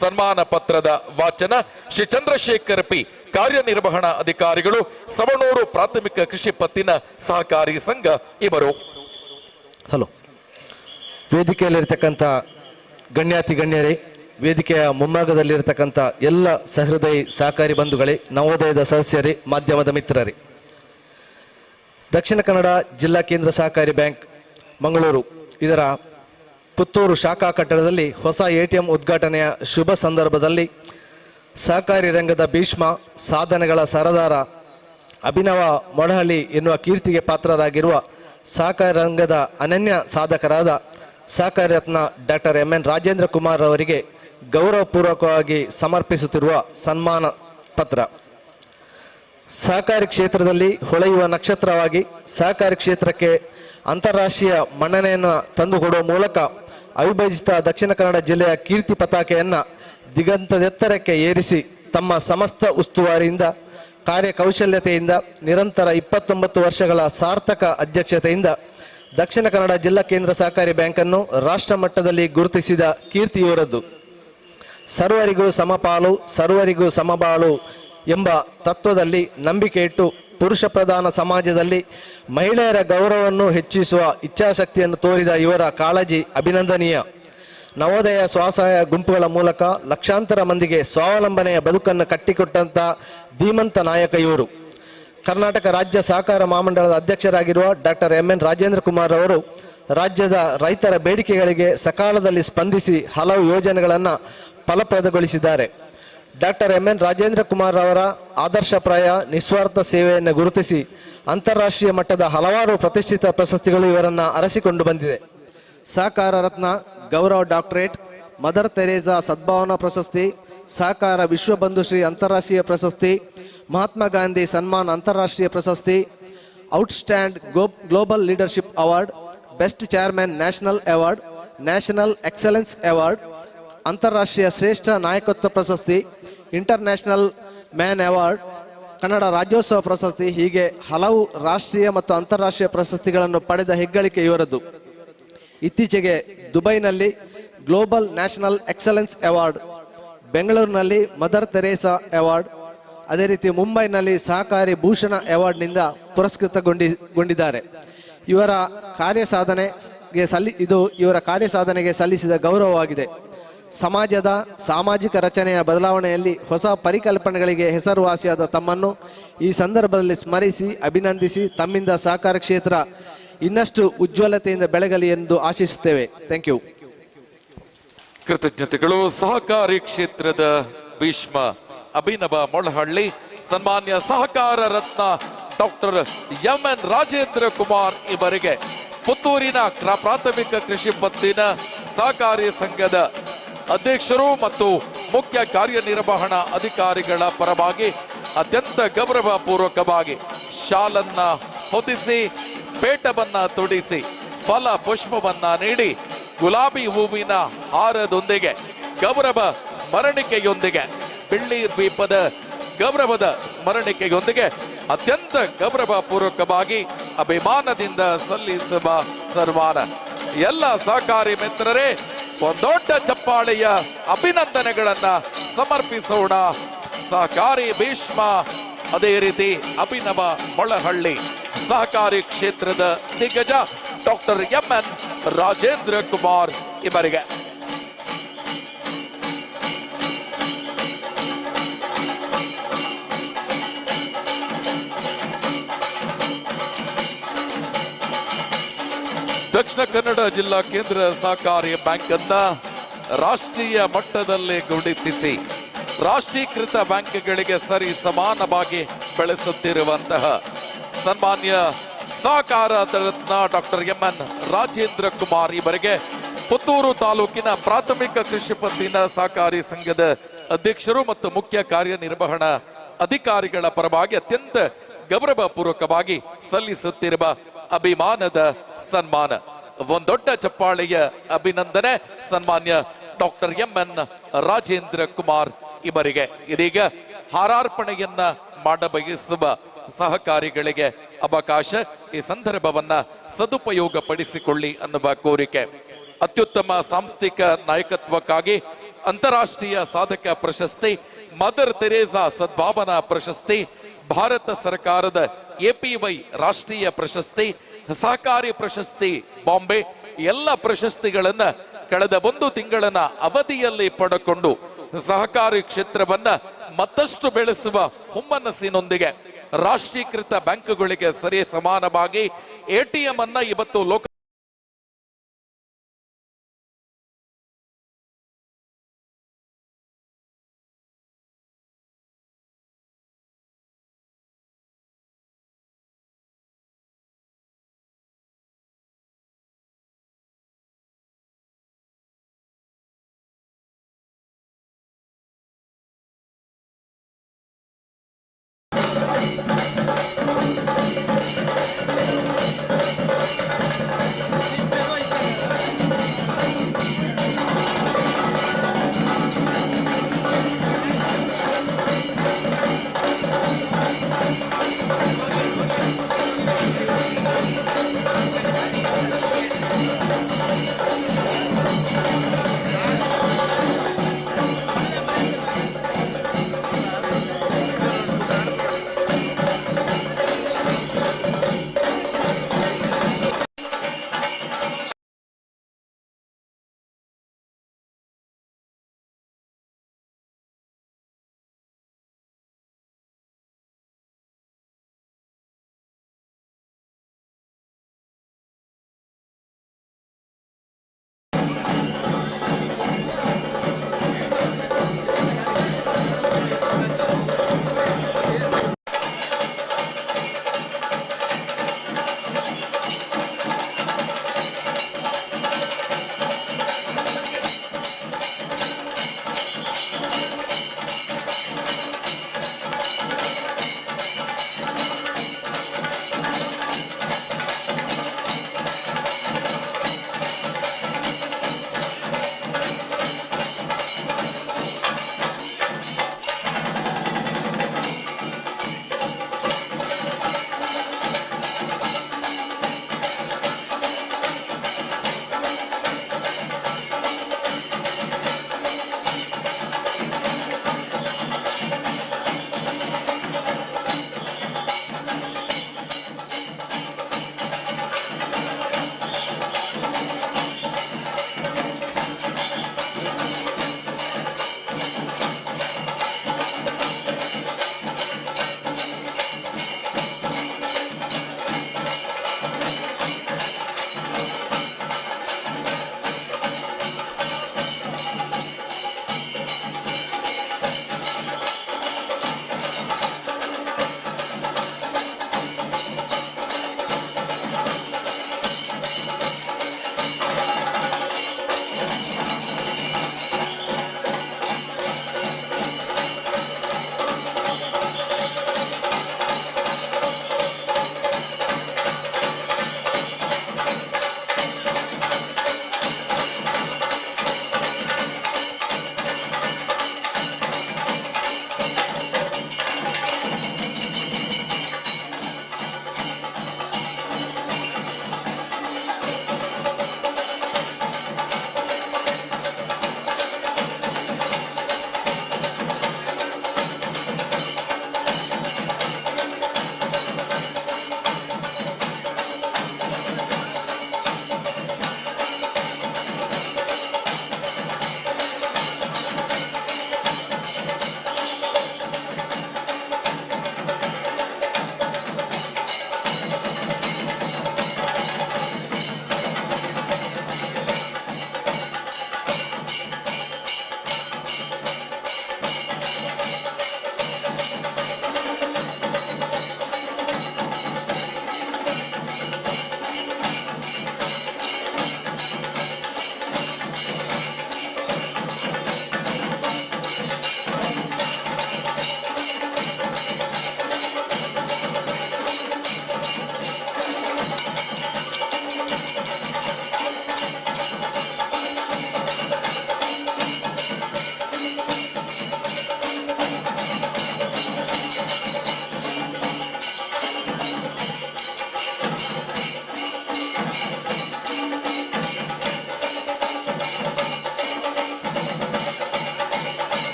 ಸನ್ಮಾನ ಪತ್ರದ ವಾಚನ ಶ್ರೀ ಚಂದ್ರಶೇಖರ್ ಪಿ, ಕಾರ್ಯನಿರ್ವಹಣಾ ಅಧಿಕಾರಿಗಳು, ಸವಣೂರು ಪ್ರಾಥಮಿಕ ಕೃಷಿ ಪತ್ತಿನ ಸಹಕಾರಿ ಸಂಘ ಇವರು. ಹಲೋ. ವೇದಿಕೆಯಲ್ಲಿರ್ತಕ್ಕಂಥ ಗಣ್ಯಾತಿ ಗಣ್ಯರೇ, ವೇದಿಕೆಯ ಮುಂಭಾಗದಲ್ಲಿರ್ತಕ್ಕಂಥ ಎಲ್ಲ ಸಹೃದಯಿ ಸಹಕಾರಿ ಬಂಧುಗಳೇ, ನವೋದಯದ ಸದಸ್ಯರೇ, ಮಾಧ್ಯಮದ ಮಿತ್ರರೇ, ದಕ್ಷಿಣ ಕನ್ನಡ ಜಿಲ್ಲಾ ಕೇಂದ್ರ ಸಹಕಾರಿ ಬ್ಯಾಂಕ್ ಮಂಗಳೂರು ಇದರ ಪುತ್ತೂರು ಶಾಖಾ ಕಟ್ಟಡದಲ್ಲಿ ಹೊಸ ATM ಉದ್ಘಾಟನೆಯ ಶುಭ ಸಂದರ್ಭದಲ್ಲಿ ಸಹಕಾರಿ ರಂಗದ ಭೀಷ್ಮ, ಸಾಧನೆಗಳ ಸರದಾರ, ಅಭಿನವ ಮೊಡಹಳ್ಳಿ ಎನ್ನುವ ಕೀರ್ತಿಗೆ ಪಾತ್ರರಾಗಿರುವ ಸಹಕಾರಿ ರಂಗದ ಅನನ್ಯ ಸಾಧಕರಾದ ಸಹಕಾರಿ ರತ್ನ ಡಾಕ್ಟರ್ ಎಂ.ಎನ್. ರಾಜೇಂದ್ರ ಕುಮಾರ್ ಅವರಿಗೆ ಗೌರವಪೂರ್ವಕವಾಗಿ ಸಮರ್ಪಿಸುತ್ತಿರುವ ಸನ್ಮಾನ ಪತ್ರ. ಸಹಕಾರಿ ಕ್ಷೇತ್ರದಲ್ಲಿ ಹೊಳೆಯುವ ನಕ್ಷತ್ರವಾಗಿ ಸಹಕಾರಿ ಕ್ಷೇತ್ರಕ್ಕೆ ಅಂತಾರಾಷ್ಟ್ರೀಯ ಮನ್ನಣೆಯನ್ನು ತಂದುಕೊಡುವ ಮೂಲಕ ಅವಿಭಜಿತ ದಕ್ಷಿಣ ಕನ್ನಡ ಜಿಲ್ಲೆಯ ಕೀರ್ತಿ ಪತಾಕೆಯನ್ನು ದಿಗಂತದೆತ್ತರಕ್ಕೆ ಏರಿಸಿ ತಮ್ಮ ಸಮಸ್ತ ಉಸ್ತುವಾರಿಯಿಂದ, ಕಾರ್ಯಕೌಶಲ್ಯತೆಯಿಂದ, ನಿರಂತರ 29 ವರ್ಷಗಳ ಸಾರ್ಥಕ ಅಧ್ಯಕ್ಷತೆಯಿಂದ ದಕ್ಷಿಣ ಕನ್ನಡ ಜಿಲ್ಲಾ ಕೇಂದ್ರ ಸಹಕಾರಿ ಬ್ಯಾಂಕನ್ನು ರಾಷ್ಟ್ರ ಮಟ್ಟದಲ್ಲಿ ಗುರುತಿಸಿದ ಕೀರ್ತಿ ಇವರದ್ದು. ಸರ್ವರಿಗೂ ಸಮಪಾಲು, ಸರ್ವರಿಗೂ ಸಮಬಾಳು ಎಂಬ ತತ್ವದಲ್ಲಿ ನಂಬಿಕೆ ಇಟ್ಟು ಪುರುಷ ಪ್ರಧಾನ ಸಮಾಜದಲ್ಲಿ ಮಹಿಳೆಯರ ಗೌರವವನ್ನು ಹೆಚ್ಚಿಸುವ ಇಚ್ಛಾಶಕ್ತಿಯನ್ನು ತೋರಿದ ಇವರ ಕಾಳಜಿ ಅಭಿನಂದನೀಯ. ನವೋದಯ ಸ್ವಸಹಾಯ ಗುಂಪುಗಳ ಮೂಲಕ ಲಕ್ಷಾಂತರ ಮಂದಿಗೆ ಸ್ವಾವಲಂಬನೆಯ ಬದುಕನ್ನು ಕಟ್ಟಿಕೊಟ್ಟಂಥ ಧೀಮಂತ ನಾಯಕ ಇವರು. ಕರ್ನಾಟಕ ರಾಜ್ಯ ಸಹಕಾರ ಮಹಾಮಂಡಳದ ಅಧ್ಯಕ್ಷರಾಗಿರುವ ಡಾಕ್ಟರ್ ಎಂ.ಎನ್. ರಾಜೇಂದ್ರ ಕುಮಾರ್ ಅವರು ರಾಜ್ಯದ ರೈತರ ಬೇಡಿಕೆಗಳಿಗೆ ಸಕಾಲದಲ್ಲಿ ಸ್ಪಂದಿಸಿ ಹಲವು ಯೋಜನೆಗಳನ್ನು ಫಲಪ್ರದಗೊಳಿಸಿದ್ದಾರೆ. Doctor M N. ರಾಜೇಂದ್ರ ಕುಮಾರ್ ಅವರ ಆದರ್ಶಪ್ರಾಯ ನಿಸ್ವಾರ್ಥ ಸೇವೆಯನ್ನು ಗುರುತಿಸಿ ಅಂತಾರಾಷ್ಟ್ರೀಯ ಮಟ್ಟದ ಹಲವಾರು ಪ್ರತಿಷ್ಠಿತ ಪ್ರಶಸ್ತಿಗಳು ಇವರನ್ನು ಅರಸಿಕೊಂಡು ಬಂದಿದೆ. ಸಹಕಾರ ರತ್ನ, ಗೌರವ ಡಾಕ್ಟರೇಟ್, ಮದರ್ ತೆರೇಸಾ ಸದ್ಭಾವನಾ ಪ್ರಶಸ್ತಿ, ಸಹಕಾರ ವಿಶ್ವಬಂಧುಶ್ರೀ ಅಂತಾರಾಷ್ಟ್ರೀಯ ಪ್ರಶಸ್ತಿ, ಮಹಾತ್ಮ ಗಾಂಧಿ ಸನ್ಮಾನ್ ಅಂತಾರಾಷ್ಟ್ರೀಯ ಪ್ರಶಸ್ತಿ, outstanding global leadership award, best chairman national award, national excellence award, ಅಂತಾರಾಷ್ಟ್ರೀಯ ಶ್ರೇಷ್ಠ ನಾಯಕತ್ವ ಪ್ರಶಸ್ತಿ, international man award, Kannada Rajyotsava ಪ್ರಶಸ್ತಿ, ಹೀಗೆ ಹಲವು ರಾಷ್ಟ್ರೀಯ ಮತ್ತು ಅಂತಾರಾಷ್ಟ್ರೀಯ ಪ್ರಶಸ್ತಿಗಳನ್ನು ಪಡೆದ ಹೆಗ್ಗಳಿಕೆ ಇವರದ್ದು. ಇತ್ತೀಚೆಗೆ ದುಬೈನಲ್ಲಿ ಗ್ಲೋಬಲ್ ನ್ಯಾಷನಲ್ ಎಕ್ಸಲೆನ್ಸ್ ಅವಾರ್ಡ್, ಬೆಂಗಳೂರಿನಲ್ಲಿ ಮದರ್ ತೆರೇಸಾ ಅವಾರ್ಡ್, ಅದೇ ರೀತಿ ಮುಂಬೈನಲ್ಲಿ ಸಹಕಾರಿ ಭೂಷಣ ಅವಾರ್ಡ್ನಿಂದ ಪುರಸ್ಕೃತಗೊಂಡಿದ್ದಾರೆ. ಇವರ ಕಾರ್ಯಸಾಧನೆಗೆ ಸಲ್ಲಿಸಿದ ಗೌರವವಾಗಿದೆ. ಸಮಾಜದ ಸಾಮಾಜಿಕ ರಚನೆಯ ಬದಲಾವಣೆಯಲ್ಲಿ ಹೊಸ ಪರಿಕಲ್ಪನೆಗಳಿಗೆ ಹೆಸರುವಾಸಿಯಾದ ತಮ್ಮನ್ನು ಈ ಸಂದರ್ಭದಲ್ಲಿ ಸ್ಮರಿಸಿ ಅಭಿನಂದಿಸಿ ತಮ್ಮಿಂದ ಸಹಕಾರ ಕ್ಷೇತ್ರ ಇನ್ನಷ್ಟು ಉಜ್ವಲತೆಯಿಂದ ಬೆಳಗಲಿ ಎಂದು ಆಶಿಸುತ್ತೇವೆ. Thank you. ಕೃತಜ್ಞತೆಗಳು. ಸಹಕಾರಿ ಕ್ಷೇತ್ರದ ಭೀಷ್ಮ ಅಭಿನವ ಮೊಳಹಳ್ಳಿ, ಸನ್ಮಾನ್ಯ ಸಹಕಾರ ರತ್ನ ಡಾಕ್ಟರ್ ಎಂ.ಎನ್. ರಾಜೇಂದ್ರ ಕುಮಾರ್ ಇವರಿಗೆ ಪುತ್ತೂರಿನ ಪ್ರಾಥಮಿಕ ಕೃಷಿ ಪತ್ತಿನ ಸಹಕಾರಿ ಸಂಘದ ಅಧ್ಯಕ್ಷರು ಮತ್ತು ಮುಖ್ಯ ಕಾರ್ಯನಿರ್ವಹಣಾ ಅಧಿಕಾರಿಗಳ ಪರವಾಗಿ ಅತ್ಯಂತ ಗೌರವ ಪೂರ್ವಕವಾಗಿ ಶಾಲನ್ನ ಹೊದಿಸಿ, ಪೇಟವನ್ನ ತೊಡಿಸಿ, ಫಲ ಪುಷ್ಪವನ್ನ ನೀಡಿ, ಗುಲಾಬಿ ಹೂವಿನ ಹಾರದೊಂದಿಗೆ ಗೌರವ ಸ್ಮರಣಿಕೆಯೊಂದಿಗೆ, ಬೆಳ್ಳಿ ದ್ವೀಪದ ಗೌರವದ ಸ್ಮರಣಿಕೆಯೊಂದಿಗೆ ಅತ್ಯಂತ ಗೌರವ ಪೂರ್ವಕವಾಗಿ ಅಭಿಮಾನದಿಂದ ಸಲ್ಲಿಸುವ ಸನ್ಮಾನ. ಎಲ್ಲ ಸಹಕಾರಿ ಮಿತ್ರರೇ, ಒಂದೊಡ್ಡ ಚಪ್ಪಾಳೆಯ ಅಭಿನಂದನೆಗಳನ್ನ ಸಮರ್ಪಿಸೋಣ. ಸಹಕಾರಿ ಭೀಷ್ಮ, ಅದೇ ರೀತಿ ಅಭಿನವ ಮೊಳಹಳ್ಳಿ, ಸಹಕಾರಿ ಕ್ಷೇತ್ರದ ದಿಗ್ಗಜ ಡಾಕ್ಟರ್ ಎಂ.ಎನ್. ರಾಜೇಂದ್ರ ಕುಮಾರ್ ಇವರಿಗೆ. ದಕ್ಷಿಣ ಕನ್ನಡ ಜಿಲ್ಲಾ ಕೇಂದ್ರ ಸಹಕಾರಿ ಬ್ಯಾಂಕ್ ಅನ್ನ ರಾಷ್ಟ್ರೀಯ ಮಟ್ಟದಲ್ಲಿ ಗುರುತಿಸಿ ರಾಷ್ಟ್ರೀಕೃತ ಬ್ಯಾಂಕ್ಗಳಿಗೆ ಸರಿ ಸಮಾನವಾಗಿ ಬೆಳೆಸುತ್ತಿರುವಂತಹ ಸನ್ಮಾನ್ಯ ಸಹಕಾರ ರತ್ನ ಡಾಕ್ಟರ್ ಎಂ.ಎನ್. ರಾಜೇಂದ್ರ ಕುಮಾರ್ ಇವರಿಗೆ ಪುತ್ತೂರು ತಾಲೂಕಿನ ಪ್ರಾಥಮಿಕ ಕೃಷಿ ಪತ್ತಿನ ಸಹಕಾರಿ ಸಂಘದ ಅಧ್ಯಕ್ಷರು ಮತ್ತು ಮುಖ್ಯ ಕಾರ್ಯನಿರ್ವಹಣಾ ಅಧಿಕಾರಿಗಳ ಪರವಾಗಿ ಅತ್ಯಂತ ಗೌರವ ಪೂರ್ವಕವಾಗಿ ಸಲ್ಲಿಸುತ್ತಿರುವ ಅಭಿಮಾನದ ಸನ್ಮಾನ. ಒಂದೊಡ್ಡ ಚಪ್ಪಾಳೆಯ ಅಭಿನಂದನೆ ಸನ್ಮಾನ್ಯ ಡಾಕ್ಟರ್ ಎಂ.ಎನ್. ರಾಜೇಂದ್ರ ಕುಮಾರ್ ಇವರಿಗೆ. ಇದೀಗ ಹಾರಾರ್ಪಣೆಯನ್ನ ಮಾಡಬಯಸುವ ಸಹಕಾರಿಗಳಿಗೆ ಅವಕಾಶ, ಈ ಸಂದರ್ಭವನ್ನ ಸದುಪಯೋಗ ಪಡಿಸಿಕೊಳ್ಳಿ ಅನ್ನುವ ಕೋರಿಕೆ. ಅತ್ಯುತ್ತಮ ಸಾಂಸ್ಥಿಕ ನಾಯಕತ್ವಕ್ಕಾಗಿ ಅಂತಾರಾಷ್ಟ್ರೀಯ ಸಾಧಕ ಪ್ರಶಸ್ತಿ, ಮದರ್ ತೆರೇಸಾ ಸದ್ಭಾವನಾ ಪ್ರಶಸ್ತಿ, ಭಾರತ ಸರ್ಕಾರದ ಎಪಿವೈ ರಾಷ್ಟ್ರೀಯ ಪ್ರಶಸ್ತಿ, ಸಹಕಾರಿ ಪ್ರಶಸ್ತಿ ಬಾಂಬೆ, ಎಲ್ಲ ಪ್ರಶಸ್ತಿಗಳನ್ನ ಕಳೆದ 1 ತಿಂಗಳ ಅವಧಿಯಲ್ಲಿ ಪಡೆದುಕೊಂಡು ಸಹಕಾರಿ ಕ್ಷೇತ್ರವನ್ನ ಮತ್ತಷ್ಟು ಬೆಳೆಸುವ ಹುಮ್ಮನಸ್ಸಿನೊಂದಿಗೆ ರಾಷ್ಟ್ರೀಕೃತ ಬ್ಯಾಂಕುಗಳಿಗೆ ಸರಿ ಸಮಾನವಾಗಿ ಎಟಿಎಂ ಅನ್ನ ಇವತ್ತು ಲೋಕ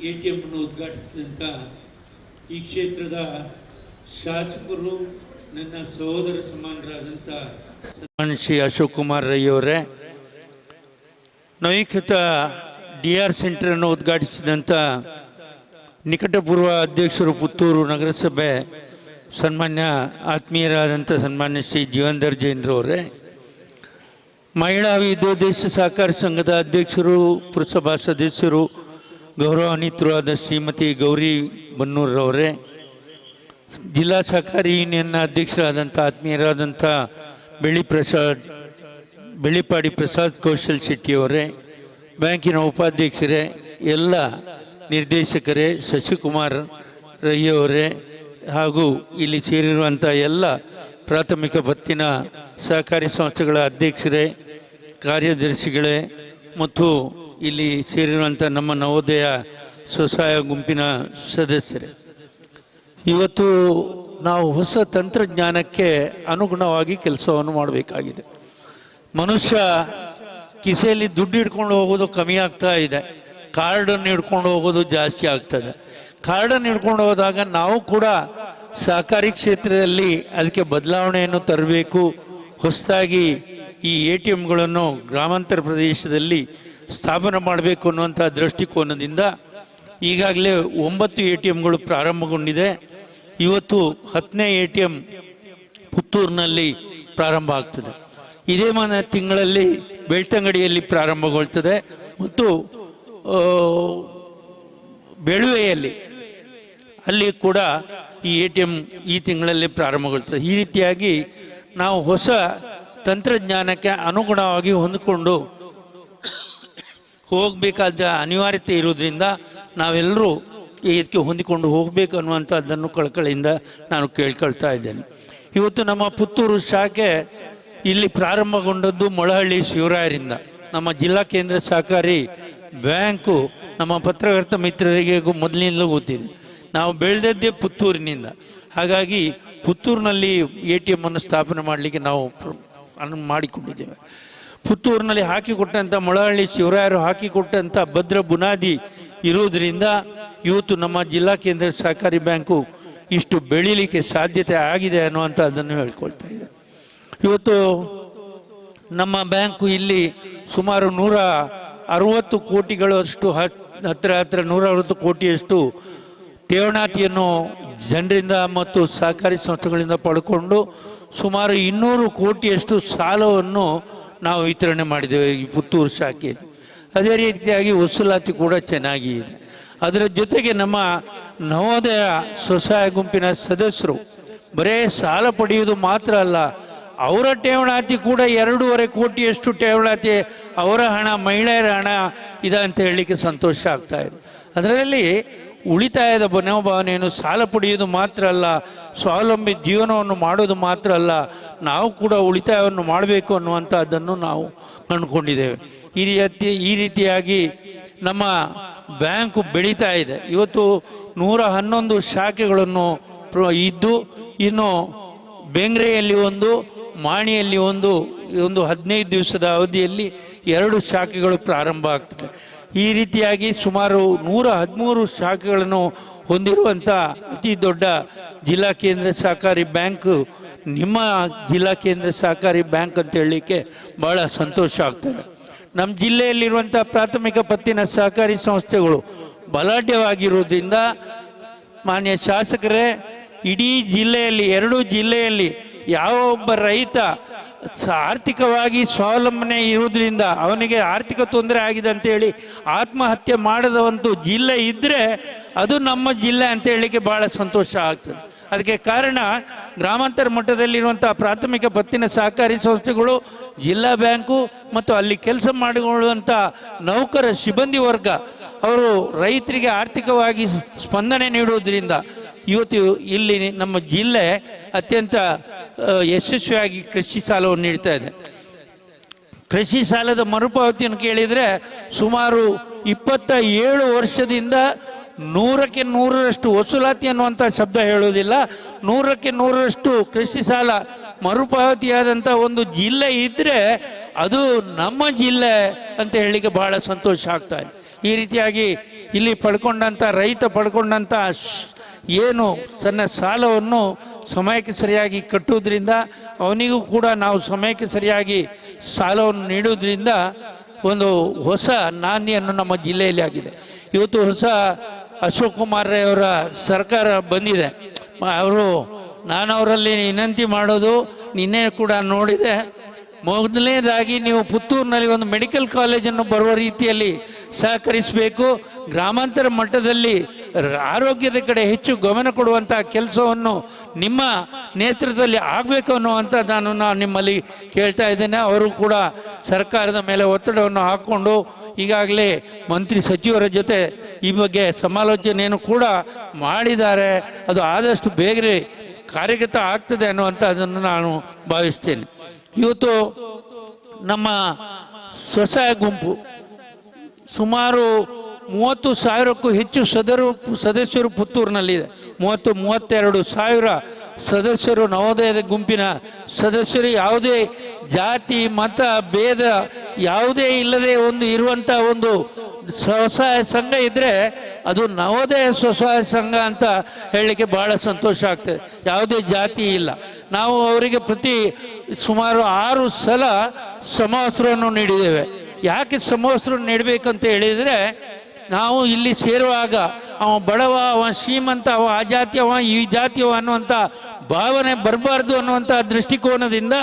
ATM ಅನ್ನು ಉದ್ಘಾಟಿಸಿದಂಥ ಈ ಕ್ಷೇತ್ರದ ಶಾಸಕರು, ನನ್ನ ಸಹೋದರ ಸಮಾನರಾದಂಥ ಶ್ರೀ ಅಶೋಕ್ ಕುಮಾರ್ ರೈ ಅವರೇ, ನವೀಕೃತ DR ಸೆಂಟರನ್ನು ಉದ್ಘಾಟಿಸಿದಂಥ ನಿಕಟಪೂರ್ವ ಅಧ್ಯಕ್ಷರು ಪುತ್ತೂರು ನಗರಸಭೆ ಸನ್ಮಾನ್ಯ ಆತ್ಮೀಯರಾದಂಥ ಸನ್ಮಾನ್ಯ ಶ್ರೀ ಜೀವಂದರ್ ಜೈನ್ರವರೇ, ಮಹಿಳಾ ವಿದ್ಯೋದ್ದೇಶ ಸಹಕಾರ ಸಂಘದ ಅಧ್ಯಕ್ಷರು, ಪುರಸಭಾ ಸದಸ್ಯರು, ಗೌರವಾನ್ವಿತರಾದ ಶ್ರೀಮತಿ ಗೌರಿ ಬನ್ನೂರವರೇ, ಜಿಲ್ಲಾ ಸಹಕಾರಿ ಯೂನಿಯನ್ನ ಅಧ್ಯಕ್ಷರಾದಂಥ ಆತ್ಮೀಯರಾದಂಥ ಬೆಳ್ಳಿಪಾಡಿ ಪ್ರಸಾದ್ ಕೌಶಲ್ ಶೆಟ್ಟಿಯವರೇ, ಬ್ಯಾಂಕಿನ ಉಪಾಧ್ಯಕ್ಷರೇ, ಎಲ್ಲ ನಿರ್ದೇಶಕರೇ, ಶಶಿಕುಮಾರ್ ರೈಯವರೇ ಹಾಗೂ ಇಲ್ಲಿ ಸೇರಿರುವಂಥ ಎಲ್ಲ ಪ್ರಾಥಮಿಕ ಪತ್ತಿನ ಸಹಕಾರಿ ಸಂಸ್ಥೆಗಳ ಅಧ್ಯಕ್ಷರೇ, ಕಾರ್ಯದರ್ಶಿಗಳೇ ಮತ್ತು ಇಲ್ಲಿ ಸೇರಿರುವಂಥ ನಮ್ಮ ನವೋದಯ ಸ್ವಸಹಾಯ ಗುಂಪಿನ ಸದಸ್ಯರೇ, ಇವತ್ತು ನಾವು ಹೊಸ ತಂತ್ರಜ್ಞಾನಕ್ಕೆ ಅನುಗುಣವಾಗಿ ಕೆಲಸವನ್ನು ಮಾಡಬೇಕಾಗಿದೆ. ಮನುಷ್ಯ ಕಿಸೆಯಲ್ಲಿ ದುಡ್ಡು ಹಿಡ್ಕೊಂಡು ಹೋಗೋದು ಕಮ್ಮಿ ಆಗ್ತಾ ಇದೆ, ಕಾರ್ಡನ್ನು ಹಿಡ್ಕೊಂಡು ಹೋಗೋದು ಜಾಸ್ತಿ ಆಗ್ತದೆ. ಕಾರ್ಡನ್ನು ಹಿಡ್ಕೊಂಡು ಹೋದಾಗ ನಾವು ಕೂಡ ಸಹಕಾರಿ ಕ್ಷೇತ್ರದಲ್ಲಿ ಅದಕ್ಕೆ ಬದಲಾವಣೆಯನ್ನು ತರಬೇಕು. ಹೊಸದಾಗಿ ಈ ATMಗಳನ್ನು ಗ್ರಾಮಾಂತರ ಪ್ರದೇಶದಲ್ಲಿ ಸ್ಥಾಪನೆ ಮಾಡಬೇಕು ಅನ್ನುವಂಥ ದೃಷ್ಟಿಕೋನದಿಂದ ಈಗಾಗಲೇ 9 ATMಗಳು ಪ್ರಾರಂಭಗೊಂಡಿದೆ. ಇವತ್ತು 10ನೇ ATM ಪುತ್ತೂರಿನಲ್ಲಿ ಪ್ರಾರಂಭ ಆಗ್ತದೆ. ಇದೇ ತಿಂಗಳಲ್ಲಿ ಬೆಳ್ತಂಗಡಿಯಲ್ಲಿ ಪ್ರಾರಂಭಗೊಳ್ತದೆ ಮತ್ತು ಬೆಳುವೆಯಲ್ಲಿ ಅಲ್ಲಿ ಕೂಡ ಈ ATM ಈ ತಿಂಗಳಲ್ಲಿ ಪ್ರಾರಂಭಗೊಳ್ತದೆ. ಈ ರೀತಿಯಾಗಿ ನಾವು ಹೊಸ ತಂತ್ರಜ್ಞಾನಕ್ಕೆ ಅನುಗುಣವಾಗಿ ಹೊಂದಿಕೊಂಡು ಹೋಗಬೇಕಾದ ಅನಿವಾರ್ಯತೆ ಇರೋದ್ರಿಂದ ನಾವೆಲ್ಲರೂ ಇದಕ್ಕೆ ಹೊಂದಿಕೊಂಡು ಹೋಗಬೇಕು ಅನ್ನುವಂಥದ್ದನ್ನು ಕಳಕಳಿಯಿಂದ ನಾನು ಕೇಳ್ಕೊಳ್ತಾ ಇದ್ದೇನೆ. ಇವತ್ತು ನಮ್ಮ ಪುತ್ತೂರು ಶಾಖೆ ಇಲ್ಲಿ ಪ್ರಾರಂಭಗೊಂಡದ್ದು ಮೊಳಹಳ್ಳಿ ಶಿವರಾಯರಿಂದ. ನಮ್ಮ ಜಿಲ್ಲಾ ಕೇಂದ್ರ ಸಹಕಾರಿ ಬ್ಯಾಂಕು ನಮ್ಮ ಪತ್ರಕರ್ತ ಮಿತ್ರರಿಗೆ ಮೊದಲಿನಿಂದಲೂ ಗೊತ್ತಿದೆ. ನಾವು ಬೆಳೆದದ್ದೇ ಪುತ್ತೂರಿನಿಂದ. ಹಾಗಾಗಿ ಪುತ್ತೂರಿನಲ್ಲಿ ATM ಅನ್ನು ಸ್ಥಾಪನೆ ಮಾಡಲಿಕ್ಕೆ ನಾವು ಮಾಡಿಕೊಂಡಿದ್ದೇವೆ. ಪುತ್ತೂರಿನಲ್ಲಿ ಹಾಕಿಕೊಟ್ಟಂಥ ಮೊಳಹಳ್ಳಿ ಶಿವರಾಯರು ಹಾಕಿಕೊಟ್ಟಂಥ ಭದ್ರ ಬುನಾದಿ ಇರುವುದರಿಂದ ಇವತ್ತು ನಮ್ಮ ಜಿಲ್ಲಾ ಕೇಂದ್ರ ಸಹಕಾರಿ ಬ್ಯಾಂಕು ಇಷ್ಟು ಬೆಳೀಲಿಕ್ಕೆ ಸಾಧ್ಯತೆ ಆಗಿದೆ ಅನ್ನುವಂಥದ್ದನ್ನು ಹೇಳ್ಕೊಳ್ತಾ ಇದೆ. ಇವತ್ತು ನಮ್ಮ ಬ್ಯಾಂಕು ಇಲ್ಲಿ ಸುಮಾರು 160 ಕೋಟಿಗಳಷ್ಟು ಹತ್ತಿರ 160 ಕೋಟಿಯಷ್ಟು ಠೇವಣಾತಿಯನ್ನು ಜನರಿಂದ ಮತ್ತು ಸಹಕಾರಿ ಸಂಸ್ಥೆಗಳಿಂದ ಪಡ್ಕೊಂಡು ಸುಮಾರು 200 ಕೋಟಿಯಷ್ಟು ಸಾಲವನ್ನು ನಾವು ವಿತರಣೆ ಮಾಡಿದ್ದೇವೆ ಈ ಪುತ್ತೂರು ಶಾಖೆಯಲ್ಲಿ. ಅದೇ ರೀತಿಯಾಗಿ ವಸೂಲಾತಿ ಕೂಡ ಚೆನ್ನಾಗಿ ಇದೆ. ಅದರ ಜೊತೆಗೆ ನಮ್ಮ ನವೋದಯ ಸ್ವಸಹಾಯ ಗುಂಪಿನ ಸದಸ್ಯರು ಬರೇ ಸಾಲ ಪಡೆಯುವುದು ಮಾತ್ರ ಅಲ್ಲ, ಅವರ ಠೇವಣಾತಿ ಕೂಡ 2.5 ಕೋಟಿಯಷ್ಟು ಠೇವಣಾತಿ ಅವರ ಹಣ, ಮಹಿಳೆಯರ ಹಣ ಇದೆ ಅಂತ ಹೇಳಲಿಕ್ಕೆ ಸಂತೋಷ ಆಗ್ತಾ ಇದೆ. ಅದರಲ್ಲಿ ಉಳಿತಾಯದ ಮನೋಭಾವನೆಯನ್ನು ಸಾಲ ಪಡೆಯುವುದು ಮಾತ್ರ ಅಲ್ಲ, ಸ್ವಾವಲಂಬಿ ಜೀವನವನ್ನು ಮಾಡೋದು ಮಾತ್ರ ಅಲ್ಲ, ನಾವು ಕೂಡ ಉಳಿತಾಯವನ್ನು ಮಾಡಬೇಕು ಅನ್ನುವಂಥದ್ದನ್ನು ನಾವು ಕಂಡುಕೊಂಡಿದ್ದೇವೆ. ಈ ರೀತಿಯಾಗಿ ನಮ್ಮ ಬ್ಯಾಂಕು ಬೆಳೀತಾ ಇದೆ. ಇವತ್ತು 111 ಶಾಖೆಗಳನ್ನು ಇದ್ದು, ಇನ್ನು ಬೆಂಗ್ರೆಯಲ್ಲಿ ಒಂದು, ಮಾಣಿಯಲ್ಲಿ ಒಂದು 15 ದಿವಸದ ಅವಧಿಯಲ್ಲಿ 2 ಶಾಖೆಗಳು ಪ್ರಾರಂಭ ಆಗ್ತದೆ. ಈ ರೀತಿಯಾಗಿ ಸುಮಾರು 113 ಶಾಖೆಗಳನ್ನು ಹೊಂದಿರುವಂಥ ಅತಿ ದೊಡ್ಡ ಜಿಲ್ಲಾ ಕೇಂದ್ರ ಸಹಕಾರಿ ಬ್ಯಾಂಕು ನಿಮ್ಮ ಜಿಲ್ಲಾ ಕೇಂದ್ರ ಸಹಕಾರಿ ಬ್ಯಾಂಕ್ ಅಂತ ಹೇಳಲಿಕ್ಕೆ ಭಾಳ ಸಂತೋಷ ಆಗ್ತದೆ. ನಮ್ಮ ಜಿಲ್ಲೆಯಲ್ಲಿರುವಂಥ ಪ್ರಾಥಮಿಕ ಪತ್ತಿನ ಸಹಕಾರಿ ಸಂಸ್ಥೆಗಳು ಬಲಾಢ್ಯವಾಗಿರುವುದರಿಂದ ಮಾನ್ಯ ಶಾಸಕರೇ, ಇಡೀ ಜಿಲ್ಲೆಯಲ್ಲಿ 2 ಜಿಲ್ಲೆಯಲ್ಲಿ ಯಾವ ಒಬ್ಬ ರೈತ ಆರ್ಥಿಕವಾಗಿ ಸ್ವಾವಲಂಬನೆ ಇರುವುದರಿಂದ ಅವನಿಗೆ ಆರ್ಥಿಕ ತೊಂದರೆ ಆಗಿದೆ ಅಂತೇಳಿ ಆತ್ಮಹತ್ಯೆ ಮಾಡದ ಒಂದು ಜಿಲ್ಲೆ ಇದ್ದರೆ ಅದು ನಮ್ಮ ಜಿಲ್ಲೆ ಅಂತ ಹೇಳಲಿಕ್ಕೆ ಭಾಳ ಸಂತೋಷ ಆಗ್ತದೆ. ಅದಕ್ಕೆ ಕಾರಣ ಗ್ರಾಮಾಂತರ ಮಟ್ಟದಲ್ಲಿರುವಂಥ ಪ್ರಾಥಮಿಕ ಪತ್ತಿನ ಸಹಕಾರಿ ಸಂಸ್ಥೆಗಳು, ಜಿಲ್ಲಾ ಬ್ಯಾಂಕು ಮತ್ತು ಅಲ್ಲಿ ಕೆಲಸ ಮಾಡಿಕೊಳ್ಳುವಂಥ ನೌಕರ ಸಿಬ್ಬಂದಿ ವರ್ಗ ಅವರು ರೈತರಿಗೆ ಆರ್ಥಿಕವಾಗಿ ಸ್ಪಂದನೆ ನೀಡುವುದರಿಂದ ಇವತ್ತು ಇಲ್ಲಿ ನಮ್ಮ ಜಿಲ್ಲೆ ಅತ್ಯಂತ ಯಶಸ್ವಿಯಾಗಿ ಕೃಷಿ ಸಾಲವನ್ನು ನೀಡ್ತಾ ಇದೆ. ಕೃಷಿ ಸಾಲದ ಮರುಪಾವತಿಯನ್ನು ಕೇಳಿದರೆ ಸುಮಾರು 27 ವರ್ಷದಿಂದ 100ಕ್ಕೆ 100ರಷ್ಟು ವಸೂಲಾತಿ ಅನ್ನುವಂಥ ಶಬ್ದ ಹೇಳೋದಿಲ್ಲ, 100ಕ್ಕೆ 100ರಷ್ಟು ಕೃಷಿ ಸಾಲ ಮರುಪಾವತಿಯಾದಂಥ ಒಂದು ಜಿಲ್ಲೆ ಇದ್ದರೆ ಅದು ನಮ್ಮ ಜಿಲ್ಲೆ ಅಂತ ಹೇಳಲಿಕ್ಕೆ ಬಹಳ ಸಂತೋಷ ಆಗ್ತಾ ಇದೆ. ಈ ರೀತಿಯಾಗಿ ಇಲ್ಲಿ ಪಡ್ಕೊಂಡಂಥ ರೈತ ಪಡ್ಕೊಂಡಂಥ ಏನು ಸಣ್ಣ ಸಾಲವನ್ನು ಸಮಯಕ್ಕೆ ಸರಿಯಾಗಿ ಕಟ್ಟುವುದರಿಂದ ಅವನಿಗೂ ಕೂಡ ನಾವು ಸಮಯಕ್ಕೆ ಸರಿಯಾಗಿ ಸಾಲವನ್ನು ನೀಡುವುದರಿಂದ ಒಂದು ಹೊಸ ನಾಂದಿಯನ್ನು ನಮ್ಮ ಜಿಲ್ಲೆಯಲ್ಲಿ ಆಗಿದೆ. ಇವತ್ತು ಹೊಸ ಅಶೋಕ್ ಕುಮಾರ್ ಅವರ ಸರ್ಕಾರ ಬಂದಿದೆ. ನಾನು ಅವರಲ್ಲಿ ವಿನಂತಿ ಮಾಡೋದು, ನಿನ್ನೆ ಕೂಡ ನೋಡಿದೆ, ಮೊದಲನೇದಾಗಿ ನೀವು ಪುತ್ತೂರಿನಲ್ಲಿ ಒಂದು ಮೆಡಿಕಲ್ ಕಾಲೇಜನ್ನು ಬರುವ ರೀತಿಯಲ್ಲಿ ಸಹಕರಿಸಬೇಕು. ಗ್ರಾಮಾಂತರ ಮಟ್ಟದಲ್ಲಿ ಆರೋಗ್ಯದ ಕಡೆ ಹೆಚ್ಚು ಗಮನ ಕೊಡುವಂಥ ಕೆಲಸವನ್ನು ನಿಮ್ಮ ನೇತೃತ್ವದಲ್ಲಿ ಆಗಬೇಕು ಅನ್ನುವಂಥದ್ದು ನಾನು ನಿಮ್ಮಲ್ಲಿ ಕೇಳ್ತಾ ಇದ್ದೇನೆ. ಅವರು ಕೂಡ ಸರ್ಕಾರದ ಮೇಲೆ ಒತ್ತಡವನ್ನು ಹಾಕ್ಕೊಂಡು ಈಗಾಗಲೇ ಮಂತ್ರಿ ಸಚಿವರ ಜೊತೆ ಈ ಬಗ್ಗೆ ಸಮಾಲೋಚನೆಯನ್ನು ಕೂಡ ಮಾಡಿದ್ದಾರೆ. ಅದು ಆದಷ್ಟು ಬೇಗನೆ ಕಾರ್ಯಗತ ಆಗ್ತದೆ ಅನ್ನುವಂಥದ್ದನ್ನು ನಾನು ಭಾವಿಸ್ತೇನೆ. ಇವತ್ತು ನಮ್ಮ ಸ್ವಸಹಾಯ ಗುಂಪು ಸುಮಾರು 30,000ಕ್ಕೂ ಹೆಚ್ಚು ಸದಸ್ಯರು ಪುತ್ತೂರಿನಲ್ಲಿದೆ. 32 ಸಾವಿರ ಸದಸ್ಯರು ನವೋದಯದ ಗುಂಪಿನ ಸದಸ್ಯರು. ಯಾವುದೇ ಜಾತಿ ಮತ ಭೇದ ಯಾವುದೇ ಇಲ್ಲದೆ ಇರುವಂಥ ಒಂದು ಸ್ವಸಹಾಯ ಸಂಘ ಇದ್ದರೆ ಅದು ನವೋದಯ ಸ್ವಸಹಾಯ ಸಂಘ ಅಂತ ಹೇಳಲಿಕ್ಕೆ ಭಾಳ ಸಂತೋಷ ಆಗ್ತದೆ. ಯಾವುದೇ ಜಾತಿ ಇಲ್ಲ. ನಾವು ಅವರಿಗೆ ಪ್ರತಿ ಸುಮಾರು 6 ಸಲ ಸಮವಸ್ತ್ರವನ್ನು ನೀಡಿದ್ದೇವೆ. ಯಾಕೆ ಸಮವಸ್ತ್ರ ನೀಡಬೇಕಂತ ಹೇಳಿದರೆ, ನಾವು ಇಲ್ಲಿ ಸೇರುವಾಗ ಅವ ಬಡವ, ಅವ ಶ್ರೀಮಂತ, ಅವ ಆ ಜಾತಿಯವ ಈ ಜಾತಿಯವ ಅನ್ನುವಂಥ ಭಾವನೆ ಬರಬಾರ್ದು ಅನ್ನುವಂಥ ದೃಷ್ಟಿಕೋನದಿಂದ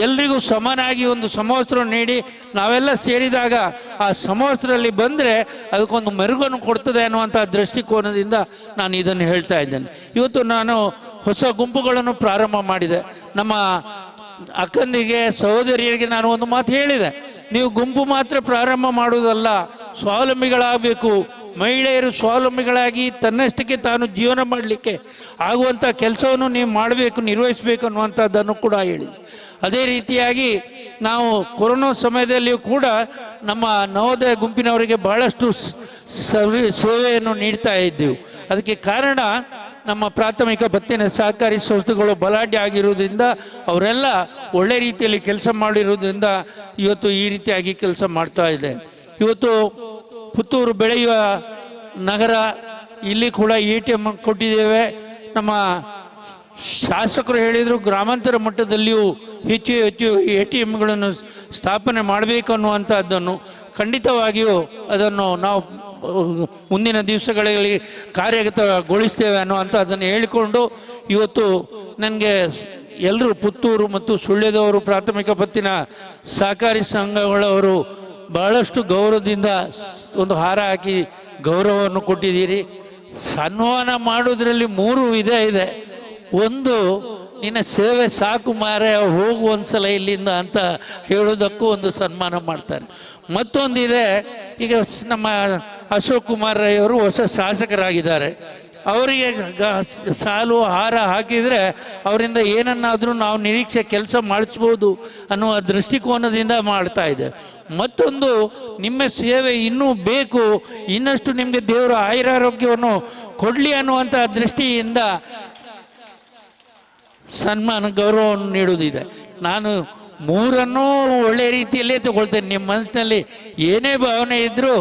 ಎಲ್ರಿಗೂ ಸಮನಾಗಿ ಒಂದು ಸಮವಸ್ತ್ರ ನೀಡಿ ನಾವೆಲ್ಲ ಸೇರಿದಾಗ ಆ ಸಮವಸ್ತ್ರದಲ್ಲಿ ಬಂದರೆ ಅದಕ್ಕೊಂದು ಮೆರುಗನ್ನು ಕೊಡ್ತದೆ ಅನ್ನುವಂಥ ದೃಷ್ಟಿಕೋನದಿಂದ ನಾನು ಇದನ್ನು ಹೇಳ್ತಾ ಇದ್ದೇನೆ. ಇವತ್ತು ನಾನು ಹೊಸ ಗುಂಪುಗಳನ್ನು ಪ್ರಾರಂಭ ಮಾಡಿದೆ. ನಮ್ಮ ಅಕ್ಕಂದಿಗೆ ಸಹೋದರಿಯರಿಗೆ ನಾನು ಒಂದು ಮಾತು ಹೇಳಿದೆ, ನೀವು ಗುಂಪು ಮಾತ್ರ ಪ್ರಾರಂಭ ಮಾಡುವುದಲ್ಲ, ಸ್ವಾವಲಂಬಿಗಳಾಗಬೇಕು. ಮಹಿಳೆಯರು ಸ್ವಾವಲಂಬಿಗಳಾಗಿ ತನ್ನಷ್ಟಕ್ಕೆ ತಾನು ಜೀವನ ಮಾಡಲಿಕ್ಕೆ ಆಗುವಂಥ ಕೆಲಸವನ್ನು ನೀವು ಮಾಡಬೇಕು, ನಿರ್ವಹಿಸಬೇಕು ಅನ್ನುವಂಥದ್ದನ್ನು ಕೂಡ ಹೇಳಿ. ಅದೇ ರೀತಿಯಾಗಿ ನಾವು ಕೊರೋನಾ ಸಮಯದಲ್ಲಿಯೂ ಕೂಡ ನಮ್ಮ ನವೋದಯ ಗುಂಪಿನವರಿಗೆ ಬಹಳಷ್ಟು ಸೇವೆಯನ್ನು ನೀಡ್ತಾ ಇದ್ದೆವು. ಅದಕ್ಕೆ ಕಾರಣ ನಮ್ಮ ಪ್ರಾಥಮಿಕ ಪತ್ತಿನ ಸಹಕಾರಿ ಸಂಸ್ಥೆಗಳು ಬಲಾಢ್ಯ ಆಗಿರುವುದರಿಂದ ಅವರೆಲ್ಲ ಒಳ್ಳೆ ರೀತಿಯಲ್ಲಿ ಕೆಲಸ ಮಾಡಿರುವುದರಿಂದ ಇವತ್ತು ಈ ರೀತಿಯಾಗಿ ಕೆಲಸ ಮಾಡ್ತಾ ಇದೆ. ಇವತ್ತು ಪುತ್ತೂರು ಬೆಳೆಯುವ ನಗರ, ಇಲ್ಲಿ ಕೂಡ ATM ಕೊಟ್ಟಿದ್ದೇವೆ. ನಮ್ಮ ಶಾಸಕರು ಹೇಳಿದರು ಗ್ರಾಮಾಂತರ ಮಟ್ಟದಲ್ಲಿಯೂ ಹೆಚ್ಚು ಹೆಚ್ಚು ATMಗಳನ್ನು ಸ್ಥಾಪನೆ ಮಾಡಬೇಕು ಅನ್ನುವಂಥದ್ದನ್ನು ಖಂಡಿತವಾಗಿಯೂ ಅದನ್ನು ನಾವು ಮುಂದಿನ ದಿವಸಗಳಲ್ಲಿ ಕಾರ್ಯಗತಗೊಳಿಸ್ತೇವೆ ಅನ್ನುವಂಥದ್ದನ್ನು ಹೇಳಿಕೊಂಡು ಇವತ್ತು ನನಗೆ ಎಲ್ಲರೂ ಪುತ್ತೂರು ಮತ್ತು ಸುಳ್ಯದವರು ಪ್ರಾಥಮಿಕ ಪತ್ತಿನ ಸಹಕಾರಿ ಸಂಘಗಳವರು ಬಹಳಷ್ಟು ಗೌರವದಿಂದ ಒಂದು ಹಾರ ಹಾಕಿ ಗೌರವವನ್ನು ಕೊಟ್ಟಿದ್ದೀರಿ. ಸನ್ಮಾನ ಮಾಡೋದ್ರಲ್ಲಿ 3 ವಿಧ ಇದೆ. ಒಂದು, ನಿನ್ನ ಸೇವೆ ಸಾಕು ಮಾರೆ, ಹೋಗು ಒಂದ್ಸಲ ಇಲ್ಲಿಂದ ಅಂತ ಹೇಳೋದಕ್ಕೂ ಒಂದು ಸನ್ಮಾನ ಮಾಡ್ತಾರೆ. ಮತ್ತೊಂದಿದೆ, ಈಗ ನಮ್ಮ ಅಶೋಕ್ ಕುಮಾರ್ ರೈ ಅವರು ಹೊಸ ಶಾಸಕರಾಗಿದ್ದಾರೆ. ಅವರಿಗೆ ಸಾಲು ಹಾರ ಹಾಕಿದರೆ ಅವರಿಂದ ಏನನ್ನಾದರೂ ನಾವು ನಿರೀಕ್ಷೆ ಕೆಲಸ ಮಾಡಿಸ್ಬೋದು ಅನ್ನುವ ದೃಷ್ಟಿಕೋನದಿಂದ ಮಾಡ್ತಾ ಇದೆ. ಮತ್ತೊಂದು, ನಿಮ್ಮ ಸೇವೆ ಇನ್ನೂ ಬೇಕು, ಇನ್ನಷ್ಟು ನಿಮಗೆ ದೇವರು ಆಯುರಾರೋಗ್ಯವನ್ನು ಕೊಡಲಿ ಅನ್ನುವಂಥ ದೃಷ್ಟಿಯಿಂದ ಸನ್ಮಾನ ಗೌರವವನ್ನು ನೀಡುವುದಿದೆ. ನಾನು 3ಅನ್ನೂ ಒಳ್ಳೆಯ ರೀತಿಯಲ್ಲೇ ತಗೊಳ್ತೇನೆ. ನಿಮ್ಮ ಮನಸ್ಸಿನಲ್ಲಿ ಏನೇ ಭಾವನೆ ಇದ್ದರೂ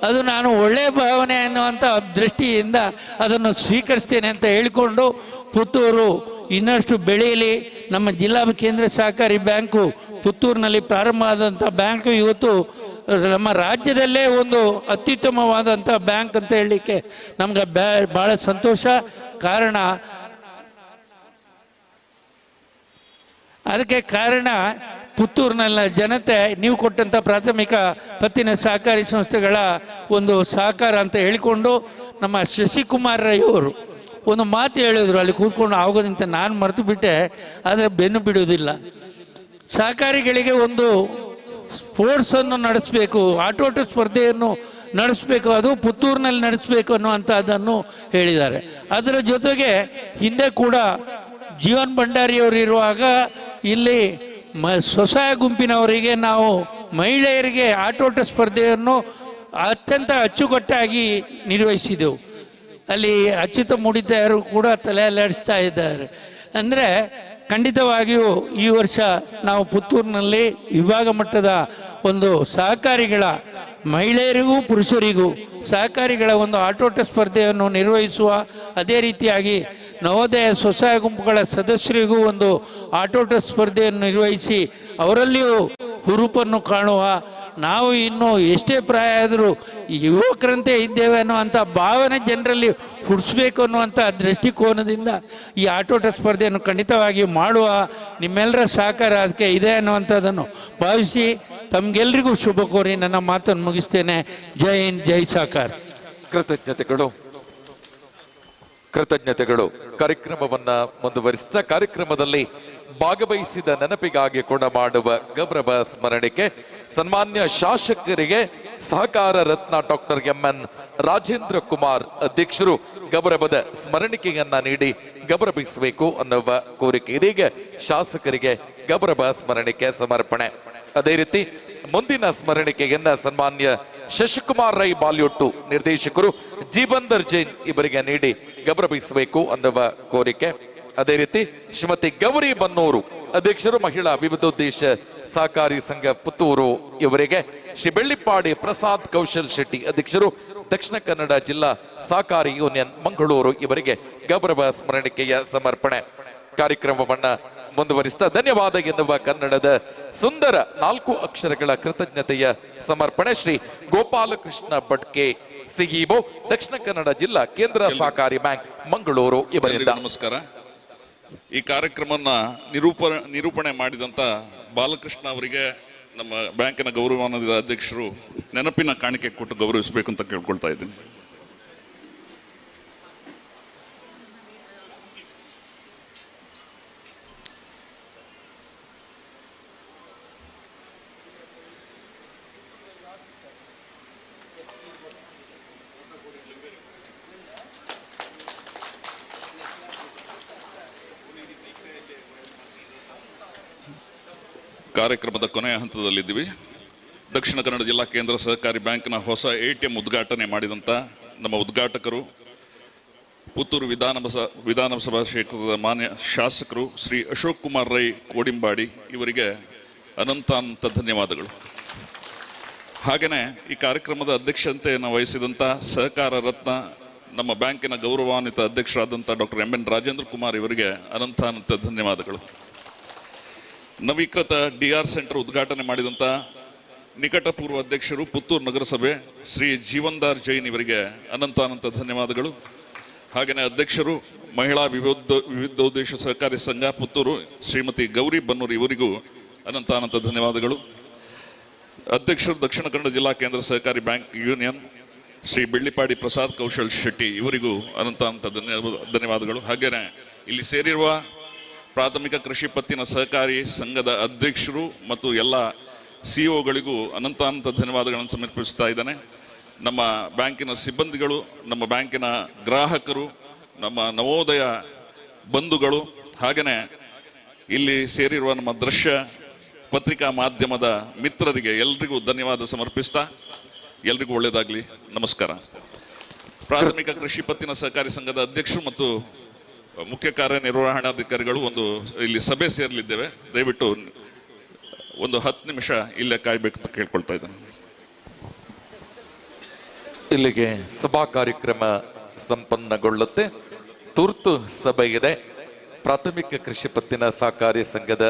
ಅದು ನಾನು ಒಳ್ಳೆಯ ಭಾವನೆ ಅನ್ನುವಂಥ ದೃಷ್ಟಿಯಿಂದ ಅದನ್ನು ಸ್ವೀಕರಿಸ್ತೇನೆ ಅಂತ ಹೇಳಿಕೊಂಡು, ಪುತ್ತೂರು ಇನ್ನಷ್ಟು ಬೆಳೆಯಲಿ. ನಮ್ಮ ಜಿಲ್ಲಾ ಕೇಂದ್ರ ಸಹಕಾರಿ ಬ್ಯಾಂಕು ಪುತ್ತೂರಿನಲ್ಲಿ ಪ್ರಾರಂಭ ಆದಂಥ ಬ್ಯಾಂಕು ಇವತ್ತು ನಮ್ಮ ರಾಜ್ಯದಲ್ಲೇ ಒಂದು ಅತ್ಯುತ್ತಮವಾದಂಥ ಬ್ಯಾಂಕ್ ಅಂತ ಹೇಳಲಿಕ್ಕೆ ನಮ್ಗೆ ಭಾಳ ಸಂತೋಷ. ಅದಕ್ಕೆ ಕಾರಣ ಪುತ್ತೂರಿನ ಜನತೆ ನೀವು ಕೊಟ್ಟಂಥ ಪ್ರಾಥಮಿಕ ಪತ್ತಿನ ಸಹಕಾರಿ ಸಂಸ್ಥೆಗಳ ಒಂದು ಸಹಕಾರ ಅಂತ ಹೇಳಿಕೊಂಡು, ನಮ್ಮ ಶಶಿಕುಮಾರ್ ರೈ ಅವರು ಒಂದು ಮಾತು ಹೇಳಿದ್ರು ಅಲ್ಲಿ ಕೂತ್ಕೊಂಡು, ಆಗೋದಂತ ನಾನು ಮರೆತು ಬಿಟ್ಟೆ, ಆದರೆ ಬೆನ್ನು ಬಿಡುವುದಿಲ್ಲ. ಸಹಕಾರಿಗಳಿಗೆ ಒಂದು ಸ್ಪೋರ್ಟ್ಸನ್ನು ನಡೆಸಬೇಕು, ಆಟೋಟ ಸ್ಪರ್ಧೆಯನ್ನು ನಡೆಸಬೇಕು, ಅದು ಪುತ್ತೂರಿನಲ್ಲಿ ನಡೆಸಬೇಕು ಅನ್ನುವಂಥದ್ದನ್ನು ಹೇಳಿದ್ದಾರೆ. ಅದರ ಜೊತೆಗೆ ಹಿಂದೆ ಕೂಡ ಜೀವನ್ ಭಂಡಾರಿಯವರು ಇರುವಾಗ ಇಲ್ಲಿ ಸ್ವಸಹಾಯ ಗುಂಪಿನವರಿಗೆ ನಾವು ಮಹಿಳೆಯರಿಗೆ ಆಟೋಟ ಸ್ಪರ್ಧೆಯನ್ನು ಅತ್ಯಂತ ಅಚ್ಚುಕಟ್ಟಾಗಿ ನಿರ್ವಹಿಸಿದೆವು. ಅಲ್ಲಿ ಅಚ್ಯುತ ಮೂಡಿತಾಯರು ಕೂಡ ತಲೆ ಅಲ್ಲಾಡಿಸ್ತಾ ಇದ್ದಾರೆ. ಅಂದರೆ ಖಂಡಿತವಾಗಿಯೂ ಈ ವರ್ಷ ನಾವು ಪುತ್ತೂರಿನಲ್ಲಿ ವಿಭಾಗ ಮಟ್ಟದ ಒಂದು ಸಹಕಾರಿಗಳ ಮಹಿಳೆಯರಿಗೂ ಪುರುಷರಿಗೂ ಸಹಕಾರಿಗಳ ಒಂದು ಆಟೋಟ ಸ್ಪರ್ಧೆಯನ್ನು ನಿರ್ವಹಿಸುವ, ಅದೇ ರೀತಿಯಾಗಿ ನವೋದಯ ಸ್ವಸಹಾಯ ಗುಂಪುಗಳ ಸದಸ್ಯರಿಗೂ ಒಂದು ಆಟೋಟ ಸ್ಪರ್ಧೆಯನ್ನು ನಿರ್ವಹಿಸಿ ಅವರಲ್ಲಿಯೂ ಹುರುಪನ್ನು ಕಾಣುವ, ನಾವು ಇನ್ನು ಎಷ್ಟೇ ಪ್ರಾಯ ಆದರೂ ಯುವಕರಂತೆ ಇದ್ದೇವೆ ಅನ್ನುವಂಥ ಭಾವನೆ ಜನರಲ್ಲಿ ಹುಟ್ಟಿಸ್ಬೇಕು ಅನ್ನುವಂಥ ದೃಷ್ಟಿಕೋನದಿಂದ ಈ ಆಟೋಟ ಸ್ಪರ್ಧೆಯನ್ನು ಖಂಡಿತವಾಗಿ ಮಾಡುವ ನಿಮ್ಮೆಲ್ಲರ ಸಹಕಾರ ಅದಕ್ಕೆ ಇದೆ ಅನ್ನುವಂಥದ್ದನ್ನು ಭಾವಿಸಿ ತಮಗೆಲ್ಲರಿಗೂ ಶುಭ ಕೋರಿ ನನ್ನ ಮಾತನ್ನು ಮುಗಿಸ್ತೇನೆ. ಜೈ ಹಿಂದ್, ಜೈ ಸಹಕಾರ. ಕೃತಜ್ಞತೆಗಳು. ಕಾರ್ಯಕ್ರಮವನ್ನ ಮುಂದುವರಿಸಿದ ಕಾರ್ಯಕ್ರಮದಲ್ಲಿ ಭಾಗವಹಿಸಿದ ನೆನಪಿಗಾಗಿ ಕೂಡ ಮಾಡುವ ಗೌರವ ಸ್ಮರಣೆಗೆ ಸನ್ಮಾನ್ಯ ಶಾಸಕರಿಗೆ ಸಹಕಾರ ರತ್ನ ಡಾಕ್ಟರ್ MN ರಾಜೇಂದ್ರ ಕುಮಾರ್ ಅಧ್ಯಕ್ಷರು ಗೌರವದ ಸ್ಮರಣಿಕೆಯನ್ನ ನೀಡಿ ಗೌರವಿಸಬೇಕು ಅನ್ನುವ ಕೋರಿಕೆ. ಇದೀಗ ಶಾಸಕರಿಗೆ ಗೌರವ ಸ್ಮರಣಿಕೆ ಸಮರ್ಪಣೆ. ಅದೇ ರೀತಿ ಮುಂದಿನ ಸ್ಮರಣಿಕೆಯನ್ನ ಸನ್ಮಾನ್ಯ ಶಶಿಕುಮಾರ್ ರೈ ಬಾಲ್ಯೋಟ್ಟು ನಿರ್ದೇಶಕರು ಜೀವಂದರ್ ಜೈನ್ ಇವರಿಗೆ ನೀಡಿ ಗೌರವಿಸಬೇಕು ಅನ್ನುವ ಕೋರಿಕೆ. ಅದೇ ರೀತಿ ಶ್ರೀಮತಿ ಗೌರಿ ಬನ್ನೂರು ಅಧ್ಯಕ್ಷರು ಮಹಿಳಾ ವಿವಿಧೋದ್ದೇಶ ಸಹಕಾರಿ ಸಂಘ ಪುತ್ತೂರು ಇವರಿಗೆ ಶ್ರೀ ಬೆಳ್ಳಿಪ್ಪಾಡಿ ಪ್ರಸಾದ್ ಕೌಶಲ್ ಶೆಟ್ಟಿ ಅಧ್ಯಕ್ಷರು ದಕ್ಷಿಣ ಕನ್ನಡ ಜಿಲ್ಲಾ ಸಹಕಾರಿ ಯೂನಿಯನ್ ಮಂಗಳೂರು ಇವರಿಗೆ ಗೌರವ ಸ್ಮರಣಿಕೆಯ ಸಮರ್ಪಣೆ. ಕಾರ್ಯಕ್ರಮವನ್ನ ಮುಂದುವರಿಸಿದ ಧನ್ಯವಾದ ಎನ್ನುವ ಕನ್ನಡದ ಸುಂದರ 4 ಅಕ್ಷರಗಳ ಕೃತಜ್ಞತೆಯ ಸಮರ್ಪಣೆ ಶ್ರೀ ಗೋಪಾಲಕೃಷ್ಣ ಭಟ್ಕೆ ಸಿಇಒ ದಕ್ಷಿಣ ಕನ್ನಡ ಜಿಲ್ಲಾ ಕೇಂದ್ರ ಸಹಕಾರಿ ಬ್ಯಾಂಕ್ ಮಂಗಳೂರು ಇವರಿಂದ. ನಮಸ್ಕಾರ. ಈ ಕಾರ್ಯಕ್ರಮವನ್ನ ನಿರೂಪಣೆ ಮಾಡಿದಂತ ಬಾಲಕೃಷ್ಣ ಅವರಿಗೆ ನಮ್ಮ ಬ್ಯಾಂಕಿನ ಗೌರವಾನ್ವಿತ ಅಧ್ಯಕ್ಷರು ನೆನಪಿನ ಕಾಣಿಕೆ ಕೊಟ್ಟು ಗೌರವಿಸಬೇಕು ಅಂತ ಕೇಳ್ಕೊಳ್ತಾ ಇದ್ದೀನಿ. ಕಾರ್ಯಕ್ರಮದ ಕೊನೆಯ ಹಂತದಲ್ಲಿದ್ದೀವಿ. ದಕ್ಷಿಣ ಕನ್ನಡ ಜಿಲ್ಲಾ ಕೇಂದ್ರ ಸಹಕಾರಿ ಬ್ಯಾಂಕ್ನ ಹೊಸ ATM ಉದ್ಘಾಟನೆ ಮಾಡಿದಂಥ ನಮ್ಮ ಉದ್ಘಾಟಕರು, ಪುತ್ತೂರು ವಿಧಾನಸಭಾ ಕ್ಷೇತ್ರದ ಮಾನ್ಯ ಶಾಸಕರು ಶ್ರೀ ಅಶೋಕ್ ಕುಮಾರ್ ರೈ ಕೋಡಿಂಬಾಡಿ ಇವರಿಗೆ ಅನಂತ ಧನ್ಯವಾದಗಳು. ಹಾಗೆಯೇ ಈ ಕಾರ್ಯಕ್ರಮದ ಅಧ್ಯಕ್ಷತೆಯನ್ನು ವಹಿಸಿದಂಥ ಸಹಕಾರ ರತ್ನ ನಮ್ಮ ಬ್ಯಾಂಕಿನ ಗೌರವಾನ್ವಿತ ಅಧ್ಯಕ್ಷರಾದಂಥ ಡಾಕ್ಟರ್ MN ರಾಜೇಂದ್ರ ಕುಮಾರ್ ಇವರಿಗೆ ಅನಂತ ಧನ್ಯವಾದಗಳು. ನವೀಕೃತ DR ಸೆಂಟರ್ ಉದ್ಘಾಟನೆ ಮಾಡಿದಂಥ ನಿಕಟಪೂರ್ವ ಅಧ್ಯಕ್ಷರು ಪುತ್ತೂರು ನಗರಸಭೆ ಶ್ರೀ ಜೀವಂದಾರ್ ಜೈನ್ ಇವರಿಗೆ ಅನಂತ ಧನ್ಯವಾದಗಳು. ಹಾಗೆಯೇ ಅಧ್ಯಕ್ಷರು ಮಹಿಳಾ ವಿವಿಧೋದ್ದೇಶ ಸಹಕಾರಿ ಸಂಘ ಪುತ್ತೂರು ಶ್ರೀಮತಿ ಗೌರಿ ಬನ್ನೂರು ಇವರಿಗೂ ಅನಂತ ಧನ್ಯವಾದಗಳು. ಅಧ್ಯಕ್ಷರು ದಕ್ಷಿಣ ಕನ್ನಡ ಜಿಲ್ಲಾ ಕೇಂದ್ರ ಸಹಕಾರಿ ಬ್ಯಾಂಕ್ ಯೂನಿಯನ್ ಶ್ರೀ ಬೆಳ್ಳಿಪಾಡಿ ಪ್ರಸಾದ್ ಕೌಶಲ್ ಶೆಟ್ಟಿ ಇವರಿಗೂ ಅನಂತ ಧನ್ಯವಾದಗಳು. ಹಾಗೆಯೇ ಇಲ್ಲಿ ಸೇರಿರುವ ಪ್ರಾಥಮಿಕ ಕೃಷಿ ಪತ್ತಿನ ಸಹಕಾರಿ ಸಂಘದ ಅಧ್ಯಕ್ಷರು ಮತ್ತು ಎಲ್ಲ CEOಗಳಿಗೂ ಅನಂತ ಧನ್ಯವಾದಗಳನ್ನು ಸಮರ್ಪಿಸ್ತಾ ಇದ್ದೇನೆ. ನಮ್ಮ ಬ್ಯಾಂಕಿನ ಸಿಬ್ಬಂದಿಗಳು, ನಮ್ಮ ಬ್ಯಾಂಕಿನ ಗ್ರಾಹಕರು, ನಮ್ಮ ನವೋದಯ ಬಂಧುಗಳು, ಹಾಗೆಯೇ ಇಲ್ಲಿ ಸೇರಿರುವ ನಮ್ಮ ದೃಶ್ಯ ಪತ್ರಿಕಾ ಮಾಧ್ಯಮದ ಮಿತ್ರರಿಗೆ ಎಲ್ರಿಗೂ ಧನ್ಯವಾದ ಸಮರ್ಪಿಸ್ತಾ ಎಲ್ರಿಗೂ ಒಳ್ಳೆಯದಾಗಲಿ. ನಮಸ್ಕಾರ. ಪ್ರಾಥಮಿಕ ಕೃಷಿ ಪತ್ತಿನ ಸಹಕಾರಿ ಸಂಘದ ಅಧ್ಯಕ್ಷರು ಮತ್ತು ಮುಖ್ಯ ಕಾರ್ಯನಿರ್ವಹಣಾಧಿಕಾರಿಗಳು ಇಲ್ಲಿ ಸಭೆ ಸೇರಲಿದ್ದೇವೆ. ದಯವಿಟ್ಟು ಒಂದು 10 ನಿಮಿಷ ಇಲ್ಲೇ ಕಾಯ್ಬೇಕು ಅಂತ ಕೇಳ್ಕೊಳ್ತಾ ಇದ್ದೇನೆ. ಇಲ್ಲಿಗೆ ಸಭಾ ಕಾರ್ಯಕ್ರಮ ಸಂಪನ್ನಗೊಳ್ಳುತ್ತೆ. ತುರ್ತು ಸಭೆ ಇದೆ. ಪ್ರಾಥಮಿಕ ಕೃಷಿ ಪತ್ತಿನ ಸಹಕಾರಿ ಸಂಘದ